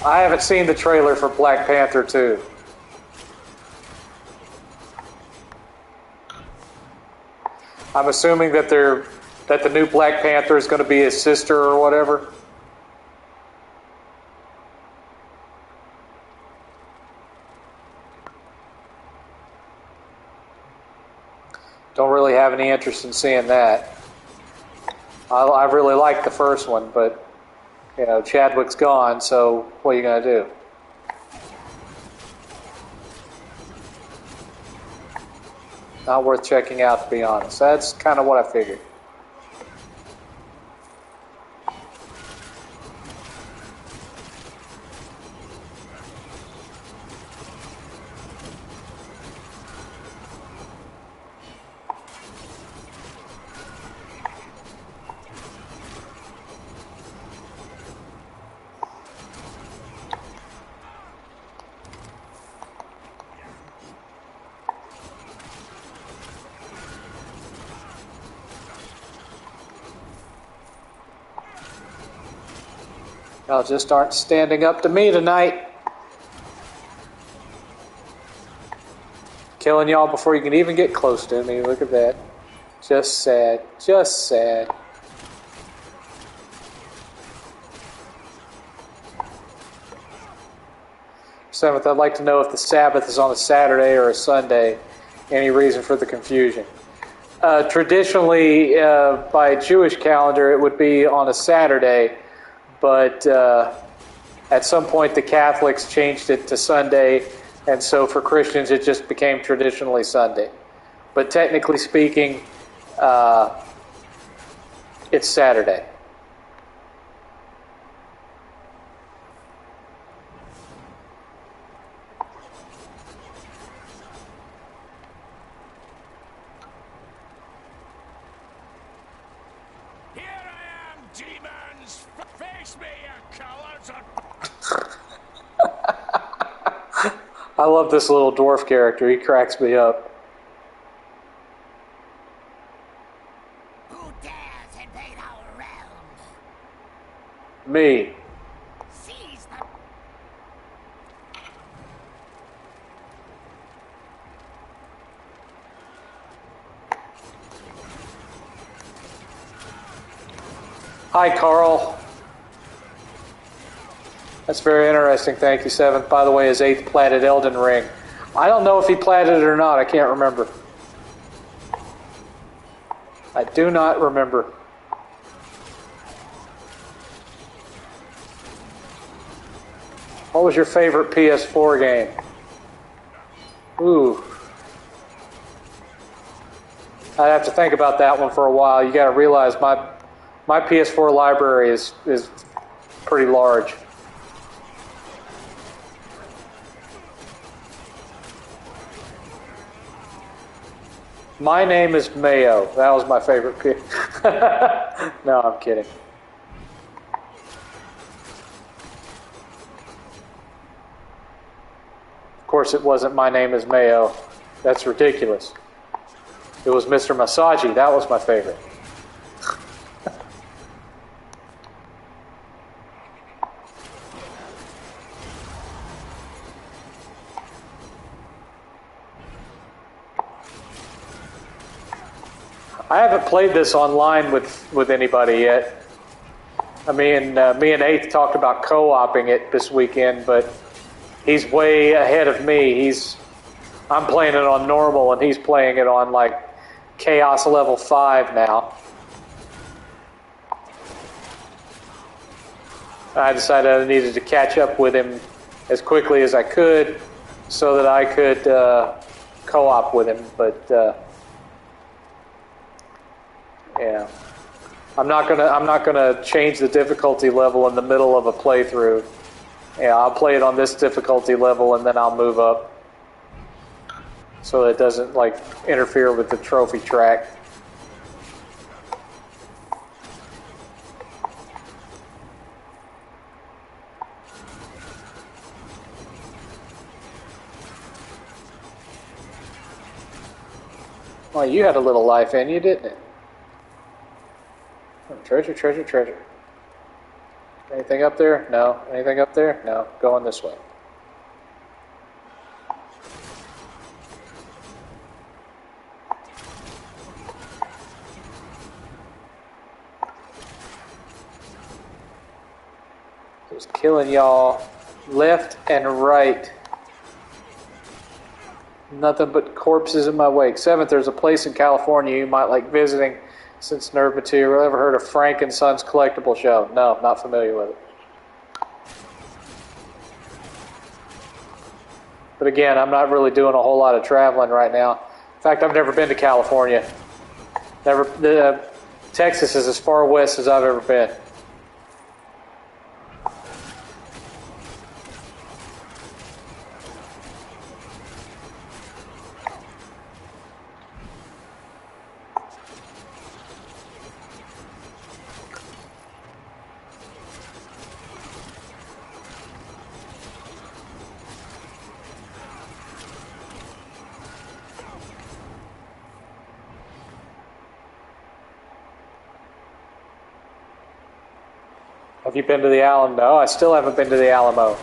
I haven't seen the trailer for Black Panther 2. I'm assuming that the new Black Panther is going to be his sister or whatever. Don't really have any interest in seeing that. I really liked the first one, but you know, Chadwick's gone, so what are you going to do? Not worth checking out, to be honest. That's kind of what I figured. Y'all just aren't standing up to me tonight. Killing y'all before you can even get close to me. Look at that. Just sad. Just sad. Seventh, I'd like to know if the Sabbath is on a Saturday or a Sunday. Any reason for the confusion? Traditionally, by Jewish calendar, it would be on a Saturday, but at some point the Catholics changed it to Sunday, and so for Christians it just became traditionally Sunday. But technically speaking, it's Saturday. I love this little dwarf character. He cracks me up. Who dares invade our realm? Me. Seize them. Hi, Carl. That's very interesting. Thank you, Seventh. By the way, his 8th platted Elden Ring. I don't know if he platted it or not. I can't remember. I do not remember. What was your favorite PS4 game? Ooh. I'd have to think about that one for a while. You got to realize my PS4 library is pretty large. My Name is Mayo. That was my favorite pick. No, I'm kidding. Of course, it wasn't My Name is Mayo. That's ridiculous. It was Mr. Masagi. That was my favorite. I haven't played this online with anybody yet. Me and 8th talked about co-oping it this weekend, but he's way ahead of me. I'm playing it on normal, and he's playing it on like Chaos level 5 now. I decided I needed to catch up with him as quickly as I could so that I could co-op with him, but yeah. I'm not gonna change the difficulty level in the middle of a playthrough. Yeah, I'll play it on this difficulty level and then I'll move up so that it doesn't like interfere with the trophy track. Well, you had a little life in you, didn't it? Treasure, treasure, treasure. Anything up there? No. Anything up there? No. Going this way. Just killing y'all left and right. Nothing but corpses in my wake. 7th, there's a place in California you might like visiting. Since Nerd Material, ever heard of Frank and Son's Collectible Show? No, not familiar with it. But again, I'm not really doing a whole lot of traveling right now. In fact, I've never been to California. Texas is as far west as I've ever been. Have you been to the Alamo? No, I still haven't been to the Alamo.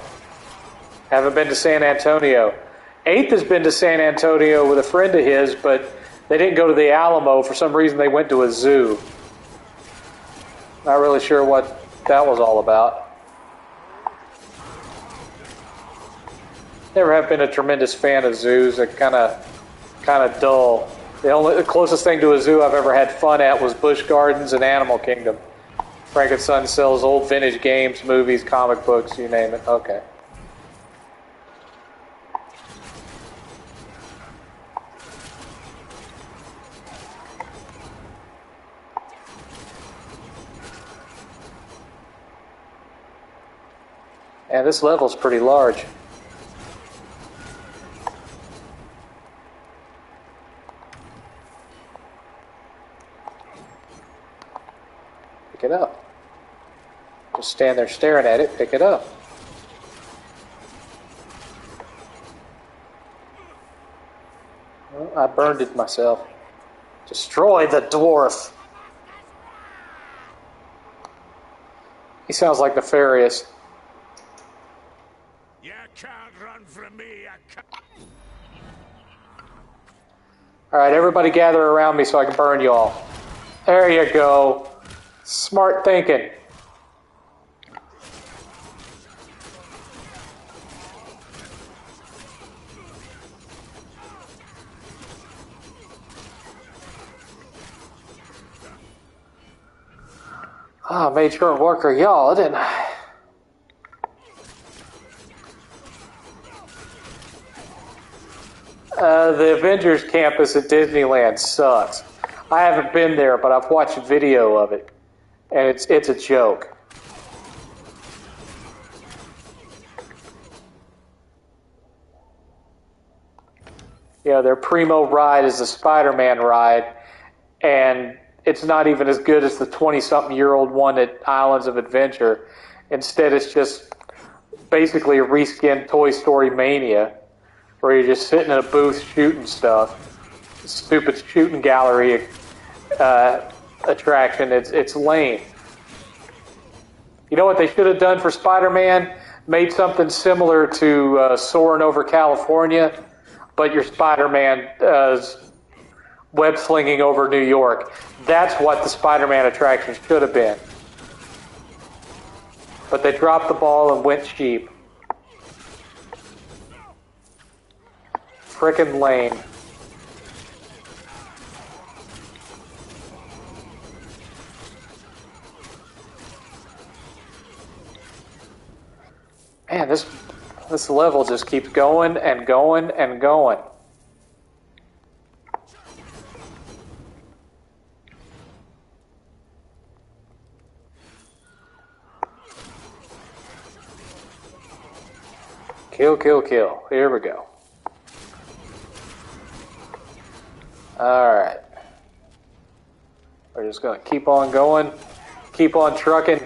Haven't been to San Antonio. 8th has been to San Antonio with a friend of his, but they didn't go to the Alamo. For some reason, they went to a zoo. Not really sure what that was all about. Never have been a tremendous fan of zoos. They're kind of dull. The closest thing to a zoo I've ever had fun at was Busch Gardens and Animal Kingdom. Frank and Son sells old vintage games, movies, comic books, you name it. Okay. And this level's pretty large. Pick it up. Just stand there staring at it, pick it up. Well, I burned it myself. Destroy the dwarf. He sounds like Nefarious. You can't run from me, you can't. Alright, everybody gather around me so I can burn you all. There you go. Smart thinking. I made short work of y'all, didn't I? The Avengers campus at Disneyland sucks. I haven't been there, but I've watched a video of it, and it's a joke. You know, their primo ride is the Spider-Man ride, and it's not even as good as the 20-something-year-old one at Islands of Adventure. Instead, it's just basically a reskinned Toy Story Mania, where you're just sitting in a booth shooting stuff. Stupid shooting gallery attraction. It's lame. You know what they should have done for Spider-Man? Made something similar to Soaring Over California, but your Spider-Man web slinging over New York. That's what the Spider-Man attraction should have been. But they dropped the ball and went cheap. Frickin' lame. Man, this level just keeps going and going and going. Kill, kill, kill. Here we go. Alright. We're just going to keep on going. Keep on trucking.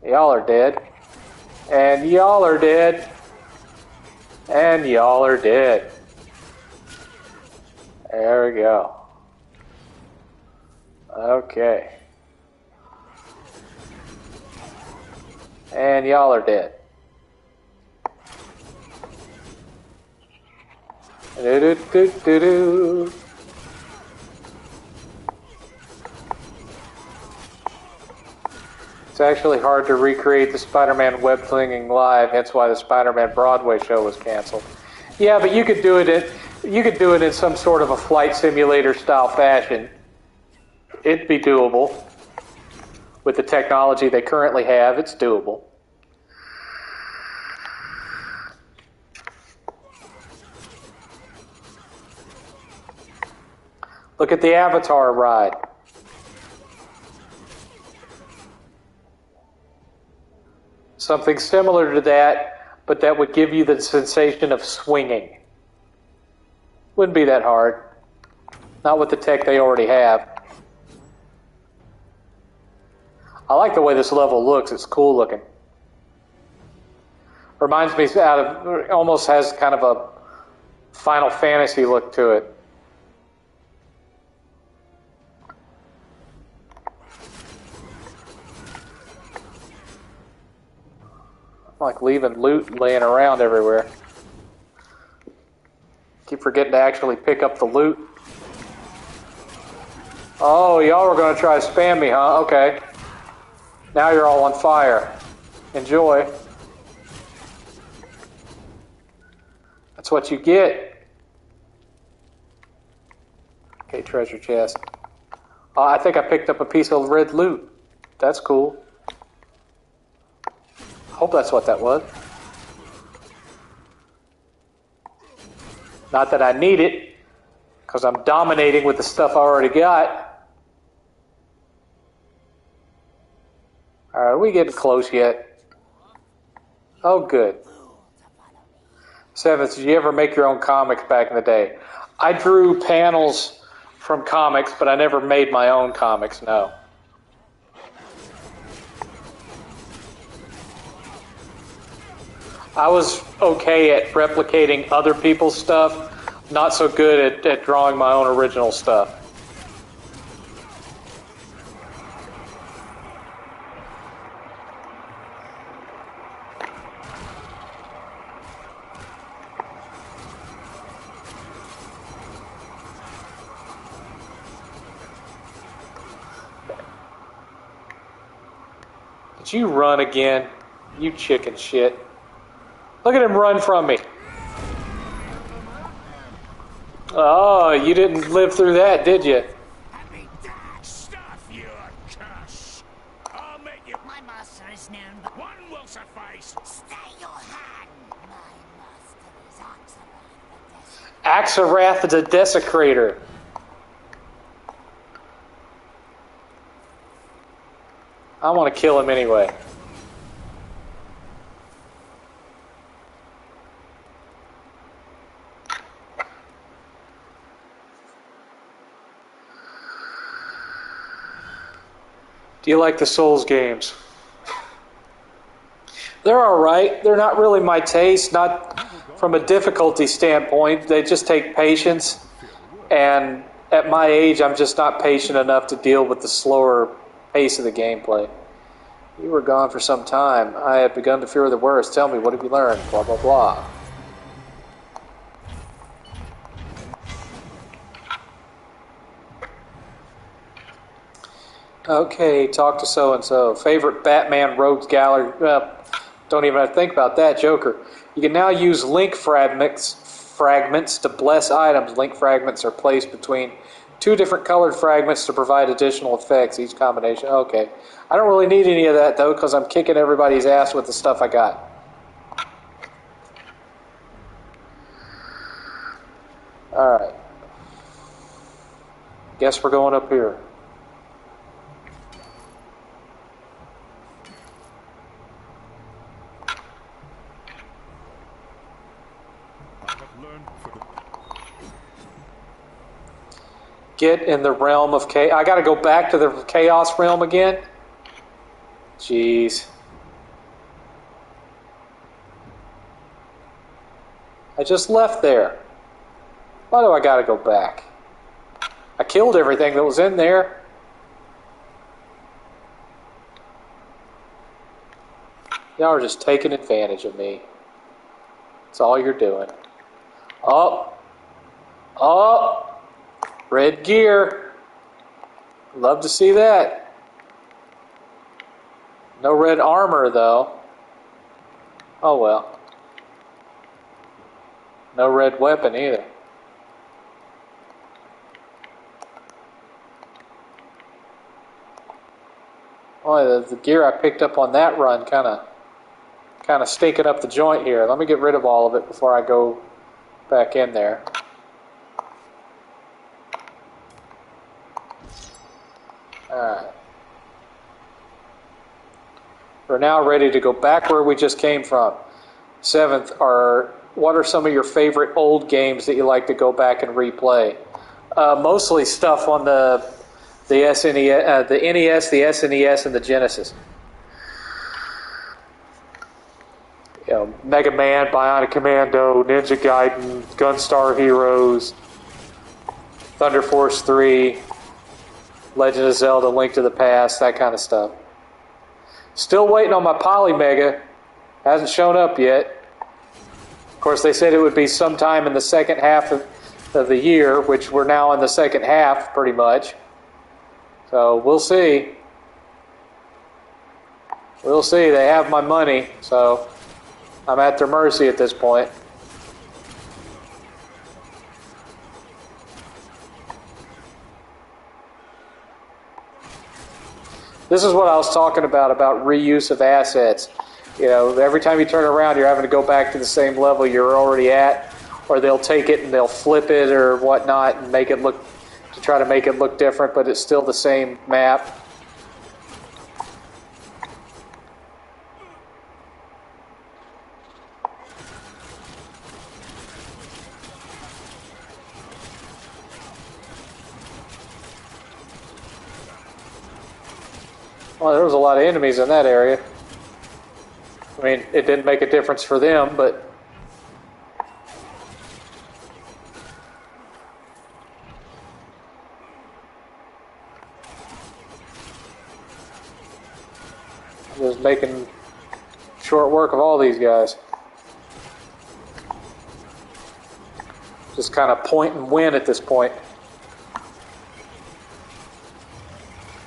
Y'all are dead. And y'all are dead. And y'all are dead. There we go. Okay. And y'all are dead. Do-do-do-do-do. It's actually hard to recreate the Spider-Man web slinging live. That's why the Spider-Man Broadway show was canceled. Yeah, but you could do it in some sort of a flight simulator style fashion. It'd be doable. With the technology they currently have, it's doable. Look at the Avatar ride. Something similar to that, but that would give you the sensation of swinging. Wouldn't be that hard. Not with the tech they already have. I like the way this level looks. It's cool looking. Reminds me almost has kind of Final Fantasy look to it. I'm like leaving loot laying around everywhere. Keep forgetting to actually pick up the loot. Oh, y'all were going to try to spam me, huh? Okay. Now you're all on fire. Enjoy. That's what you get. Okay, treasure chest. I think I picked up a piece of red loot. That's cool. Hope that's what that was. Not that I need it, because I'm dominating with the stuff I already got. Alright, are we getting close yet? Oh, good. 7th, did you ever make your own comics back in the day? I drew panels from comics, but I never made my own comics, no. I was okay at replicating other people's stuff, not so good at drawing my own original stuff. Did you run again? You chicken shit. Look at him run from me. Oh, you didn't live through that, did you? Stuff you cuss. I'll make you. My master is known. One will suffice. Stay your hand. My master is Axarath Axarath the Desecrator. I want to kill him anyway. Do you like the Souls games? They're alright. They're not really my taste, not from a difficulty standpoint. They just take patience. And at my age, I'm just not patient enough to deal with the slower pace of the gameplay. You were gone for some time. I had begun to fear the worst. Tell me, what have you learned? Blah, blah, blah. Okay, talk to so-and-so. Favorite Batman Rogues Gallery. Don't even have to think about that. Joker. You can now use link fragments to bless items. Link fragments are placed between two different colored fragments to provide additional effects. Each combination. Okay. I don't really need any of that, though, because I'm kicking everybody's ass with the stuff I got. Alright. Guess we're going up here. Get in the realm of chaos. I gotta go back to the chaos realm again? Jeez. I just left there. Why do I gotta go back? I killed everything that was in there. Y'all are just taking advantage of me. That's all you're doing. Oh. Oh. Red gear. Love to see that. No red armor, though. Oh well. No red weapon either. Boy, the gear I picked up on that run kind of stinking up the joint here. Let me get rid of all of it before I go back in there. Alright. We're now ready to go back where we just came from. 7th, what are some of your favorite old games that you like to go back and replay? Mostly stuff on the SNES, the NES, the SNES, and the Genesis. Mega Man, Bionic Commando, Ninja Gaiden, Gunstar Heroes, Thunder Force 3, Legend of Zelda, Link to the Past, that kind of stuff. Still waiting on my Poly Mega. Hasn't shown up yet. Of course, they said it would be sometime in the second half of the year, which we're now in the second half, pretty much. So we'll see. We'll see. They have my money, so I'm at their mercy at this point. This is what I was talking about reuse of assets. Every time you turn around, you're having to go back to the same level you're already at, or they'll take it and they'll flip it or whatnot and try to make it look different, but it's still the same map. Well, there was a lot of enemies in that area. I mean, it didn't make a difference for them, but I was making short work of all these guys. Just kind of point and win at this point.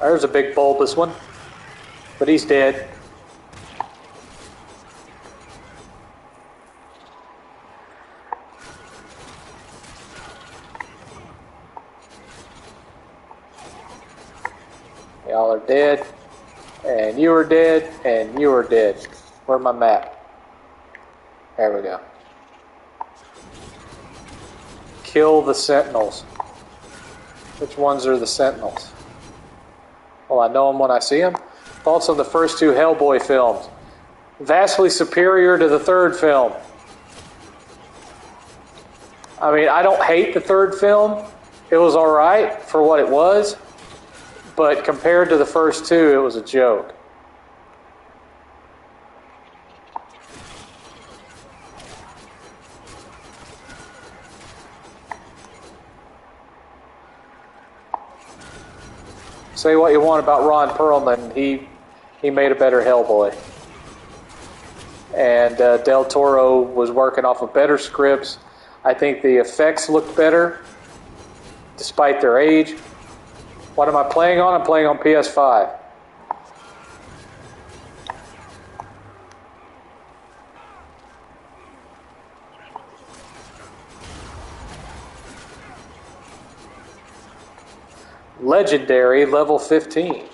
There's a big bulbous one, but he's dead. Y'all are dead, and you are dead, and you are dead. Where's my map? There we go. Kill the sentinels. Which ones are the sentinels? Well, I know them when I see them. Thoughts on the first two Hellboy films? Vastly superior to the third film. I mean, I don't hate the third film. It was alright for what it was. But compared to the first two, it was a joke. Say what you want about Ron Perlman, he made a better Hellboy. And Del Toro was working off of better scripts. I think the effects looked better, despite their age. What am I playing on? I'm playing on PS5. Legendary level 15.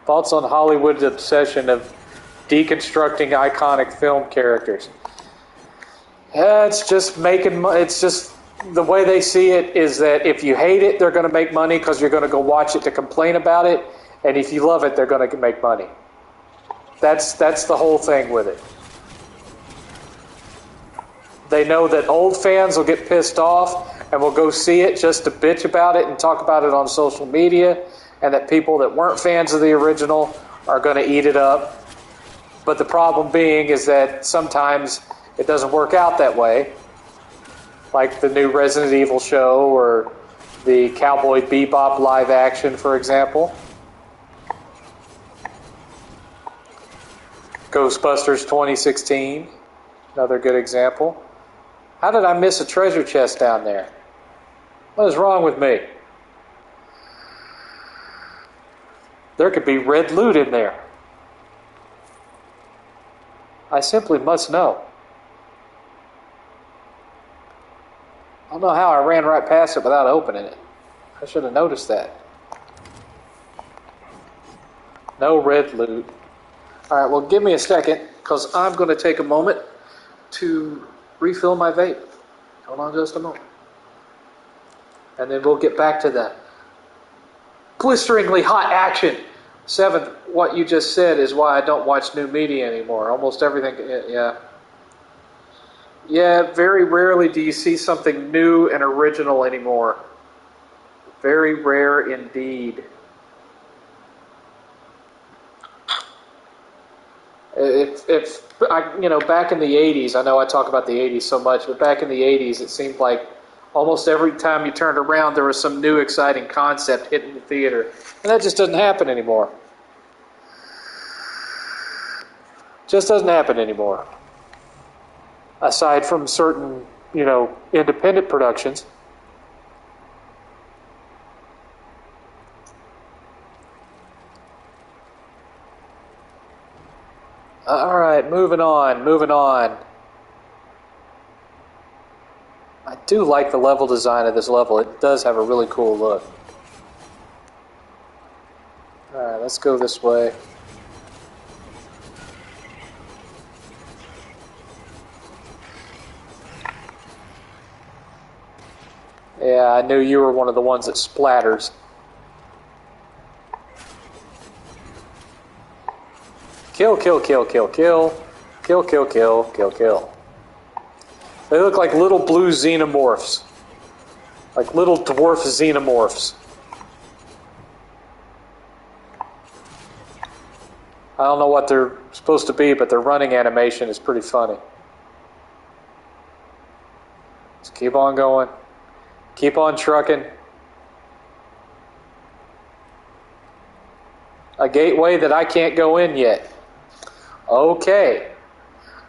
Thoughts on Hollywood's obsession of deconstructing iconic film characters? It's just the way they see it is that if you hate it, they're going to make money because you're going to go watch it to complain about it, and if you love it, they're going to make money. That's the whole thing with it. They know that old fans will get pissed off and will go see it just to bitch about it and talk about it on social media, and that people that weren't fans of the original are going to eat it up. But the problem being is that sometimes it doesn't work out that way. Like the new Resident Evil show or the Cowboy Bebop live action, for example. Ghostbusters 2016, another good example. How did I miss a treasure chest down there? What is wrong with me? There could be red loot in there. I simply must know. I don't know how I ran right past it without opening it. I should have noticed that. No red loot. All right, well, give me a second, because I'm going to take a moment to refill my vape. Hold on just a moment. And then we'll get back to the blisteringly hot action. 7th, what you just said is why I don't watch new media anymore. Almost everything, yeah. Yeah, very rarely do you see something new and original anymore. Very rare indeed. If back in the 80s, I know I talk about the 80s so much, but back in the 80s, it seemed like almost every time you turned around, there was some new exciting concept hitting the theater. And that just doesn't happen anymore. Just doesn't happen anymore. Aside from certain, independent productions. All right, moving on. I do like the level design of this level. It does have a really cool look. All right, let's go this way. Yeah, I knew you were one of the ones that splatters. Kill, kill, kill, kill, kill. Kill, kill, kill, kill, kill. They look like little blue xenomorphs. Like little dwarf xenomorphs. I don't know what they're supposed to be, but their running animation is pretty funny. Let's keep on going. Keep on trucking. A gateway that I can't go in yet. Okay.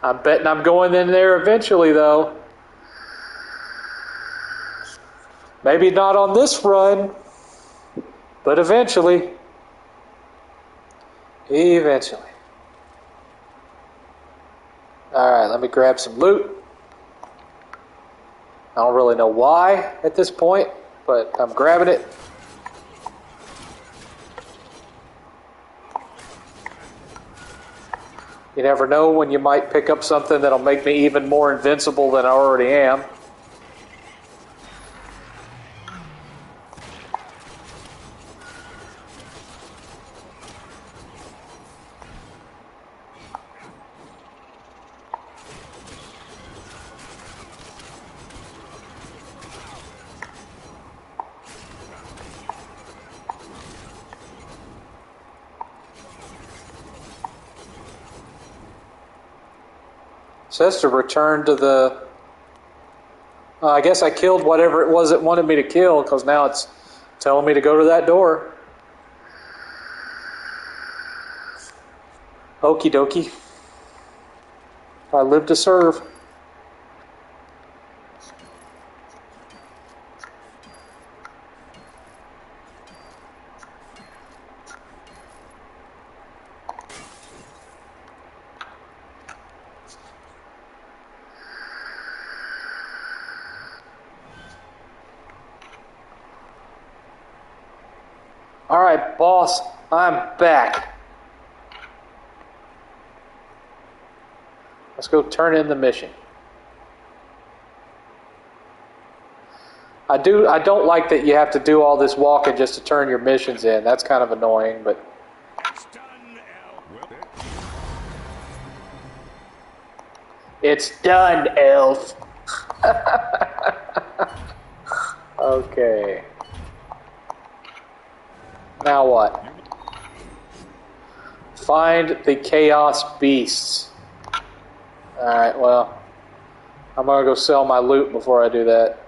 I'm betting I'm going in there eventually, though. Maybe not on this run, but eventually. Eventually. Alright, let me grab some loot. I don't really know why at this point, but I'm grabbing it. You never know when you might pick up something that'll make me even more invincible than I already am. It says to return to the... I guess I killed whatever it was it wanted me to kill, because now it's telling me to go to that door. Okie dokie. I live to serve. Alright, boss, I'm back. Let's go turn in the mission. I don't like that you have to do all this walking just to turn your missions in. That's kind of annoying, but... It's done, elf. Okay. Now what? Find the Chaos Beasts. Alright, well, I'm going to go sell my loot before I do that.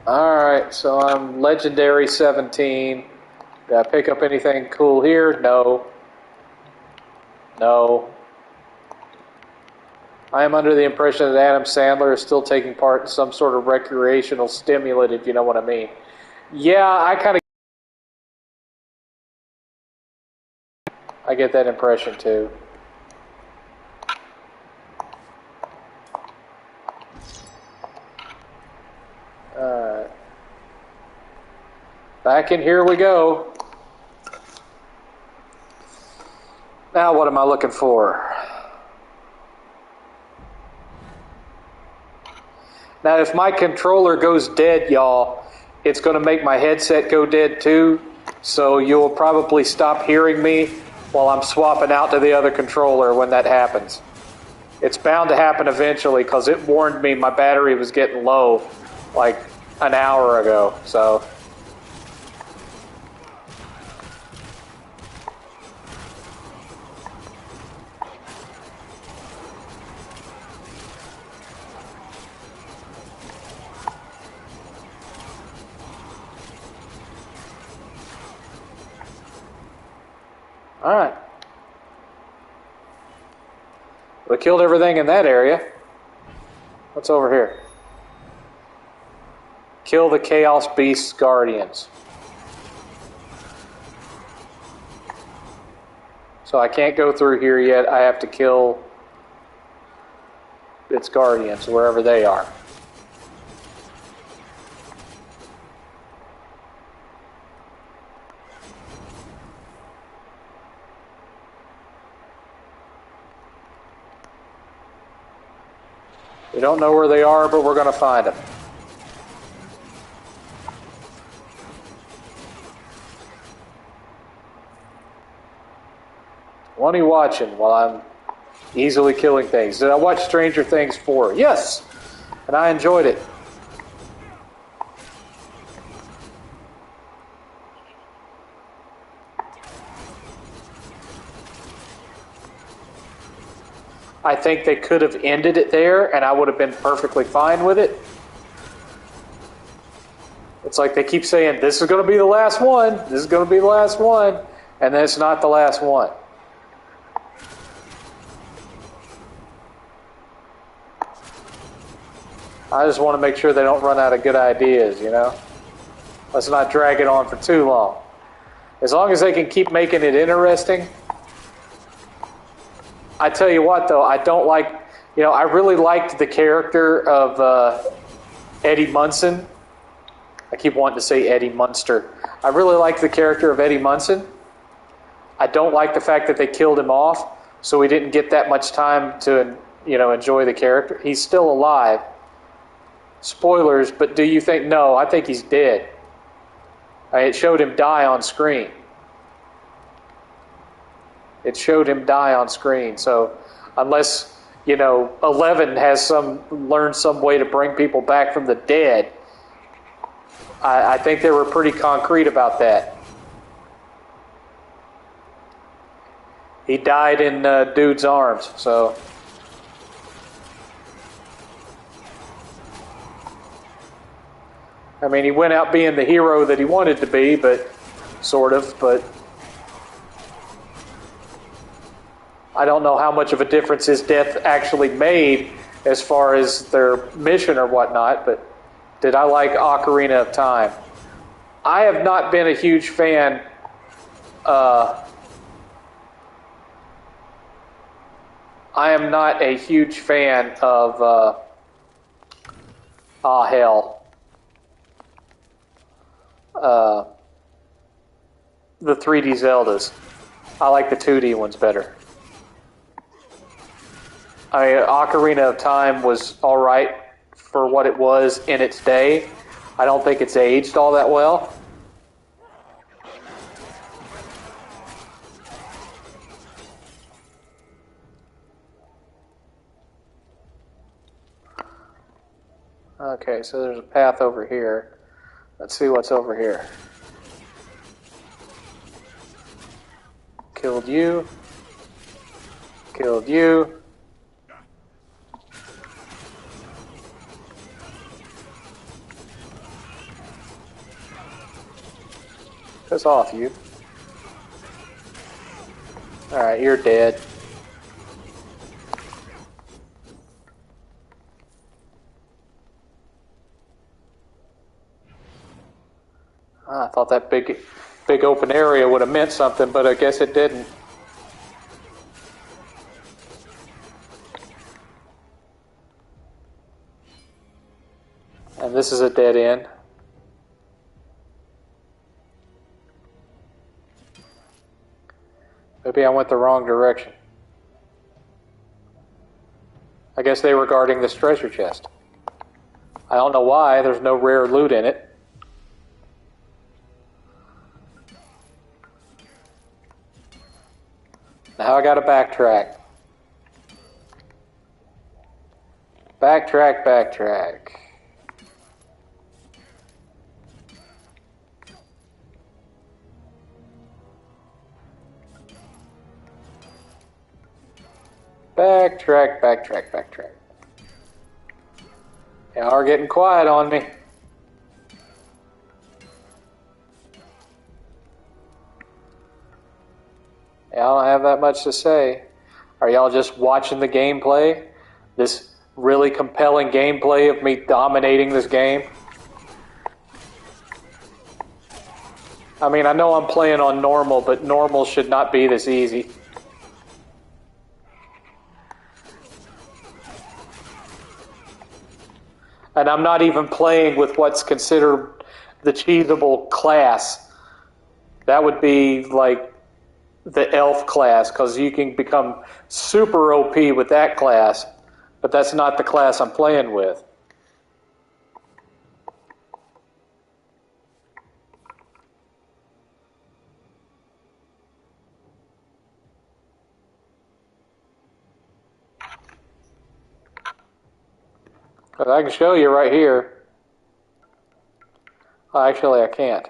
Alright, so I'm Legendary 17. Did I pick up anything cool here? No. No. I am under the impression that Adam Sandler is still taking part in some sort of recreational stimulant, if you know what I mean. Yeah, I get that impression too. Alright. Back in here we go. Now what am I looking for? Now if my controller goes dead, y'all, it's going to make my headset go dead too. So you'll probably stop hearing me while I'm swapping out to the other controller when that happens. It's bound to happen eventually because it warned me my battery was getting low like an hour ago. So all right. We killed everything in that area. What's over here? Kill the Chaos Beast's guardians. So I can't go through here yet. I have to kill its guardians, wherever they are. We don't know where they are, but we're going to find them. What are you watching while I'm easily killing things? Did I watch Stranger Things 4? Yes! And I enjoyed it. I think they could have ended it there, and I would have been perfectly fine with it. It's like they keep saying, this is going to be the last one, this is going to be the last one, and then it's not the last one. I just want to make sure they don't run out of good ideas, you know? Let's not drag it on for too long. As long as they can keep making it interesting. I tell you what, though, I don't like, you know, I really liked the character of Eddie Munson. I keep wanting to say Eddie Munster. I really like the character of Eddie Munson. I don't like the fact that they killed him off, so we didn't get that much time to, you know, enjoy the character. He's still alive. Spoilers, but do you think, no, I think he's dead. It showed him die on screen. It showed him die on screen. So unless, you know, 11 has learned some way to bring people back from the dead, I think they were pretty concrete about that. He died in dude's arms, so. I mean, he went out being the hero that he wanted to be, but sort of, but I don't know how much of a difference his death actually made as far as their mission or whatnot, but did I like Ocarina of Time? I have not been a huge fan. I am not a huge fan of hell. The 3D Zeldas. I like the 2D ones better. Ocarina of Time was alright for what it was in its day. I don't think it's aged all that well. Okay, so there's a path over here. Let's see what's over here. Killed you. Killed you. Piss off, you. Alright, you're dead. I thought that big open area would have meant something, but I guess it didn't. And this is a dead end. Maybe I went the wrong direction. I guess they were guarding this treasure chest. I don't know why. There's no rare loot in it. Now I gotta backtrack. Backtrack. Backtrack. Y'all are getting quiet on me. Y'all don't have that much to say. Are y'all just watching the gameplay? This really compelling gameplay of me dominating this game? I mean, I know I'm playing on normal, but normal should not be this easy. And I'm not even playing with what's considered the cheesable class. That would be like the elf class, because you can become super OP with that class, but that's not the class I'm playing with. But I can show you right here. Oh, actually, I can't.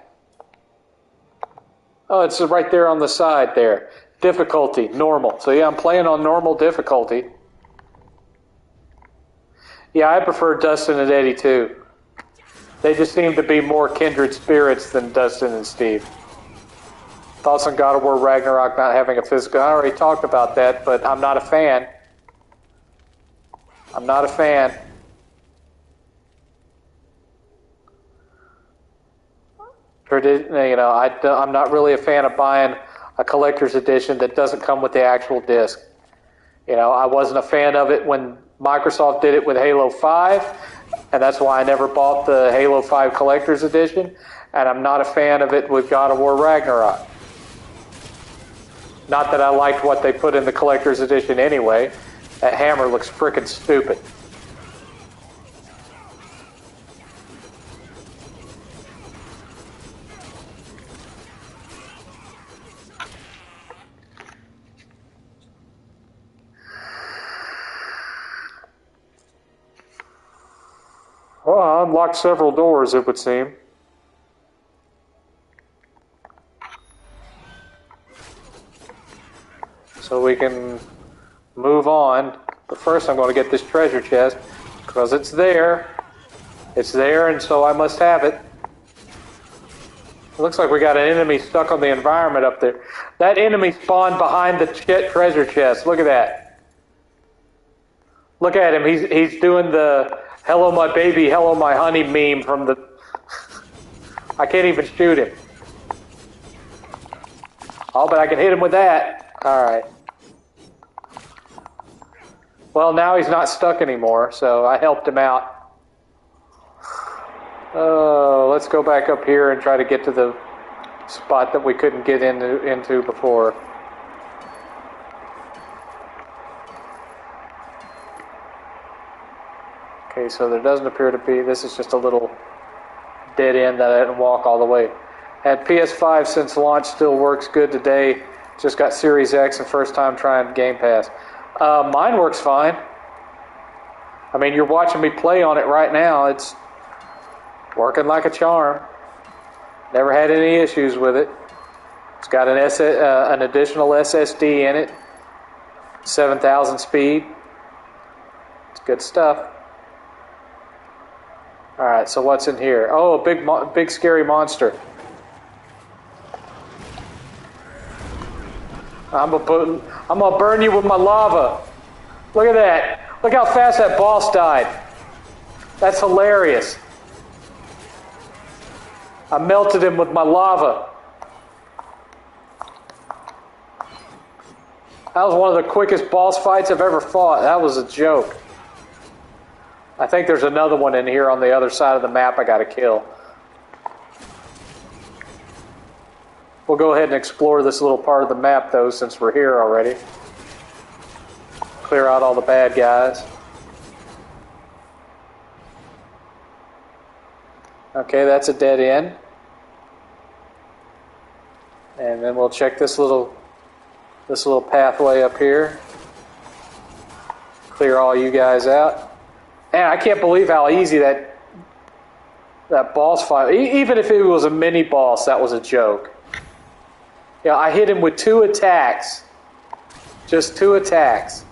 Oh, it's right there on the side there. Difficulty, normal. So yeah, I'm playing on normal difficulty. Yeah, I prefer Dustin and Eddie too. They just seem to be more kindred spirits than Dustin and Steve. Thoughts on God of War Ragnarok not having a physical... I already talked about that, but I'm not a fan. I'm not a fan. You know, I'm not really a fan of buying a collector's edition that doesn't come with the actual disc. You know, I wasn't a fan of it when Microsoft did it with Halo 5, and that's why I never bought the Halo 5 collector's edition, and I'm not a fan of it with God of War Ragnarok. Not that I liked what they put in the collector's edition anyway. That hammer looks frickin' stupid. Well, I unlocked several doors, it would seem. So we can move on. But first I'm going to get this treasure chest, because it's there. It's there, and so I must have it. It looks like we got an enemy stuck on the environment up there. That enemy spawned behind the treasure chest. Look at that. Look at him. He's doing the "Hello, my baby, hello, my honey" meme from the... I can't even shoot him. Oh, but I can hit him with that. All right. Well, now he's not stuck anymore, so I helped him out. Oh, let's go back up here and try to get to the spot that we couldn't get into before. Okay, so there doesn't appear to be... This is just a little dead end that I didn't walk all the way. Had PS5 since launch, still works good today. Just got Series X and first time trying Game Pass. Mine works fine. I mean, you're watching me play on it right now. It's working like a charm. Never had any issues with it. It's got an additional SSD in it. 7,000 speed. It's good stuff. Alright, so what's in here? Oh, a big scary monster. I'm gonna burn you with my lava. Look at that. Look how fast that boss died. That's hilarious. I melted him with my lava. That was one of the quickest boss fights I've ever fought. That was a joke. I think there's another one in here on the other side of the map I gotta kill. We'll go ahead and explore this little part of the map, though, since we're here already. Clear out all the bad guys. Okay, that's a dead end. And then we'll check this little this little pathway up here. Clear all you guys out. And I can't believe how easy that boss fight, even if it was a mini boss, that was a joke. Yeah, I hit him with 2 attacks. Just 2 attacks.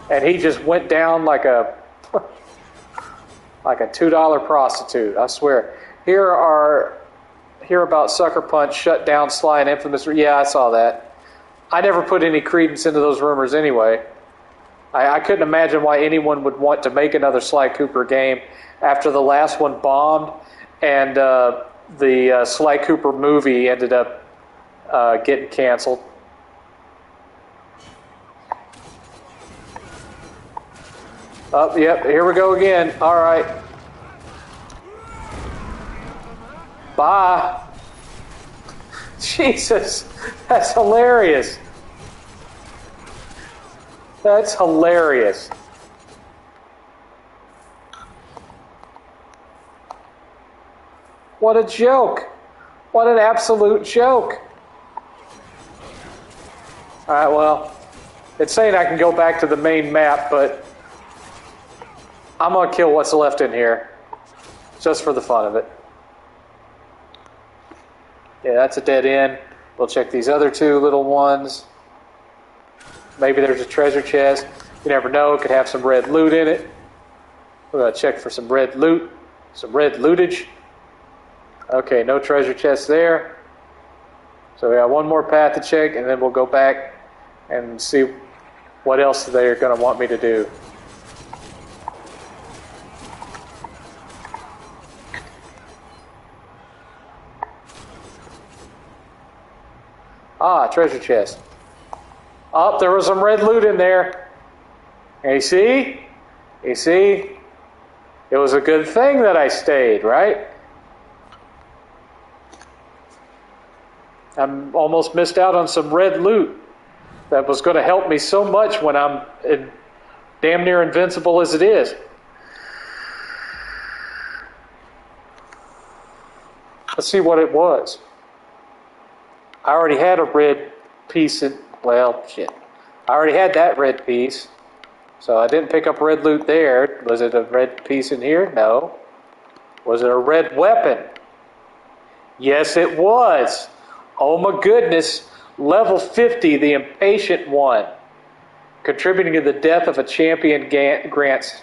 And he just went down like a $2 prostitute, I swear. Here about Sucker Punch, Shut Down, Sly, and Infamous. Yeah, I saw that. I never put any credence into those rumors anyway. I couldn't imagine why anyone would want to make another Sly Cooper game after the last one bombed and the Sly Cooper movie ended up getting canceled. Oh, yep, here we go again. All right. Bye. Jesus, that's hilarious. That's hilarious. What a joke. What an absolute joke. All right, well, it's saying I can go back to the main map, but I'm going to kill what's left in here, just for the fun of it. Yeah, that's a dead end. We'll check these other 2 little ones. Maybe there's a treasure chest. You never know. It could have some red loot in it. We're going to check for some red loot, some red lootage. Okay, no treasure chest there. So we got one more path to check, and then we'll go back and see what else they're going to want me to do. Ah, treasure chest. Oh, there was some red loot in there. And you see? You see? It was a good thing that I stayed, right? I almost missed out on some red loot that was going to help me so much when I'm damn near invincible as it is. Let's see what it was. I already had a red piece in, well, shit. I already had that red piece, so I didn't pick up red loot there. Was it a red piece in here? No. Was it a red weapon? Yes, it was. Oh my goodness. Level 50, the Impatient One. Contributing to the death of a champion grants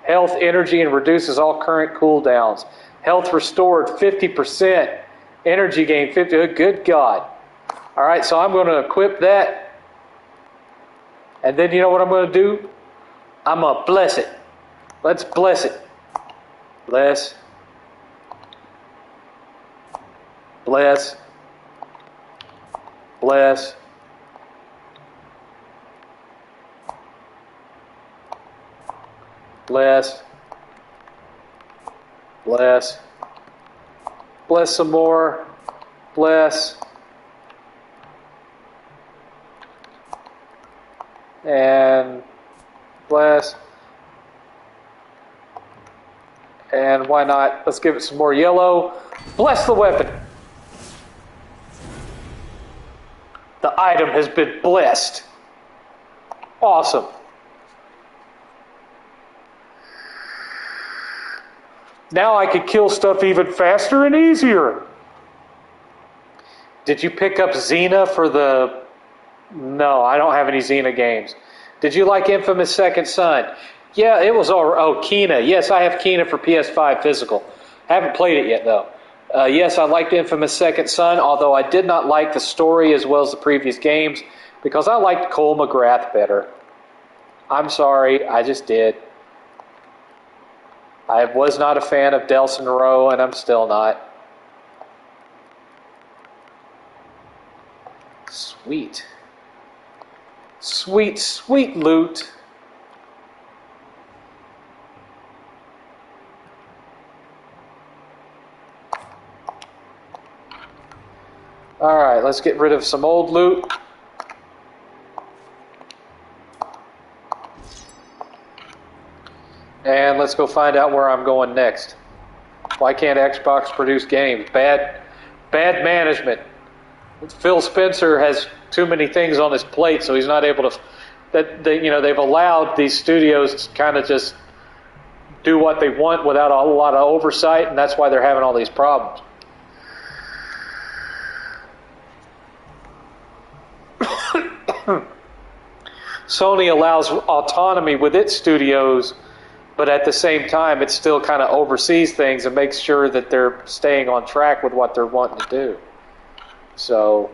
health, energy, and reduces all current cooldowns. Health restored 50%. Energy gain 50. Oh, good God. All right, so I'm going to equip that. And then you know what I'm going to do? I'm going to bless it. Let's bless it. Bless. Bless. Bless. Bless. Bless. Bless some more. Bless. And bless. And why not? Let's give it some more yellow. Bless the weapon. The item has been blessed. Awesome. Now I could kill stuff even faster and easier. Did you pick up Xena for the... No, I don't have any Xena games. Did you like Infamous Second Son? Yeah, it was all... Oh, Kena. Yes, I have Kena for PS5 physical. Haven't played it yet, though. Yes, I liked Infamous Second Son, although I did not like the story as well as the previous games, because I liked Cole McGrath better. I'm sorry, I just did. I was not a fan of Delson Rowe, and I'm still not. Sweet. Sweet, sweet loot. Alright, let's get rid of some old loot. And let's go find out where I'm going next. Why can't Xbox produce games? Bad management. Phil Spencer has too many things on his plate, so he's not able to. They've allowed these studios to kind of just do what they want without a lot of oversight, and that's why they're having all these problems. Sony allows autonomy with its studios, but at the same time, it still kind of oversees things and makes sure that they're staying on track with what they're wanting to do. So,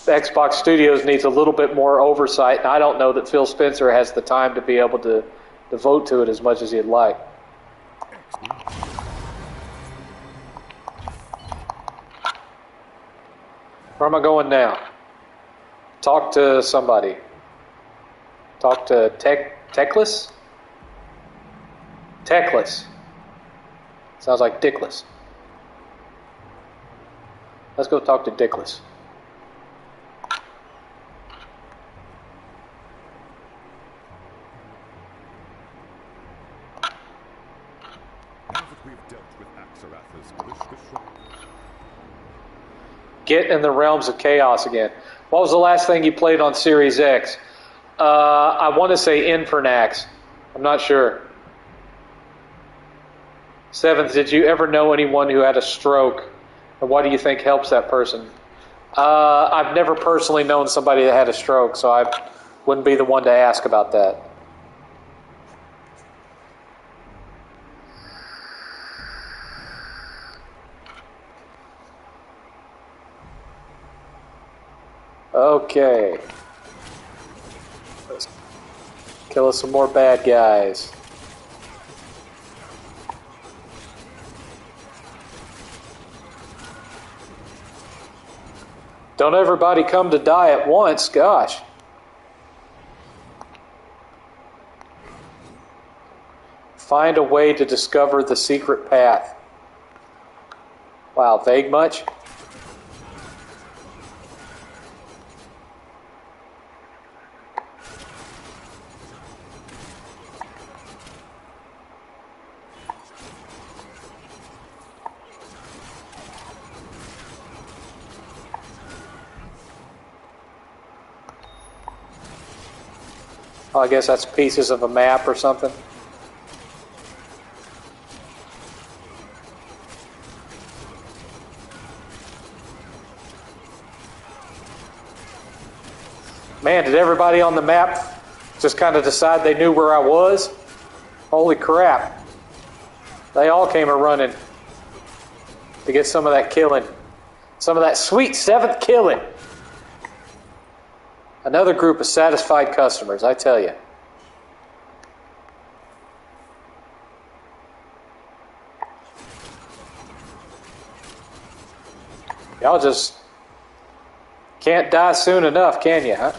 the Xbox Studios needs a little bit more oversight, and I don't know that Phil Spencer has the time to be able to devote to it as much as he'd like. Where am I going now? Talk to somebody. Talk to Techless? Techless. Sounds like Dickless. Let's go talk to Dickless. Now that we've dealt with Axarath's wish. Get in the realms of chaos again. What was the last thing you played on Series X? I want to say Infernax. I'm not sure. 7th, did you ever know anyone who had a stroke? And what do you think helps that person? I've never personally known somebody that had a stroke, so I wouldn't be the one to ask about that. Okay. Let's kill us some more bad guys. Don't everybody come to die at once, gosh. Find a way to discover the secret path. Wow, vague much? Oh, I guess that's pieces of a map or something. Man, did everybody on the map just kind of decide they knew where I was? Holy crap. They all came a-running to get some of that killing. Some of that sweet 7th killing. Another group of satisfied customers, I tell you. Y'all just can't die soon enough, can you, huh?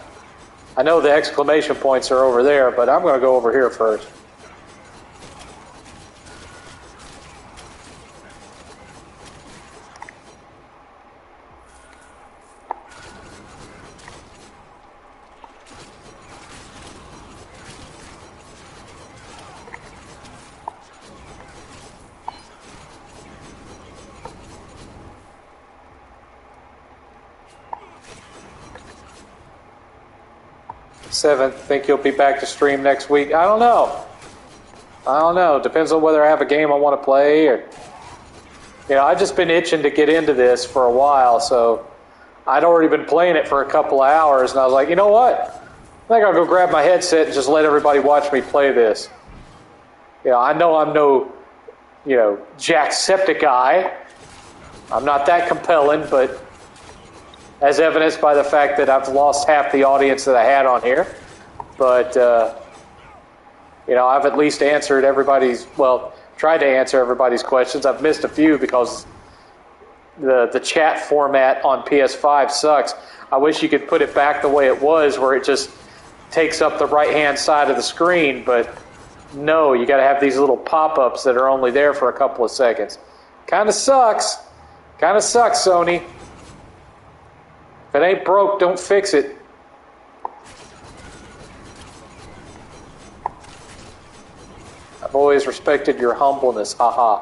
I know the exclamation points are over there, but I'm going to go over here first. Seventh, think you'll be back to stream next week? I don't know. Depends on whether I have a game I want to play or... I've just been itching to get into this for a while, so I'd already been playing it for a couple of hours, and I was like, you know what? I think I'll go grab my headset and just let everybody watch me play this. I know I'm no, Jacksepticeye. I'm not that compelling, but... as evidenced by the fact that I've lost half the audience that I had on here. But, I've at least answered tried to answer everybody's questions. I've missed a few because the chat format on PS5 sucks. I wish you could put it back the way it was, where it just takes up the right-hand side of the screen, but no, you got to have these little pop-ups that are only there for a couple of seconds. Kind of sucks, Sony. If it ain't broke, don't fix it. I've always respected your humbleness, haha.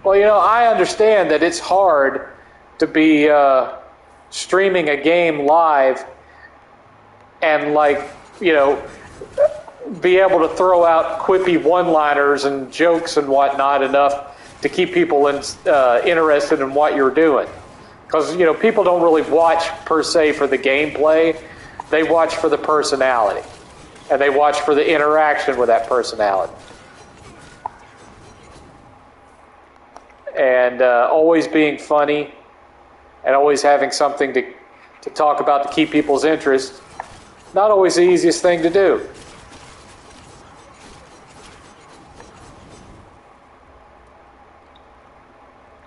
Well, I understand that it's hard to be streaming a game live and be able to throw out quippy one-liners and jokes and whatnot enough to keep people interested in what you're doing. Because, people don't really watch per se for the gameplay. They watch for the personality. And they watch for the interaction with that personality. And always being funny and always having something to talk about to keep people's interest, not always the easiest thing to do.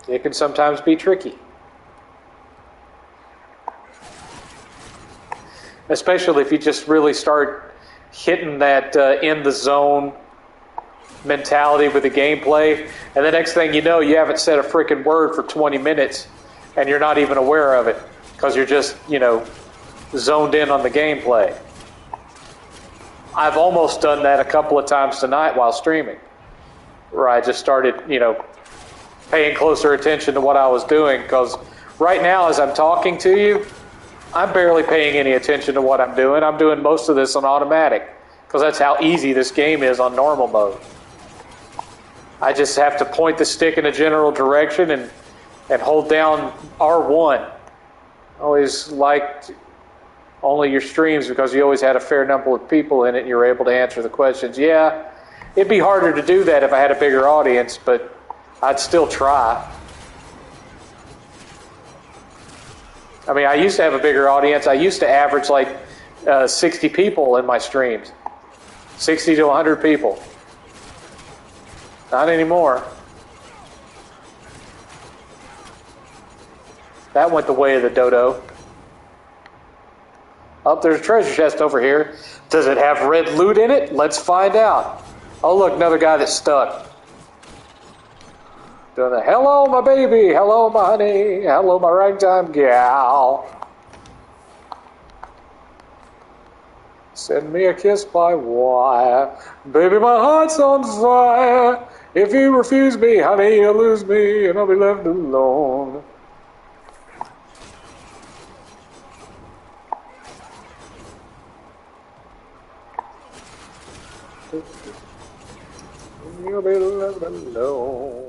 It can sometimes be tricky. Especially if you just really start hitting that in the zone mentality with the gameplay, and the next thing you know, you haven't said a freaking word for 20 minutes and you're not even aware of it because you're just, zoned in on the gameplay. I've almost done that a couple of times tonight while streaming, where I just started, paying closer attention to what I was doing, because right now as I'm talking to you, I'm barely paying any attention to what I'm doing. I'm doing most of this on automatic because that's how easy this game is on normal mode. I just have to point the stick in a general direction and hold down R1. I always liked only your streams because you always had a fair number of people in it and you were able to answer the questions. Yeah, it'd be harder to do that if I had a bigger audience, but I'd still try. I mean, I used to have a bigger audience. I used to average 60 people in my streams. 60 to 100 people. Not anymore. That went the way of the dodo. Oh, there's a treasure chest over here. Does it have red loot in it? Let's find out. Oh, look, another guy that's stuck. Doing the, hello, my baby. Hello, my honey. Hello, my ragtime gal. Send me a kiss by wire. Baby, my heart's on fire. If you refuse me, honey, you'll lose me, and I'll be left alone. You'll be left alone.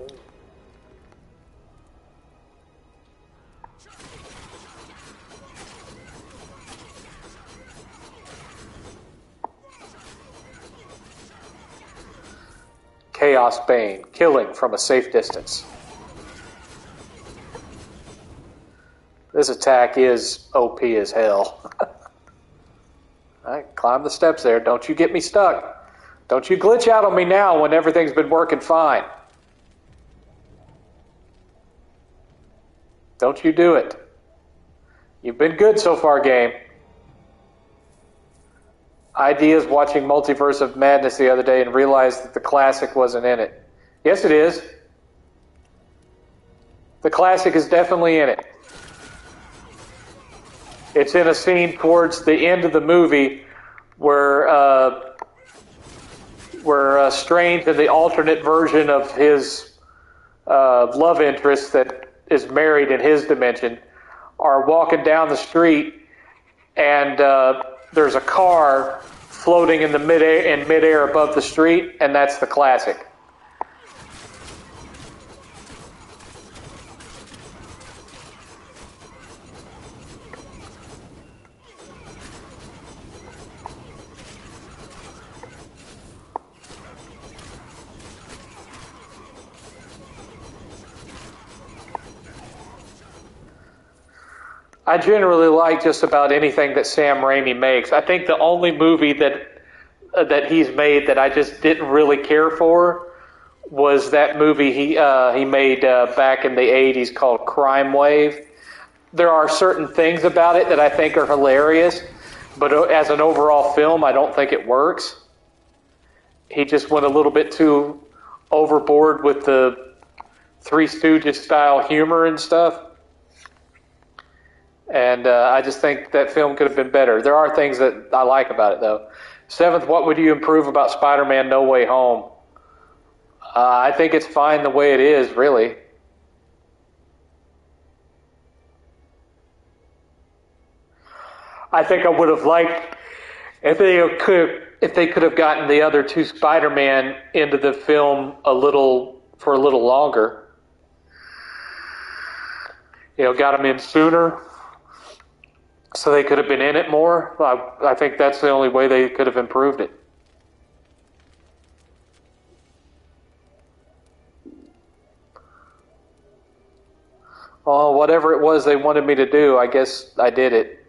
Chaosbane, killing from a safe distance. This attack is OP as hell. Alright, climb the steps there. Don't you get me stuck. Don't you glitch out on me now when everything's been working fine. Don't you do it. You've been good so far, game. Ideas watching Multiverse of Madness the other day and realized that the classic wasn't in it. Yes, it is. The classic is definitely in it. It's in a scene towards the end of the movie where Strange and the alternate version of his love interest that is married in his dimension are walking down the street, and there's a car floating in midair above the street, and that's the classic. I generally like just about anything that Sam Raimi makes. I think the only movie that he's made that I just didn't really care for was that movie he made back in the 80s called Crime Wave. There are certain things about it that I think are hilarious, but as an overall film, I don't think it works. He just went a little bit too overboard with the Three Stooges style humor and stuff. And I just think that film could have been better. There are things that I like about it, though. 7th, what would you improve about Spider-Man No Way Home? I think it's fine the way it is, really. I think I would have liked if they could have gotten the other two Spider-Man into the film for a little longer. You know, got them in sooner, so they could have been in it more. I think that's the only way they could have improved it. Oh, whatever it was they wanted me to do, I guess I did it.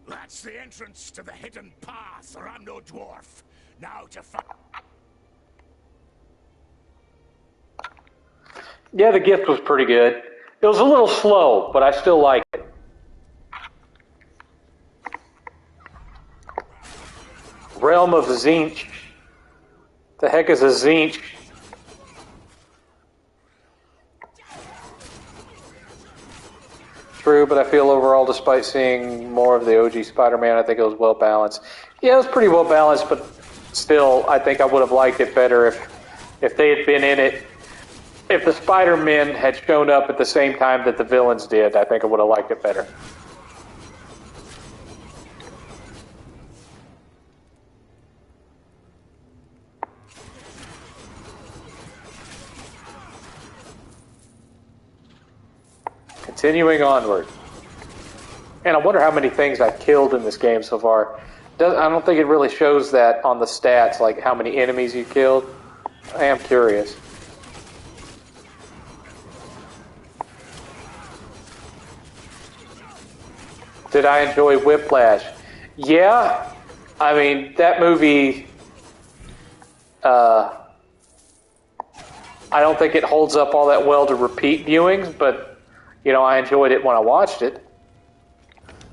That's the entrance to the hidden path, or I'm no dwarf. Now to find. Yeah, the gift was pretty good. It was a little slow, but I still like it. Realm of Zinch. The heck is a Zinch? True, but I feel overall, despite seeing more of the OG Spider-Man, I think it was well balanced. Yeah, it was pretty well balanced, but still, I think I would have liked it better if they had been in it. If the Spider-Men had shown up at the same time that the villains did, I think I would have liked it better. Continuing onward. And I wonder how many things I've killed in this game so far. I don't think it really shows that on the stats, like how many enemies you killed. I am curious. Did I enjoy Whiplash? Yeah. I mean, that movie, I don't think it holds up all that well to repeat viewings, but, you know, I enjoyed it when I watched it.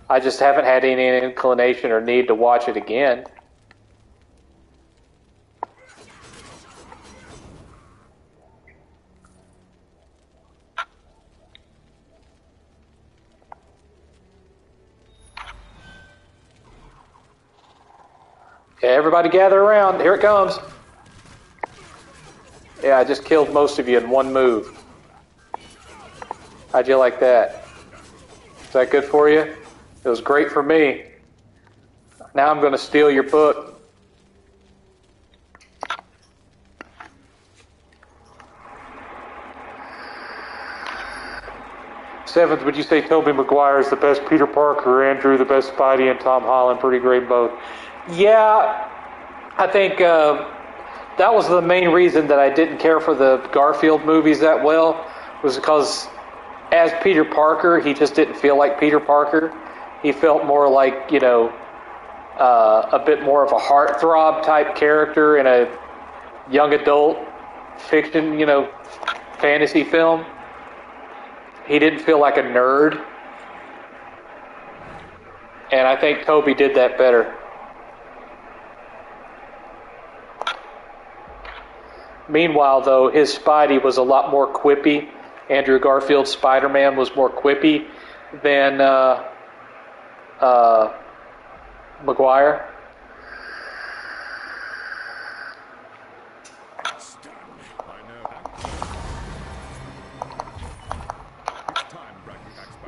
I just haven't had any inclination or need to watch it again. Okay, everybody gather around. Here it comes. Yeah, I just killed most of you in one move. How'd you like that? Is that good for you? It was great for me. Now I'm going to steal your book. Seventh, would you say Tobey Maguire is the best Peter Parker, Andrew the best Spidey, and Tom Holland pretty great both? Yeah, I think that was the main reason that I didn't care for the Garfield movies that well, was because as Peter Parker, he just didn't feel like Peter Parker. He felt more like, you know, a bit more of a heartthrob type character in a young adult fiction, you know, fantasy film. He didn't feel like a nerd. And I think Tobey did that better. Meanwhile, though, his Spidey was a lot more quippy. Andrew Garfield's Spider-Man was more quippy than Maguire.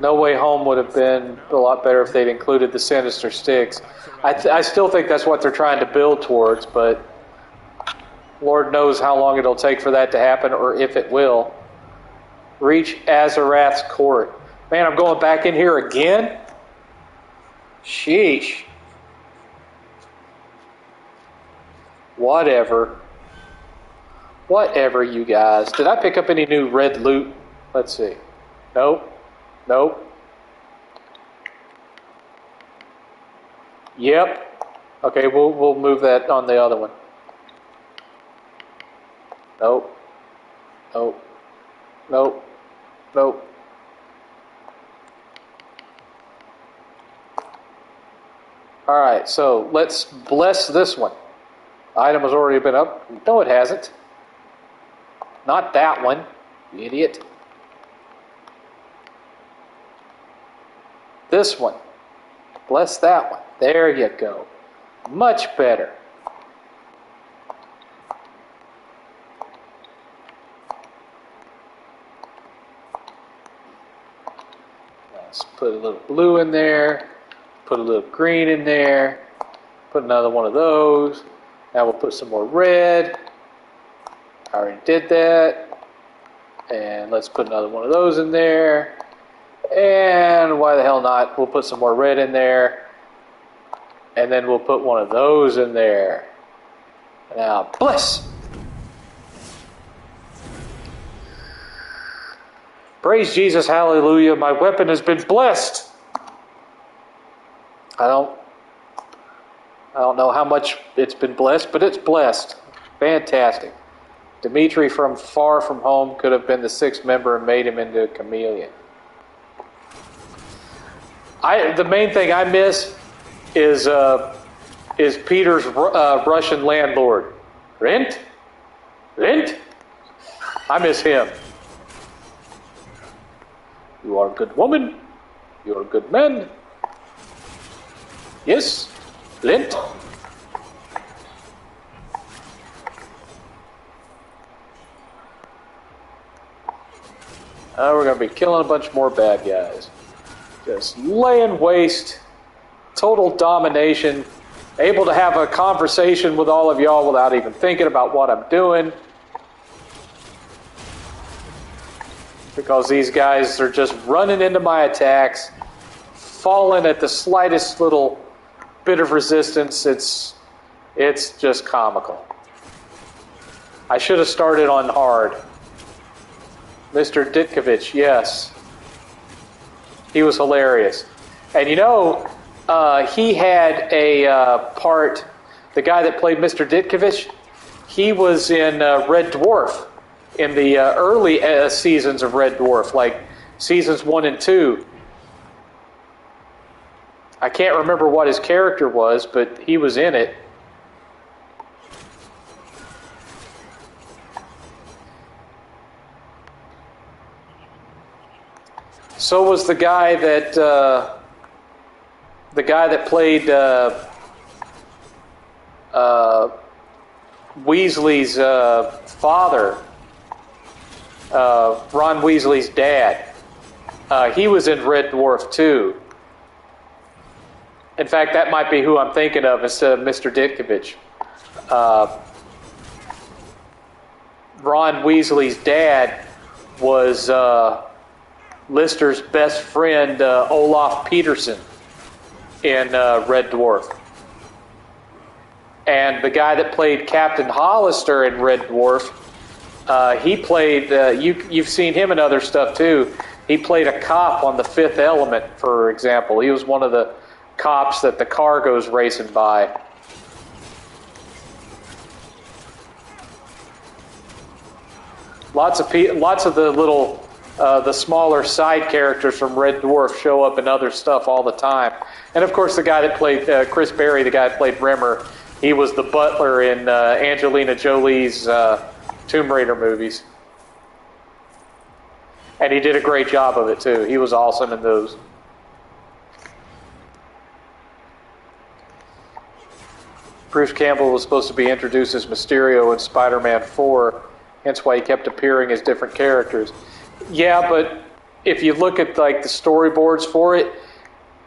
No Way Home would have been a lot better if they'd included the Sinister Six. I still think that's what they're trying to build towards, but Lord knows how long it'll take for that to happen, or if it will. Reach Azarath's court. Man, I'm going back in here again? Sheesh. Whatever. Whatever, you guys. Did I pick up any new red loot? Let's see. Nope. Nope. Yep. Okay, we'll move that on the other one. Nope. Nope. Nope. Nope. Alright, so let's bless this one. Item has already been up. No, it hasn't. Not that one, you idiot. This one. Bless that one. There you go. Much better. Let's put a little blue in there. Put a little green in there. Put another one of those. Now we'll put some more red. I already did that. And let's put another one of those in there. And why the hell not? We'll put some more red in there. And then we'll put one of those in there. Now, bless! Praise Jesus, hallelujah, my weapon has been blessed. I don't know how much it's been blessed, but it's blessed. Fantastic. Dimitri from Far From Home could have been the sixth member and made him into a chameleon. The main thing I miss is Peter's Russian landlord. Rent? I miss him. You are a good woman. You are a good man. Yes, Lint. We're going to be killing a bunch more bad guys. Just laying waste, total domination, able to have a conversation with all of y'all without even thinking about what I'm doing. Because these guys are just running into my attacks, falling at the slightest little bit of resistance. It's just comical. I should have started on hard. Mr. Ditkovich, yes. He was hilarious. And you know, he had a part, the guy that played Mr. Ditkovich, he was in Red Dwarf, in the early seasons of Red Dwarf, like seasons 1 and 2. I can't remember what his character was, but he was in it. So was the guy that played Weasley's father, Ron Weasley's dad. He was in Red Dwarf too. In fact, that might be who I'm thinking of instead of Mr. Ditkovich. Ron Weasley's dad was Lister's best friend, Olaf Peterson, in Red Dwarf. And the guy that played Captain Hollister in Red Dwarf, he played, you've seen him in other stuff too. He played a cop on The Fifth Element, for example. He was one of the cops that the car goes racing by. Lots of the little, the smaller side characters from Red Dwarf show up in other stuff all the time. And of course, the guy that played Chris Berry, the guy that played Rimmer, he was the butler in Angelina Jolie's Tomb Raider movies. And he did a great job of it too. He was awesome in those. Bruce Campbell was supposed to be introduced as Mysterio in Spider-Man 4, hence why he kept appearing as different characters. Yeah, but if you look at like the storyboards for it,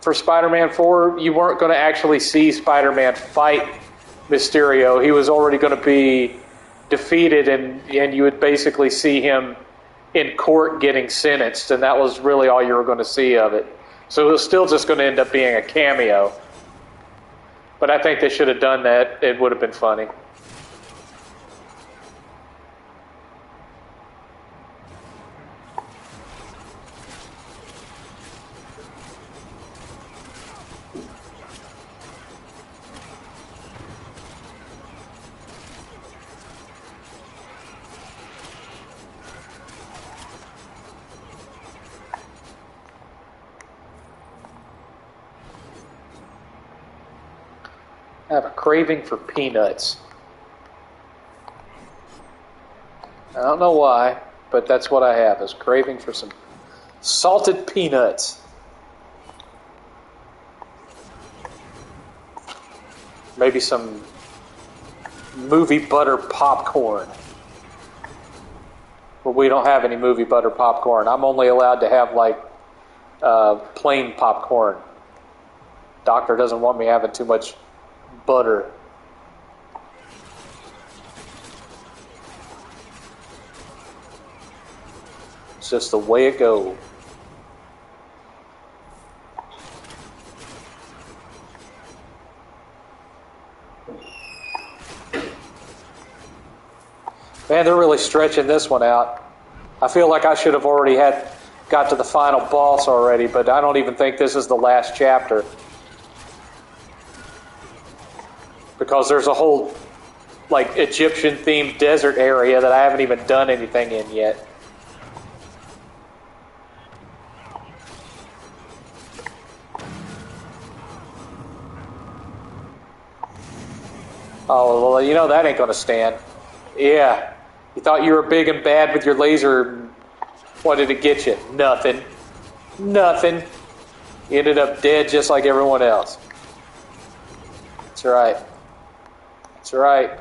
for Spider-Man 4, you weren't going to actually see Spider-Man fight Mysterio. He was already going to be defeated, and you would basically see him in court getting sentenced, and that was really all you were going to see of it. So it was still just going to end up being a cameo. But I think they should have done that. It would have been funny. I have a craving for peanuts. I don't know why, but that's what I have, is craving for some salted peanuts. Maybe some movie butter popcorn. Well, we don't have any movie butter popcorn. I'm only allowed to have like plain popcorn. Doctor doesn't want me having too much butter. It's just the way it goes. Man, they're really stretching this one out. I feel like I should have already got to the final boss already, but I don't even think this is the last chapter. Because there's a whole, like, Egyptian-themed desert area that I haven't even done anything in yet. Oh, well, you know that ain't gonna stand. Yeah. You thought you were big and bad with your laser. What did it get you? Nothing. Nothing. You ended up dead just like everyone else. That's right. That's right.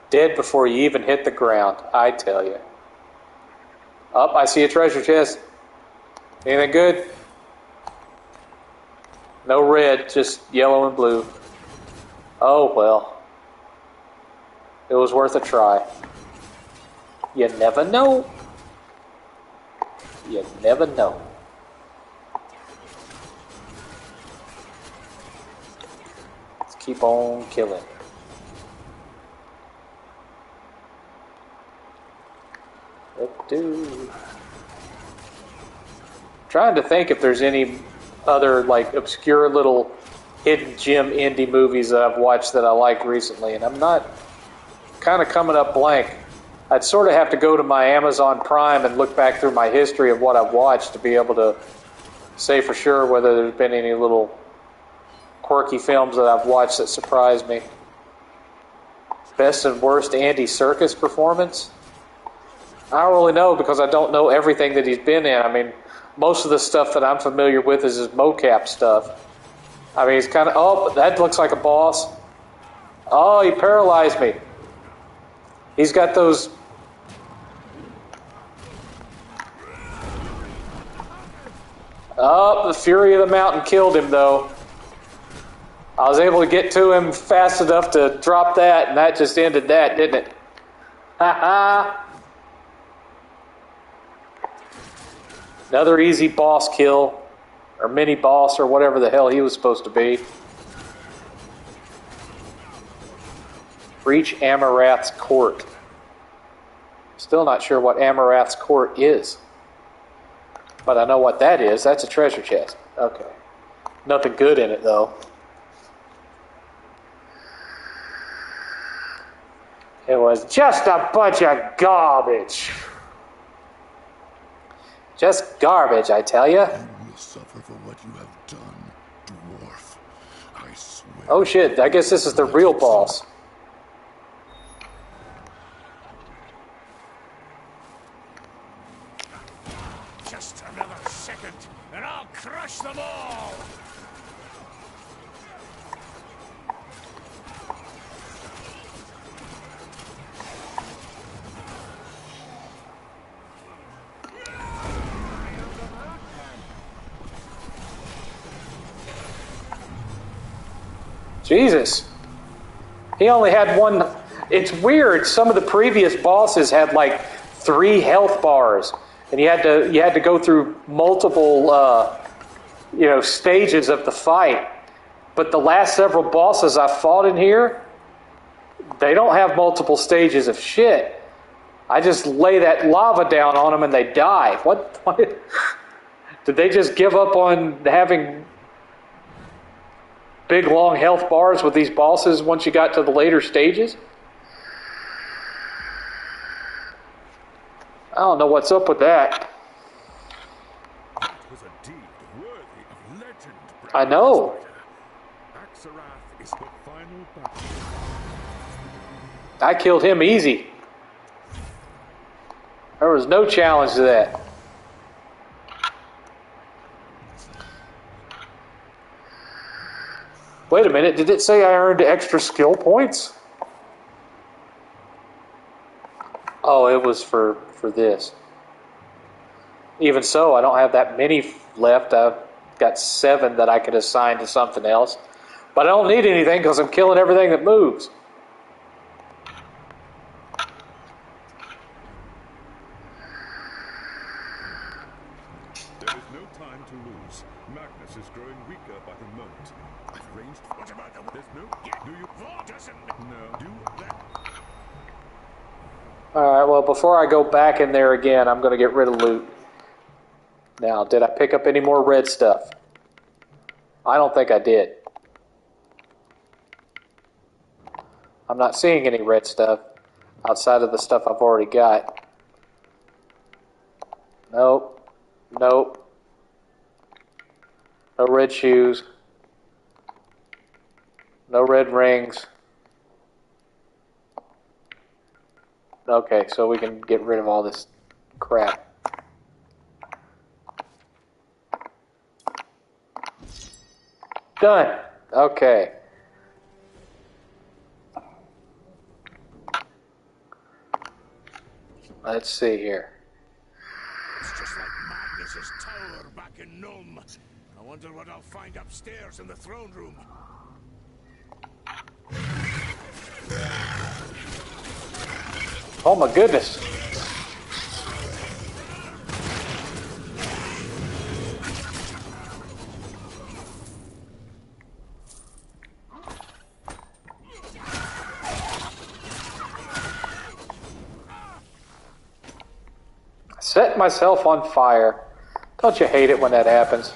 Dead before you even hit the ground, I tell you. Oh, I see a treasure chest. Anything good? No red, just yellow and blue. Oh, well. It was worth a try. You never know. You never know. Let's keep on killing. Trying to think if there's any other like obscure little hidden gem indie movies that I've watched that I like recently, and I'm not kind of coming up blank. I'd sort of have to go to my Amazon Prime and look back through my history of what I've watched to be able to say for sure whether there's been any little quirky films that I've watched that surprised me. Best and worst Andy Serkis performance? I don't really know because I don't know everything that he's been in. I mean, most of the stuff that I'm familiar with is his mocap stuff. I mean, he's kind of... Oh, that looks like a boss. Oh, he paralyzed me. He's got those... Oh, the Fury of the Mountain killed him, though. I was able to get to him fast enough to drop that, and that just ended that, didn't it? Ha ha! Another easy boss kill, or mini boss, or whatever the hell he was supposed to be. Reach Amarath's court. Still not sure what Amarath's court is. But I know what that is. That's a treasure chest. Okay. Nothing good in it, though. It was just a bunch of garbage. Just garbage, I tell you. You will suffer for what you have done, dwarf. I swear. Oh shit, I guess this is the real boss. Just another second, and I'll crush them all! Jesus. He only had one. It's weird. Some of the previous bosses had like 3 health bars, and you had to go through multiple stages of the fight. But the last several bosses I fought in here, they don't have multiple stages of shit. I just lay that lava down on them and they die. What? Did they just give up on having big long health bars with these bosses once you got to the later stages? I don't know what's up with that. That was a deed worthy of legend. I know. Axarath is the final battle. I killed him easy. There was no challenge to that. Wait a minute, did it say I earned extra skill points? Oh, it was for this. Even so, I don't have that many left. I've got 7 that I could assign to something else. But I don't need anything because I'm killing everything that moves. There is no time to lose. Magnus is growing weaker by the moment. I've ranged. What about the? There's no. Do you? No. Do that. Alright, well, before I go back in there again, I'm going to get rid of loot. Now, did I pick up any more red stuff? I don't think I did. I'm not seeing any red stuff outside of the stuff I've already got. Nope. Nope. No red shoes. No red rings. Okay, so we can get rid of all this crap. Done. Okay. Let's see here. It's just like Magnus's tower back in Nome. I wonder what I'll find upstairs in the throne room. Oh my goodness. Set myself on fire. Don't you hate it when that happens?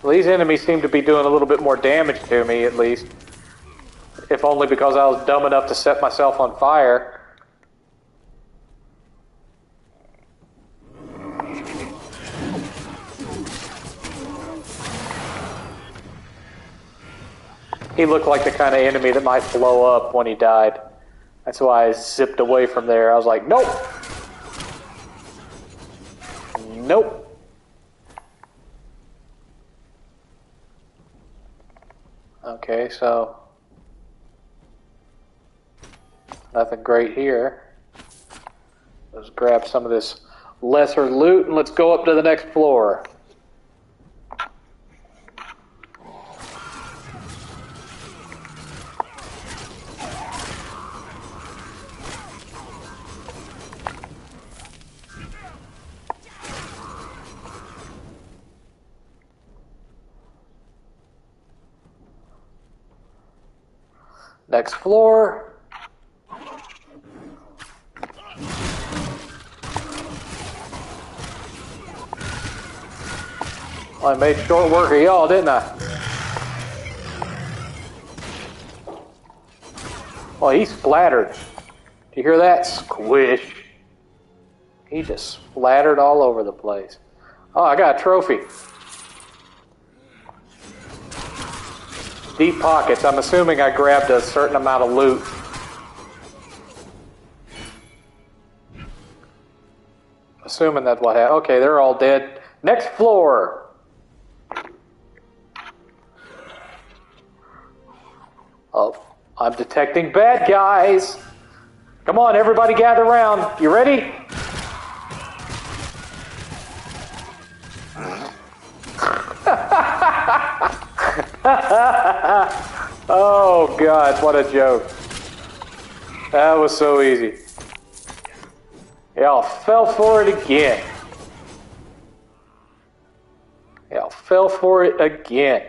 Well, these enemies seem to be doing a little bit more damage to me, at least. If only because I was dumb enough to set myself on fire. He looked like the kind of enemy that might blow up when he died. That's why I zipped away from there. I was like, nope. Nope. Okay, so nothing great here. Let's grab some of this lesser loot and let's go up to the next floor. Next floor. Well, I made short work of y'all, didn't I? Well, he splattered. Did you hear that? Squish. He just splattered all over the place. Oh, I got a trophy. Deep pockets. I'm assuming I grabbed a certain amount of loot. Assuming that's what happened. Okay, they're all dead. Next floor. Oh, I'm detecting bad guys. Come on, everybody gather around. You ready? Oh, God, what a joke. That was so easy. Y'all fell for it again. Y'all fell for it again.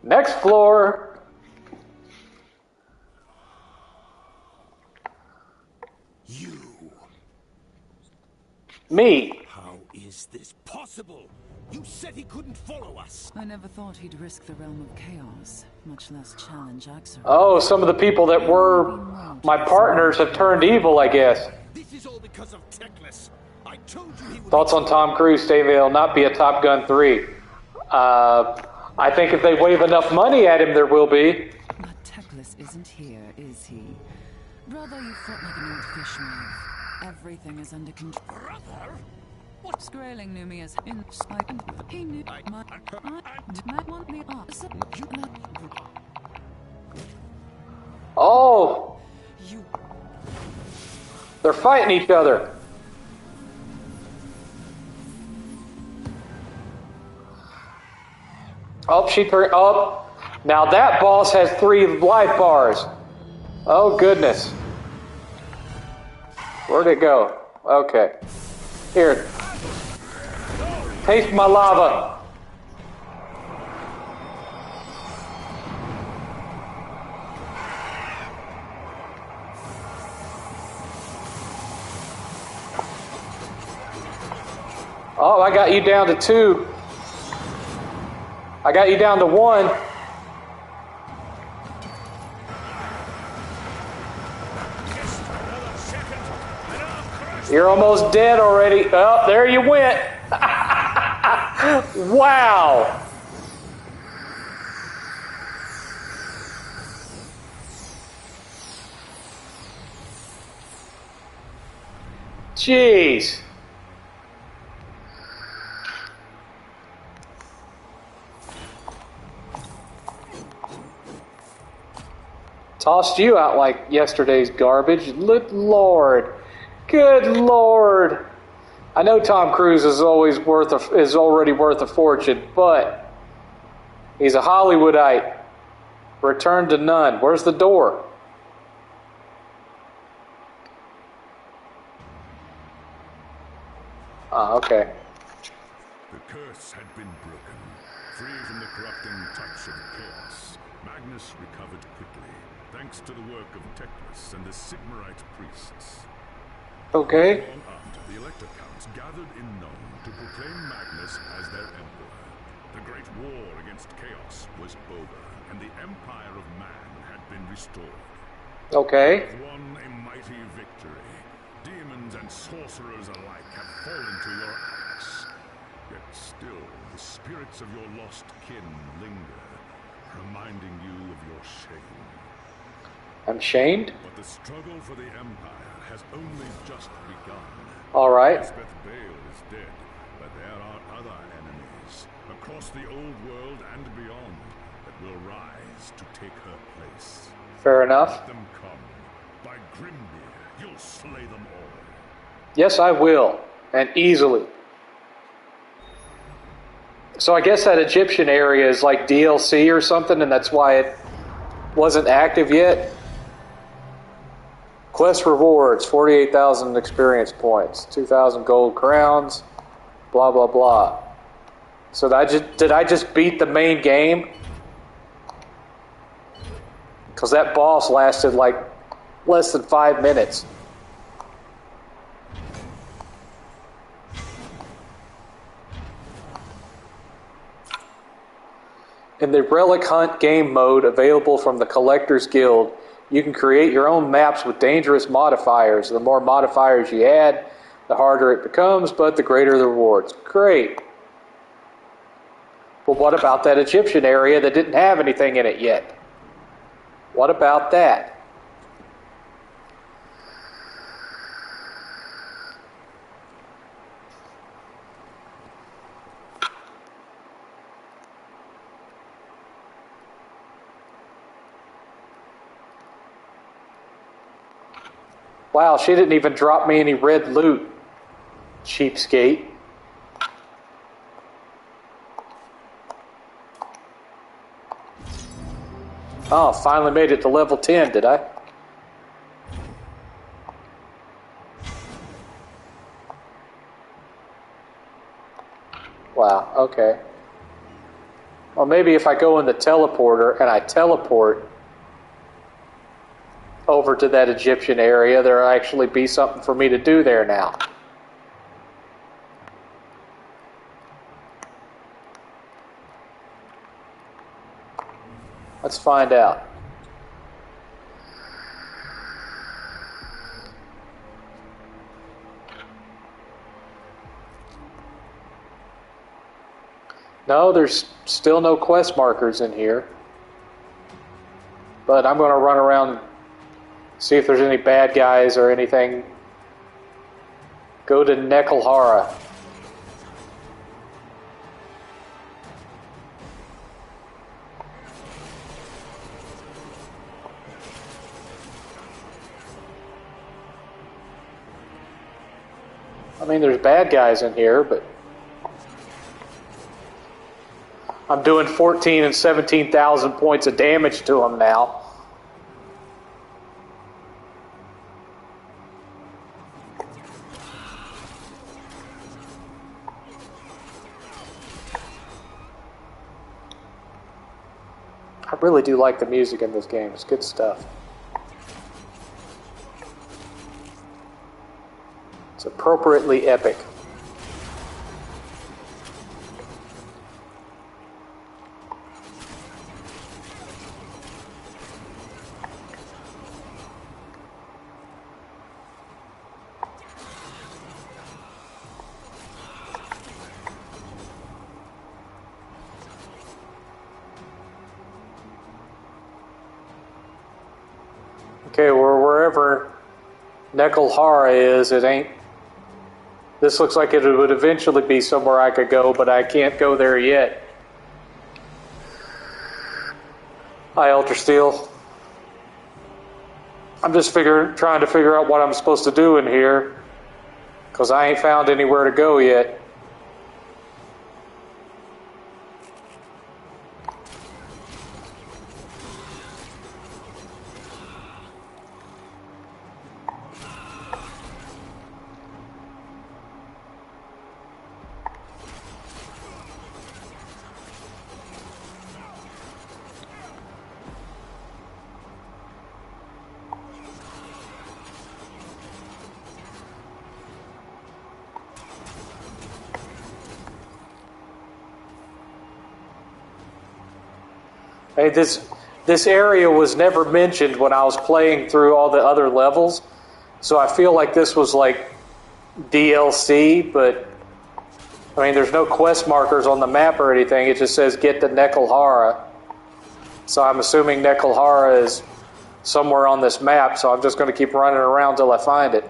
Next floor. You. Me. How is this possible? You said he couldn't follow us. I never thought he'd risk the realm of chaos, much less challenge Axel. Oh, some of the people that were my partners have turned evil, I guess. This is all because of Teclis. I told you he would. Thoughts on Tom Cruise saying he'll not be a Top Gun 3? I think if they wave enough money at him, there will be. Nicholas isn't here, is he? Brother, you fought like an old fish mouth. Everything is under control. Brother? What's Grayling knew me as inside, and he knew I did not want the opposite. Oh! You They're fighting each other. Oh, she turned. Oh, now that boss has 3 life bars. Oh, goodness. Where'd it go? Okay. Here. Taste my lava. Oh, I got you down to 2. I got you down to 1. You're almost dead already. Oh, there you went. Wow. Jeez. Tossed you out like yesterday's garbage. Good Lord. Good Lord. I know Tom Cruise is already worth a fortune, but he's a Hollywoodite. Return to none. Where's the door? Oh, okay. The curse had been broken. Free from the corrupting touch of chaos, Magnus recovered quickly, thanks to the work of Teclis and the Sigmarite priests. Okay. Long after, the Elector Counts gathered in Nome to proclaim Magnus as their emperor. The great war against chaos was over, and the empire of man had been restored. Okay. You've won a mighty victory. Demons and sorcerers alike have fallen to your axe. Yet still, the spirits of your lost kin linger, reminding you of your shame. I'm shamed. But the struggle for the Empire has only just begun. All right. Elspeth Vale is dead, but there are other enemies across the old world and beyond that will rise to take her place. Fair enough. Let them come. By Grimnir, you'll slay them all. Yes, I will. And easily. So I guess that Egyptian area is like DLC or something, and that's why it wasn't active yet. Quest rewards, 48,000 experience points, 2,000 gold crowns, blah, blah, blah. So did I just beat the main game? Because that boss lasted like less than 5 minutes. In the Relic Hunt game mode available from the Collector's Guild, you can create your own maps with dangerous modifiers. The more modifiers you add, the harder it becomes, but the greater the rewards. Great. But what about that Egyptian area that didn't have anything in it yet? What about that? Wow, she didn't even drop me any red loot. Cheapskate. Oh, finally made it to level 10, did I? Wow, okay. Well, maybe if I go in the teleporter and I teleport over to that Egyptian area, there'll actually be something for me to do there now. Let's find out. No, there's still no quest markers in here. But I'm going to run around, see if there's any bad guys or anything. Go to Nekelhara. I mean, there's bad guys in here, but I'm doing 14 and 17,000 points of damage to them now. I really do like the music in this game. It's good stuff. It's appropriately epic. Okay, wherever Nekelhara is, it ain't. This looks like it would eventually be somewhere I could go, but I can't go there yet. Hi, Ultra Steel. I'm just trying to figure out what I'm supposed to do in here, because I ain't found anywhere to go yet. Hey, this area was never mentioned when I was playing through all the other levels, so I feel like this was like DLC, but I mean, there's no quest markers on the map or anything. It just says get to Nekelhara. So I'm assuming Nekelhara is somewhere on this map, so I'm just going to keep running around till I find it.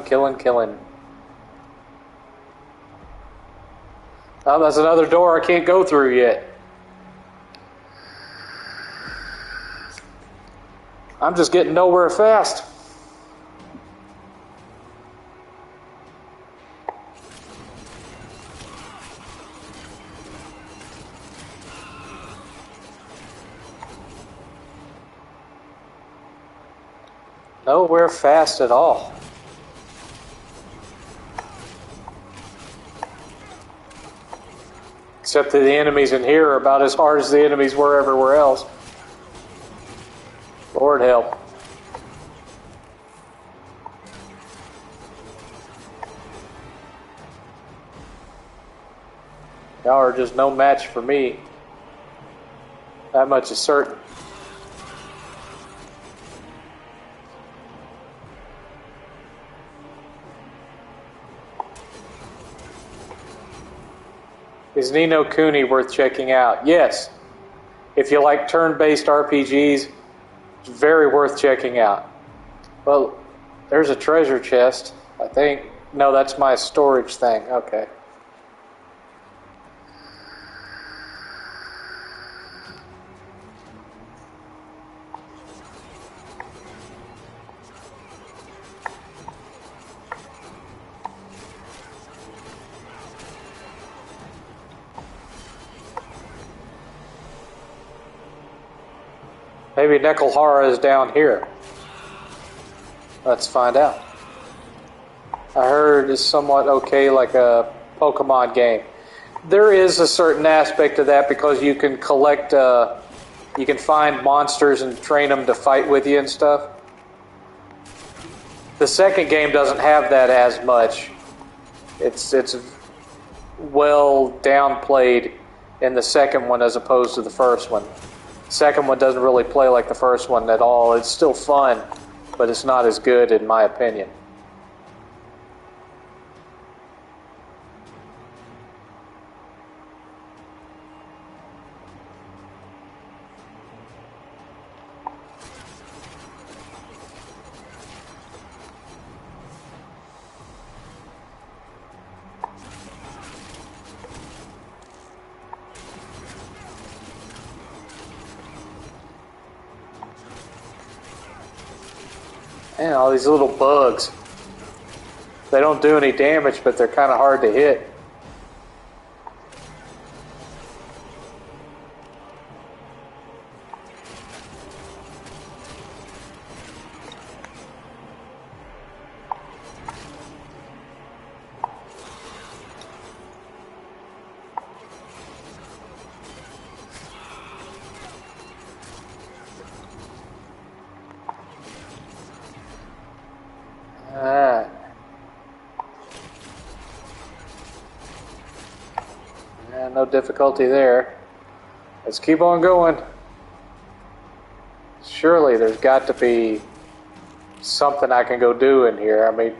Killing. Oh, that's another door I can't go through yet. I'm just getting nowhere fast. Nowhere fast at all. Except that the enemies in here are about as hard as the enemies were everywhere else. Lord help. Y'all are just no match for me. That much is certain. Is Ni no Kuni worth checking out? Yes. If you like turn-based RPGs, it's very worth checking out. Well, there's a treasure chest, I think. No, that's my storage thing. Okay. Maybe Nekelhara is down here. Let's find out. I heard it's somewhat okay, like a Pokemon game. There is a certain aspect of that because you can collect You can find monsters and train them to fight with you and stuff. The second game doesn't have that as much. It's well downplayed in the second one as opposed to the first one. The second one doesn't really play like the first one at all. It's still fun, but it's not as good in my opinion. And all these little bugs. They don't do any damage, but they're kind of hard to hit. No difficulty there. Let's keep on going. Surely there's got to be something I can go do in here. I mean,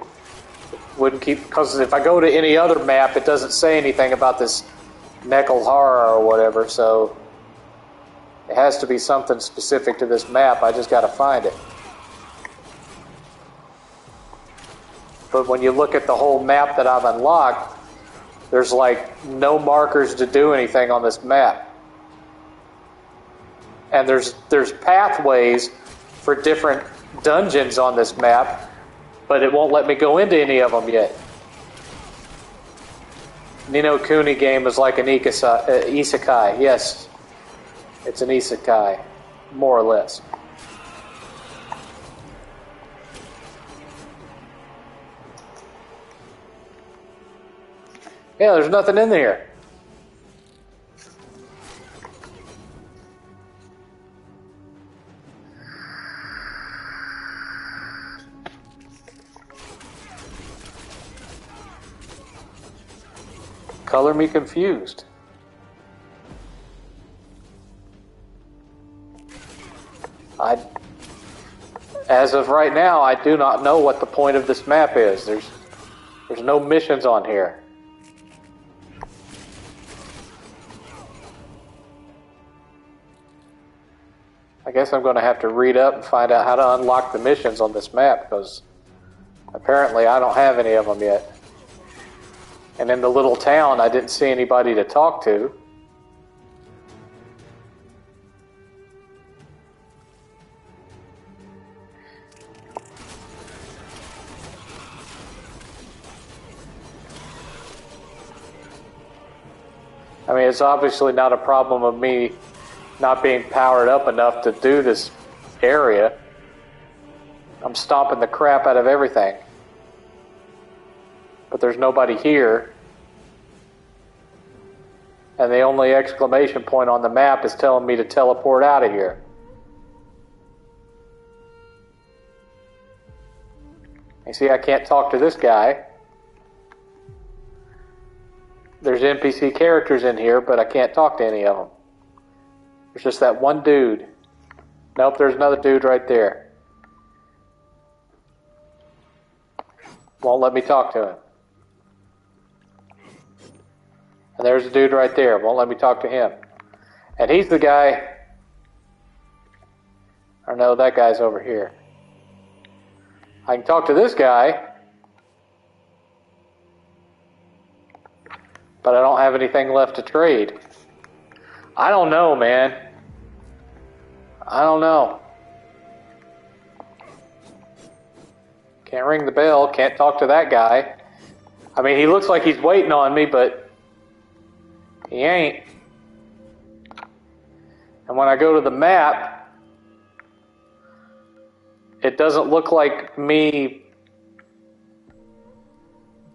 wouldn't keep, because if I go to any other map, it doesn't say anything about this Neckel Horror or whatever, so it has to be something specific to this map. I just got to find it. But when you look at the whole map that I've unlocked, there's like no markers to do anything on this map. And there's pathways for different dungeons on this map, but it won't let me go into any of them yet. Ni no Kuni game is like an isekai. Yes, it's an isekai, more or less. Yeah, there's nothing in there. Color me confused. As of right now, I do not know what the point of this map is. There's no missions on here. I guess I'm going to have to read up and find out how to unlock the missions on this map, because apparently I don't have any of them yet. And in the little town, I didn't see anybody to talk to. I mean, it's obviously not a problem of me not being powered up enough to do this area. I'm stomping the crap out of everything. But there's nobody here. And the only exclamation point on the map is telling me to teleport out of here. You see, I can't talk to this guy. There's NPC characters in here, but I can't talk to any of them. There's just that one dude. Nope, there's another dude right there. Won't let me talk to him. And there's a dude right there. Won't let me talk to him. And he's the guy... Or no, that guy's over here. I can talk to this guy. But I don't have anything left to trade. I don't know, man. I don't know. Can't ring the bell. Can't talk to that guy. I mean, he looks like he's waiting on me, but... he ain't. And when I go to the map, it doesn't look like me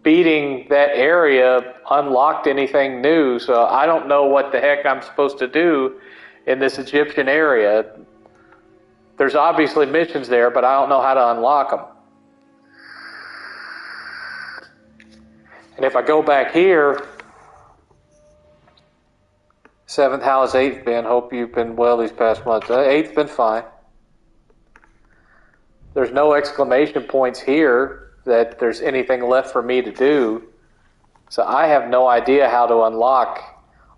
beating that area unlocked anything new, so I don't know what the heck I'm supposed to do in this Egyptian area. There's obviously missions there, but I don't know how to unlock them. And if I go back here, 7th, how's 8th been? Hope you've been well these past months. 8th been fine. There's no exclamation points here that there's anything left for me to do. So I have no idea how to unlock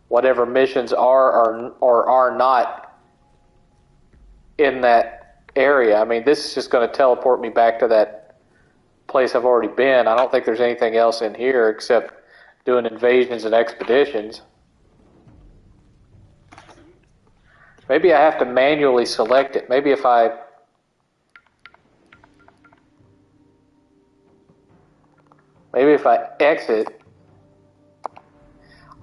whatever missions are or are not in that area. I mean, this is just going to teleport me back to that place I've already been. I don't think there's anything else in here except doing invasions and expeditions. Maybe I have to manually select it. Maybe if I exit,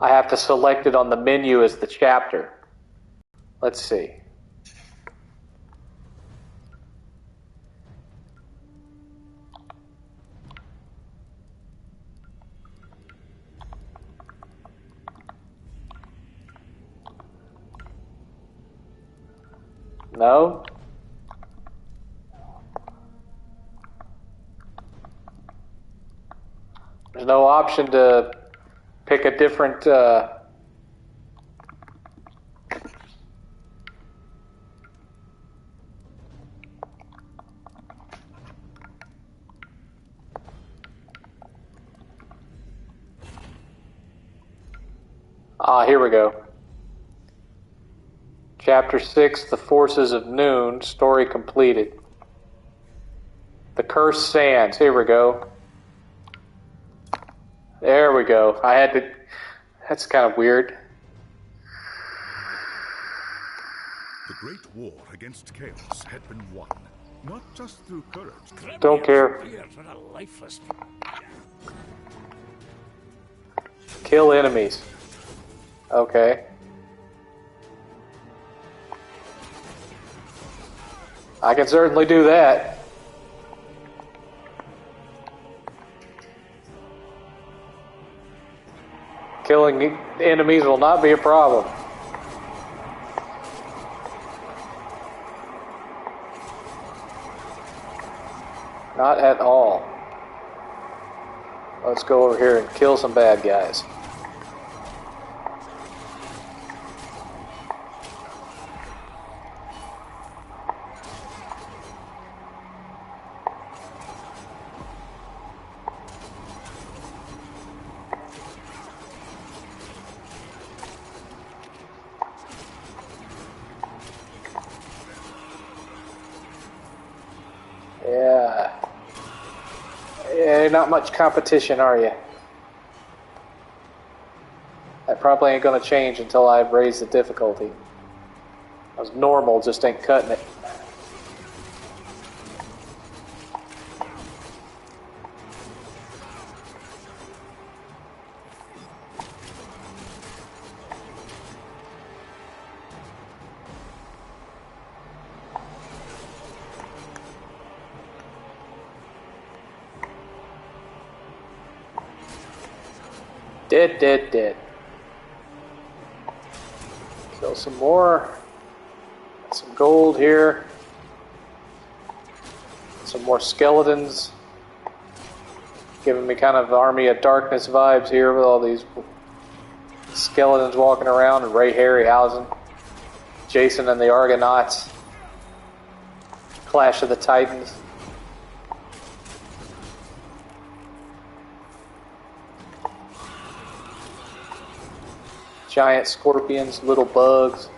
I have to select it on the menu as the chapter. Let's see. No? There's no option to pick a different here we go. Chapter 6, The Forces of Noon, story completed. The Cursed Sands, here we go. There we go. I had to... That's kind of weird. The great war against chaos had been won, not just through courage. Don't care. Kill enemies. Okay. I can certainly do that. Killing enemies will not be a problem. Not at all. Let's go over here and kill some bad guys. Not much competition, are you? That probably ain't going to change until I've raised the difficulty. As normal just ain't cutting it. Dead. Kill some more. Some gold here. Some more skeletons. Giving me kind of Army of Darkness vibes here with all these skeletons walking around and Ray Harryhausen. Jason and the Argonauts. Clash of the Titans. Giant scorpions, little bugs.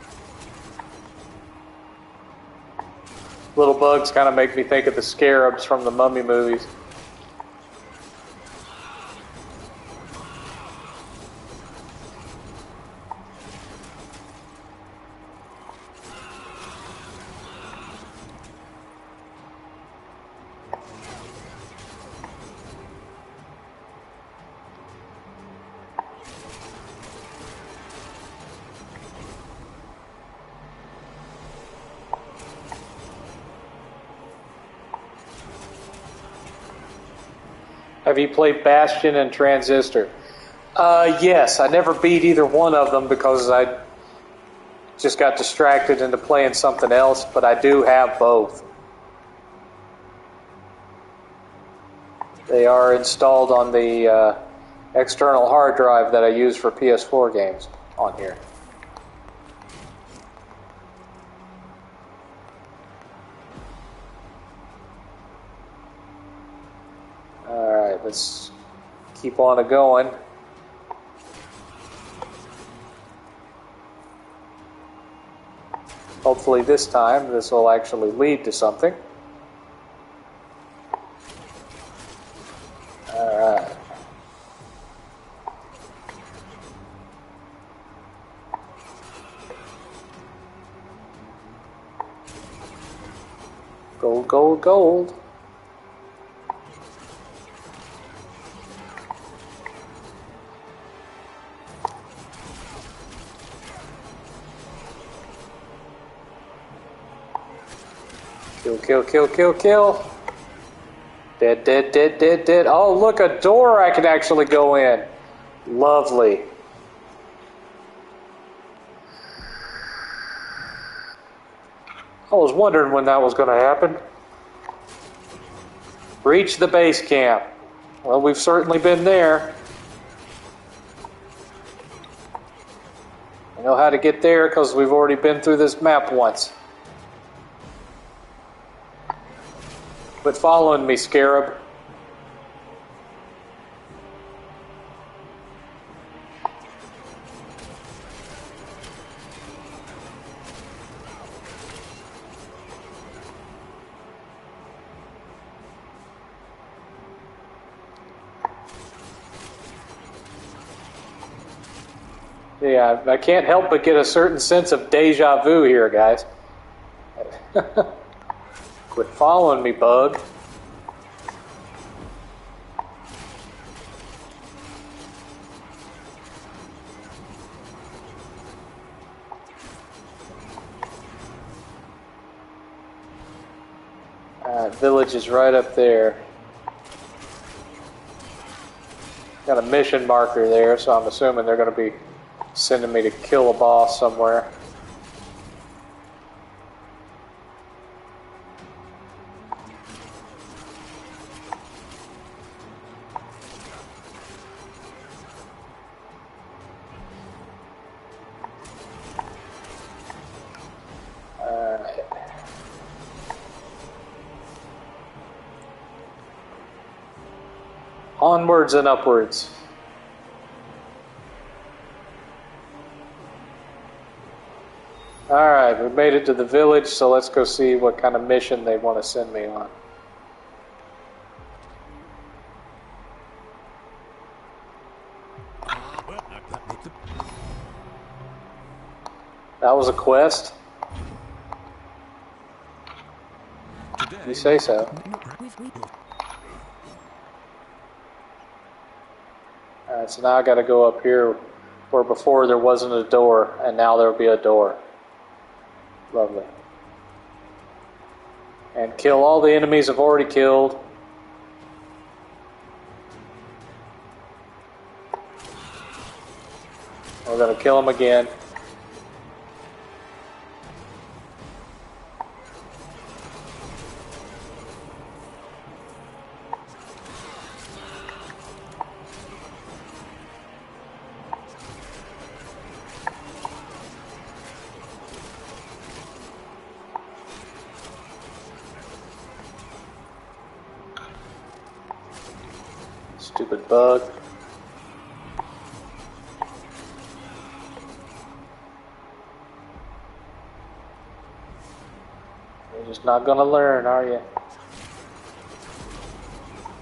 Little bugs kind of make me think of the scarabs from the Mummy movies. Have you played Bastion and Transistor? Yes, I never beat either one of them because I Just got distracted into playing something else, but I do have both. They are installed on the external hard drive that I use for PS4 games on here. Alright, let's keep on going. Hopefully this time this will actually lead to something. Alright. Gold, gold, gold. Kill, kill, kill, kill, kill. Dead, dead, dead, dead, dead. Oh, look, a door I can actually go in. Lovely. I was wondering when that was going to happen. Reach the base camp. Well, we've certainly been there. I know how to get there because we've already been through this map once. Quit following me, Scarab. Yeah, I can't help but get a certain sense of deja vu here, guys. Quit following me, bug. Village is right up there. Got a mission marker there, so I'm assuming they're going to be sending me to kill a boss somewhere. Onwards and upwards. Alright, we made it to the village, so let's go see what kind of mission they want to send me on. That was a quest? You say so. Alright, so now I gotta go up here where before there wasn't a door, and now there'll be a door. Lovely. And kill all the enemies I've already killed. We're gonna kill them again. Stupid bug. You're just not gonna learn, are you?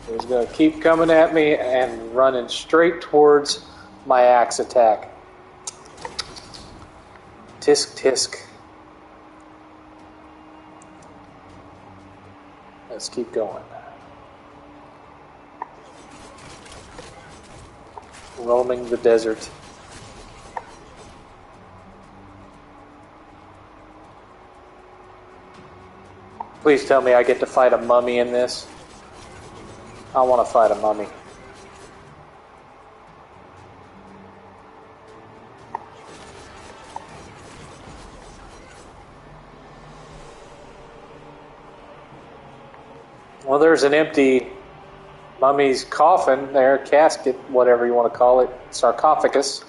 You're just gonna keep coming at me and running straight towards my axe attack. Tisk tisk. Let's keep going. Roaming the desert. Please tell me I get to fight a mummy in this. I want to fight a mummy. Well, there's an empty mummy's coffin there, casket, whatever you want to call it, sarcophagus.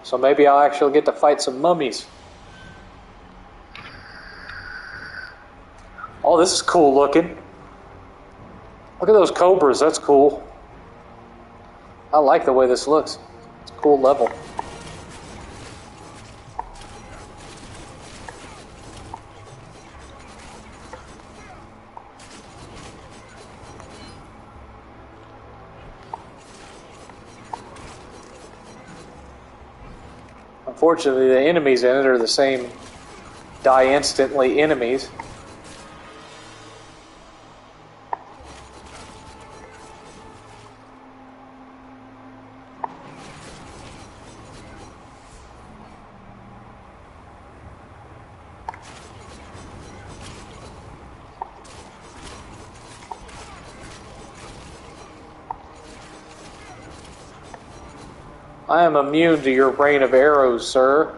So maybe I'll actually get to fight some mummies. Oh, this is cool looking. Look at those cobras, that's cool. I like the way this looks. It's a cool level. Unfortunately, the enemies in it are the same die instantly enemies. I am immune to your rain of arrows, sir.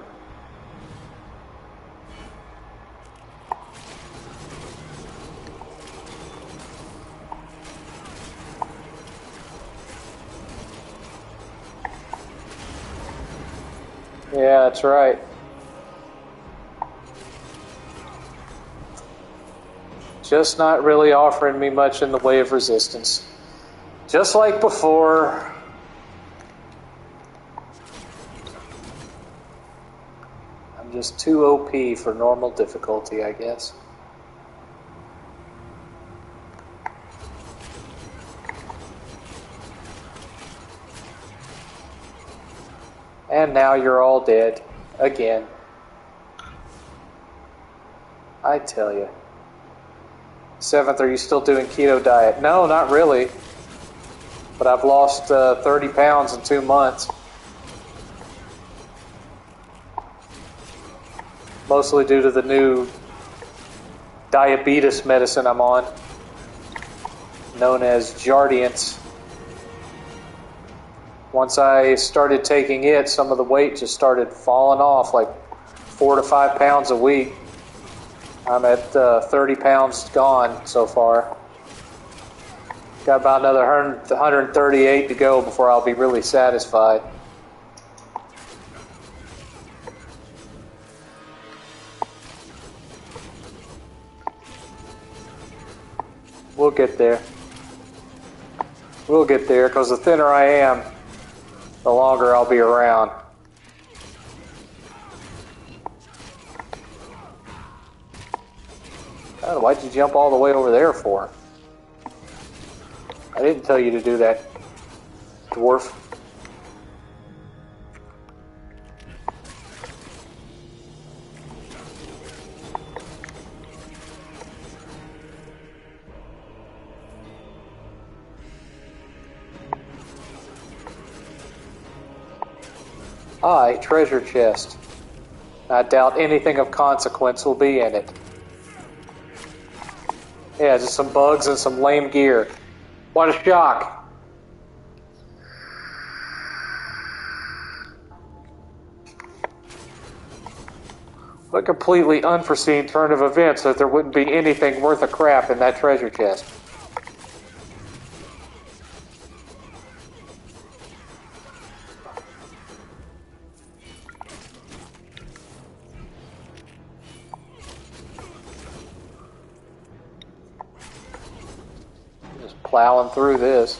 Yeah, that's right. Just not really offering me much in the way of resistance. Just like before. Just too OP for normal difficulty, I guess. And now you're all dead. Again. I tell you. 7th, are you still doing keto diet? No, not really. But I've lost 30 pounds in 2 months. Mostly due to the new diabetes medicine I'm on, known as Jardiance. Once I started taking it, some of the weight just started falling off, like 4 to 5 pounds a week. I'm at 30 pounds gone so far. Got about another 138 to go before I'll be really satisfied. We'll get there. We'll get there, because the thinner I am, the longer I'll be around. God, why'd you jump all the way over there for? I didn't tell you to do that, dwarf. A treasure chest. I doubt anything of consequence will be in it. Yeah, just some bugs and some lame gear. What a shock. What a completely unforeseen turn of events that there wouldn't be anything worth a crap in that treasure chest. Plowing through this.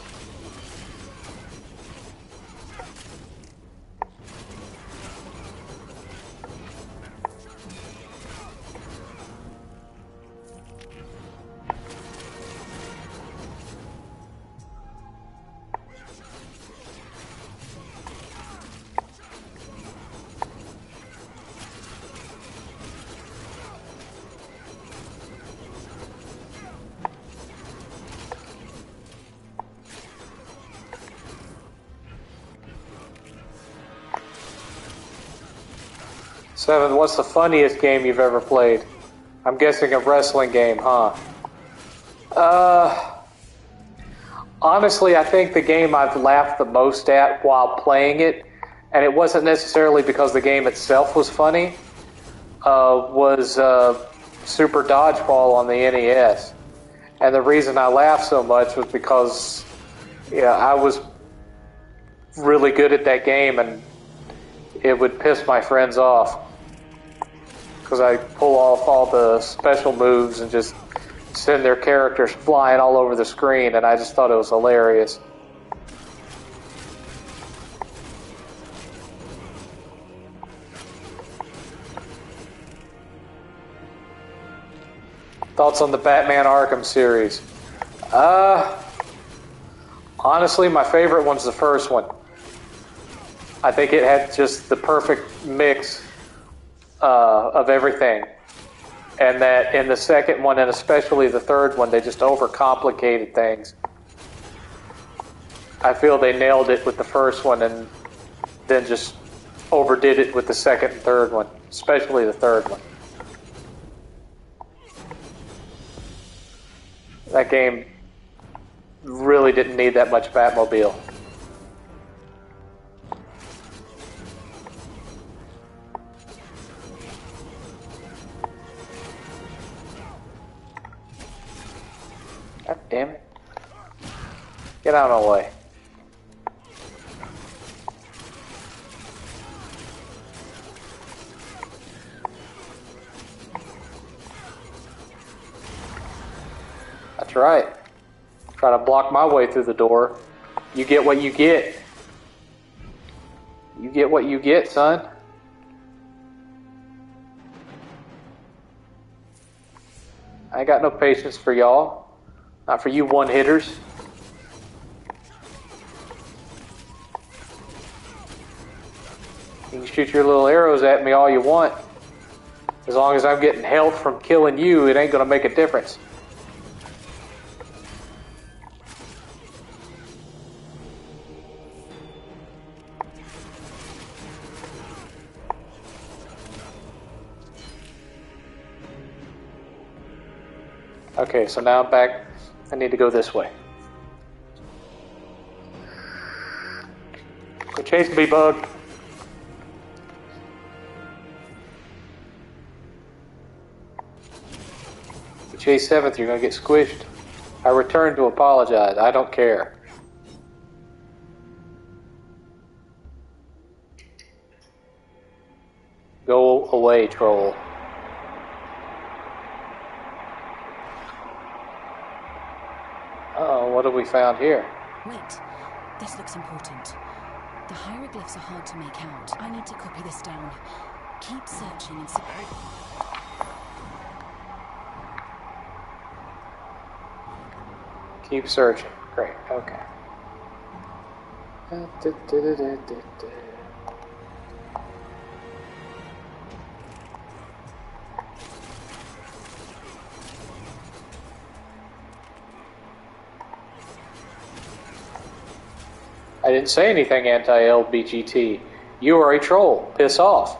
Seven, what's the funniest game you've ever played? I'm guessing a wrestling game, huh? Honestly, I think the game I've laughed the most at while playing it, and it wasn't necessarily because the game itself was funny, was Super Dodgeball on the NES. And the reason I laughed so much was because I was really good at that game, and it would piss my friends off because I pull off all the special moves and just send their characters flying all over the screen, and I just thought it was hilarious. Thoughts on the Batman Arkham series? Honestly, my favorite one's the first one. I think it had just the perfect mix of everything. And that in the second one, and especially the third one, they just overcomplicated things. I feel they nailed it with the first one and then just overdid it with the second and third one, especially the third one. That game really didn't need that much Batmobile. God damn it. Get out of the way. That's right. Try to block my way through the door. You get what you get. You get what you get, son. I ain't got no patience for y'all. Not for you one-hitters. You can shoot your little arrows at me all you want. As long as I'm getting health from killing you, it ain't gonna make a difference. Okay, so now I'm back. I need to go this way. Go chase me, bug. If you chase 7th, you're going to get squished. I return to apologize. I don't care. Go away, troll. Uh-oh, what have we found here? Wait, this looks important. The hieroglyphs are hard to make out. I need to copy this down. Keep searching and see. Keep searching. Great, okay. I didn't say anything anti-LBGT. You are a troll. Piss off.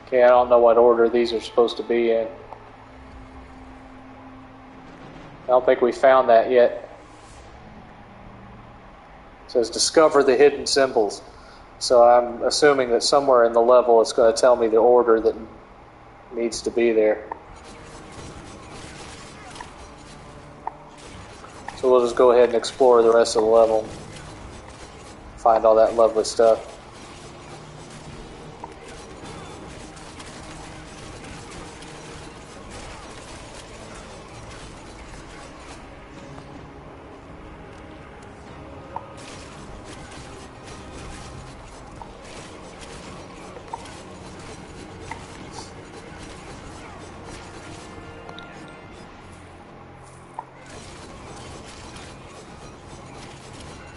Okay, I don't know what order these are supposed to be in. I don't think we found that yet. It says discover the hidden symbols. So I'm assuming that somewhere in the level it's going to tell me the order that needs to be there. So we'll just go ahead and explore the rest of the level. Find all that lovely stuff.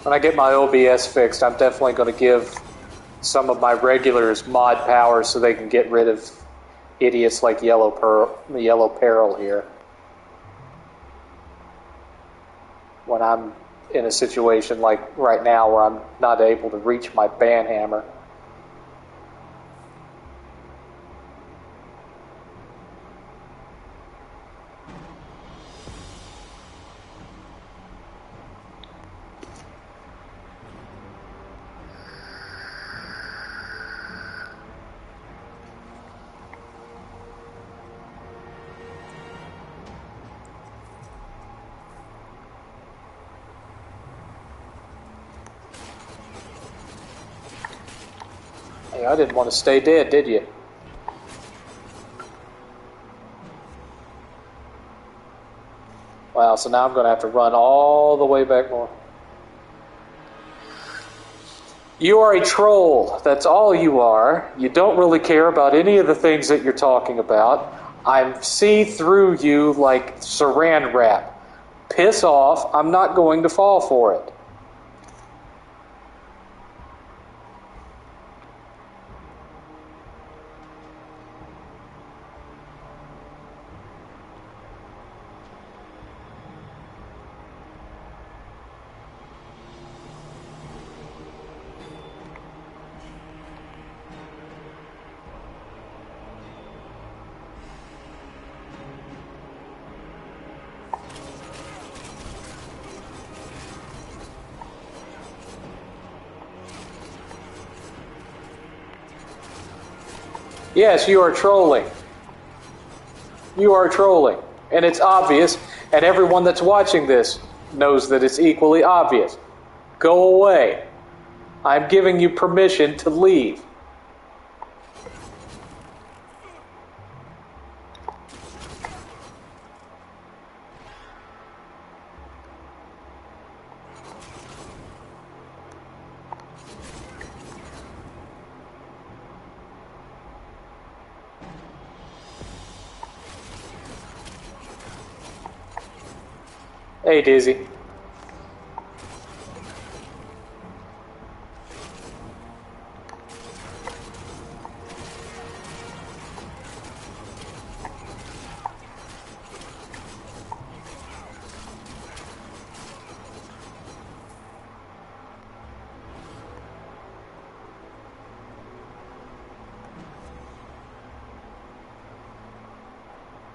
When I get my OBS fixed, I'm definitely going to give some of my regulars mod powers so they can get rid of idiots like Yellow Peril here. When I'm in a situation like right now where I'm not able to reach my banhammer. I didn't want to stay dead, did you? Wow, so now I'm going to have to run all the way back north. You are a troll. That's all you are. You don't really care about any of the things that you're talking about. I see through you like saran wrap. Piss off. I'm not going to fall for it. Yes, you are trolling. You are trolling. And it's obvious, and everyone that's watching this knows that it's equally obvious. Go away. I'm giving you permission to leave. Hey, Dizzy.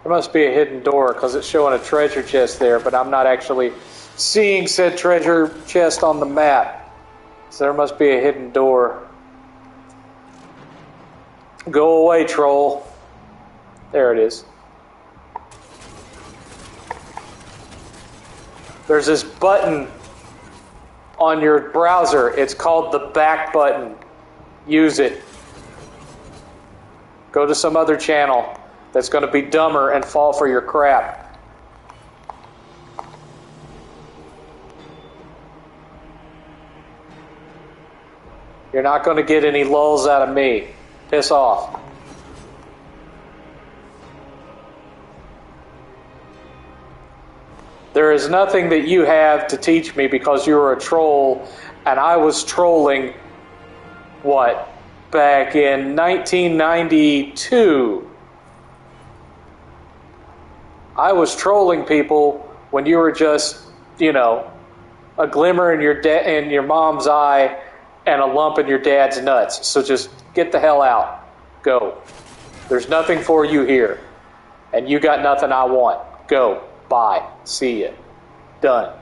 There must be a hidden door because it's showing a treasure chest there, but I'm not actually seeing said treasure chest on the map. So there must be a hidden door. Go away, troll. There it is. There's this button on your browser. It's called the back button. Use it. Go to some other channel that's going to be dumber and fall for your crap. You're not going to get any lulls out of me. Piss off. There is nothing that you have to teach me because you're a troll, and I was trolling, what, back in 1992. I was trolling people when you were just, a glimmer in your mom's eye and a lump in your dad's nuts. So just get the hell out. Go. There's nothing for you here. And you got nothing I want. Go. Bye. See ya. Done.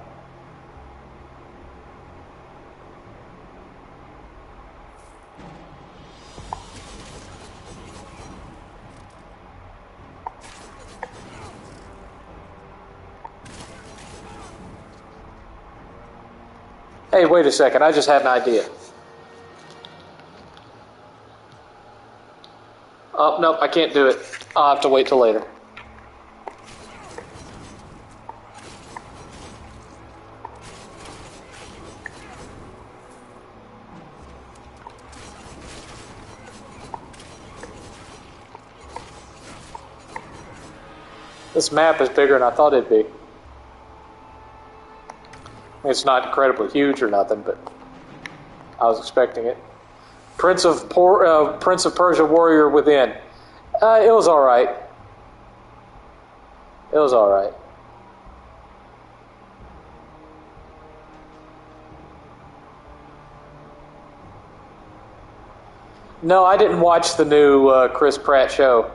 Hey, wait a second. I just had an idea. Oh, nope, I can't do it. I'll have to wait till later. This map is bigger than I thought it'd be. It's not incredibly huge or nothing, but I was expecting it. Prince of Persia Warrior Within. It was all right. It was all right. No, I didn't watch the new Chris Pratt show.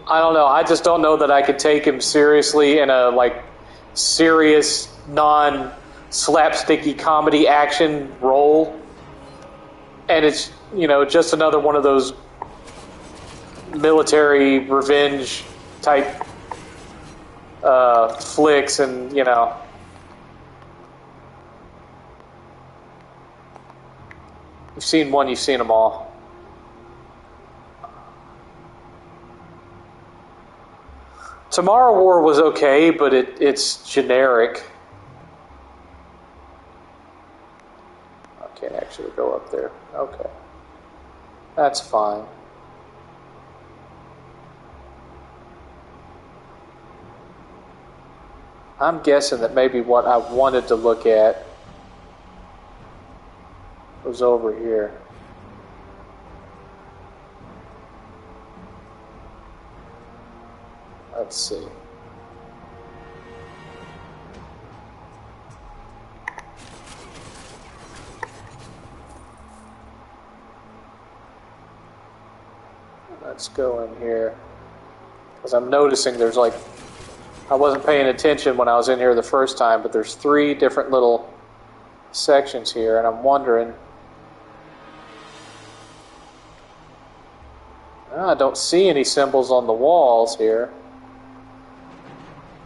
I don't know. I just don't know that I could take him seriously in a serious, non-slapsticky comedy action role. And it's, just another one of those military revenge type flicks, and You've seen one, you've seen them all. Tomorrow War was okay, but it's generic. I can't actually go up there. Okay. That's fine. I'm guessing that maybe what I wanted to look at was over here. Let's see. Let's go in here. Because I'm noticing there's like, I wasn't paying attention when I was in here the first time, but there's 3 different little sections here, and I'm wondering. I don't see any symbols on the walls here.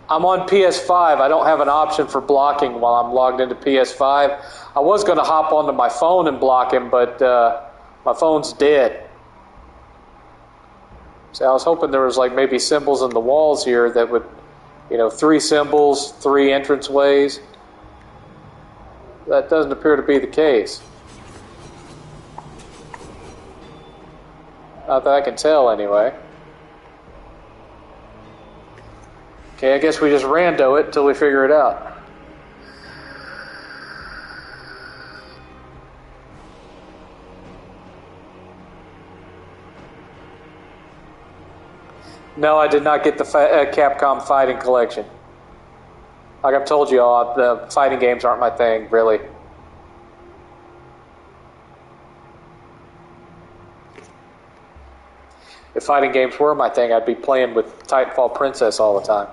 I'm on PS5. I don't have an option for blocking while I'm logged into PS5. I was going to hop onto my phone and block him, but my phone's dead. So I was hoping there was like maybe symbols in the walls here that would, 3 symbols, 3 entranceways. That doesn't appear to be the case. Not that I can tell, anyway. Okay, I guess we just rando it until we figure it out. No, I did not get the Capcom Fighting Collection. Like I've told you all, the fighting games aren't my thing, really. If fighting games were my thing, I'd be playing with Titanfall Princess all the time.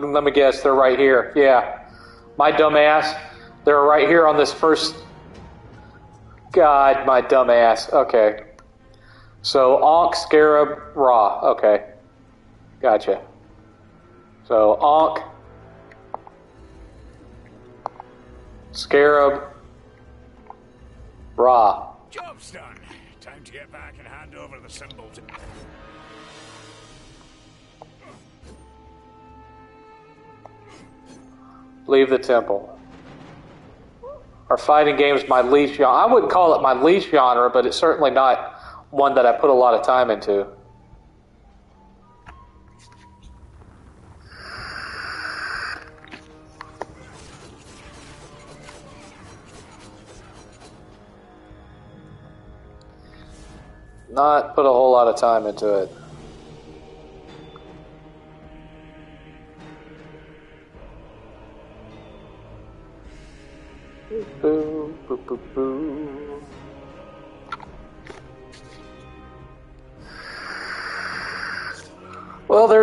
Let me guess, they're right here. Yeah. My dumb ass. They're right here on this first... God, my dumb ass. Okay. So, Ankh, Scarab, Ra. Okay. Gotcha. So, Ankh, Scarab, Ra. Job's done. Time to get back and hand over the symbols. Leave the temple. Our fighting game is my least genre. I wouldn't call it my least genre, but it's certainly not one that I put a lot of time into. Not put a whole lot of time into it. Boo, boo, boo, boo. Well, there.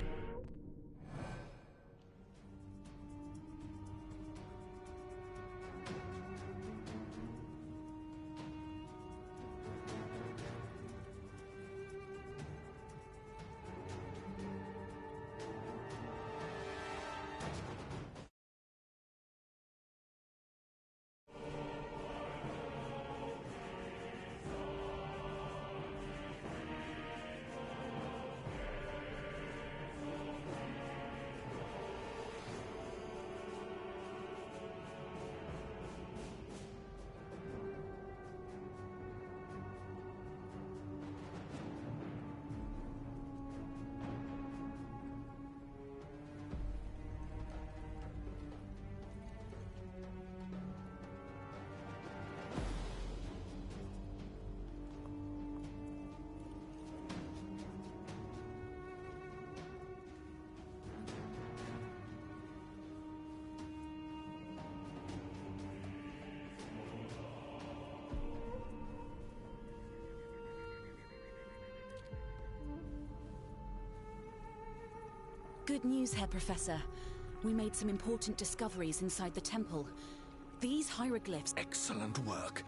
Good news, Herr Professor. We made some important discoveries inside the temple. These hieroglyphs... Excellent work.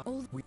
All we...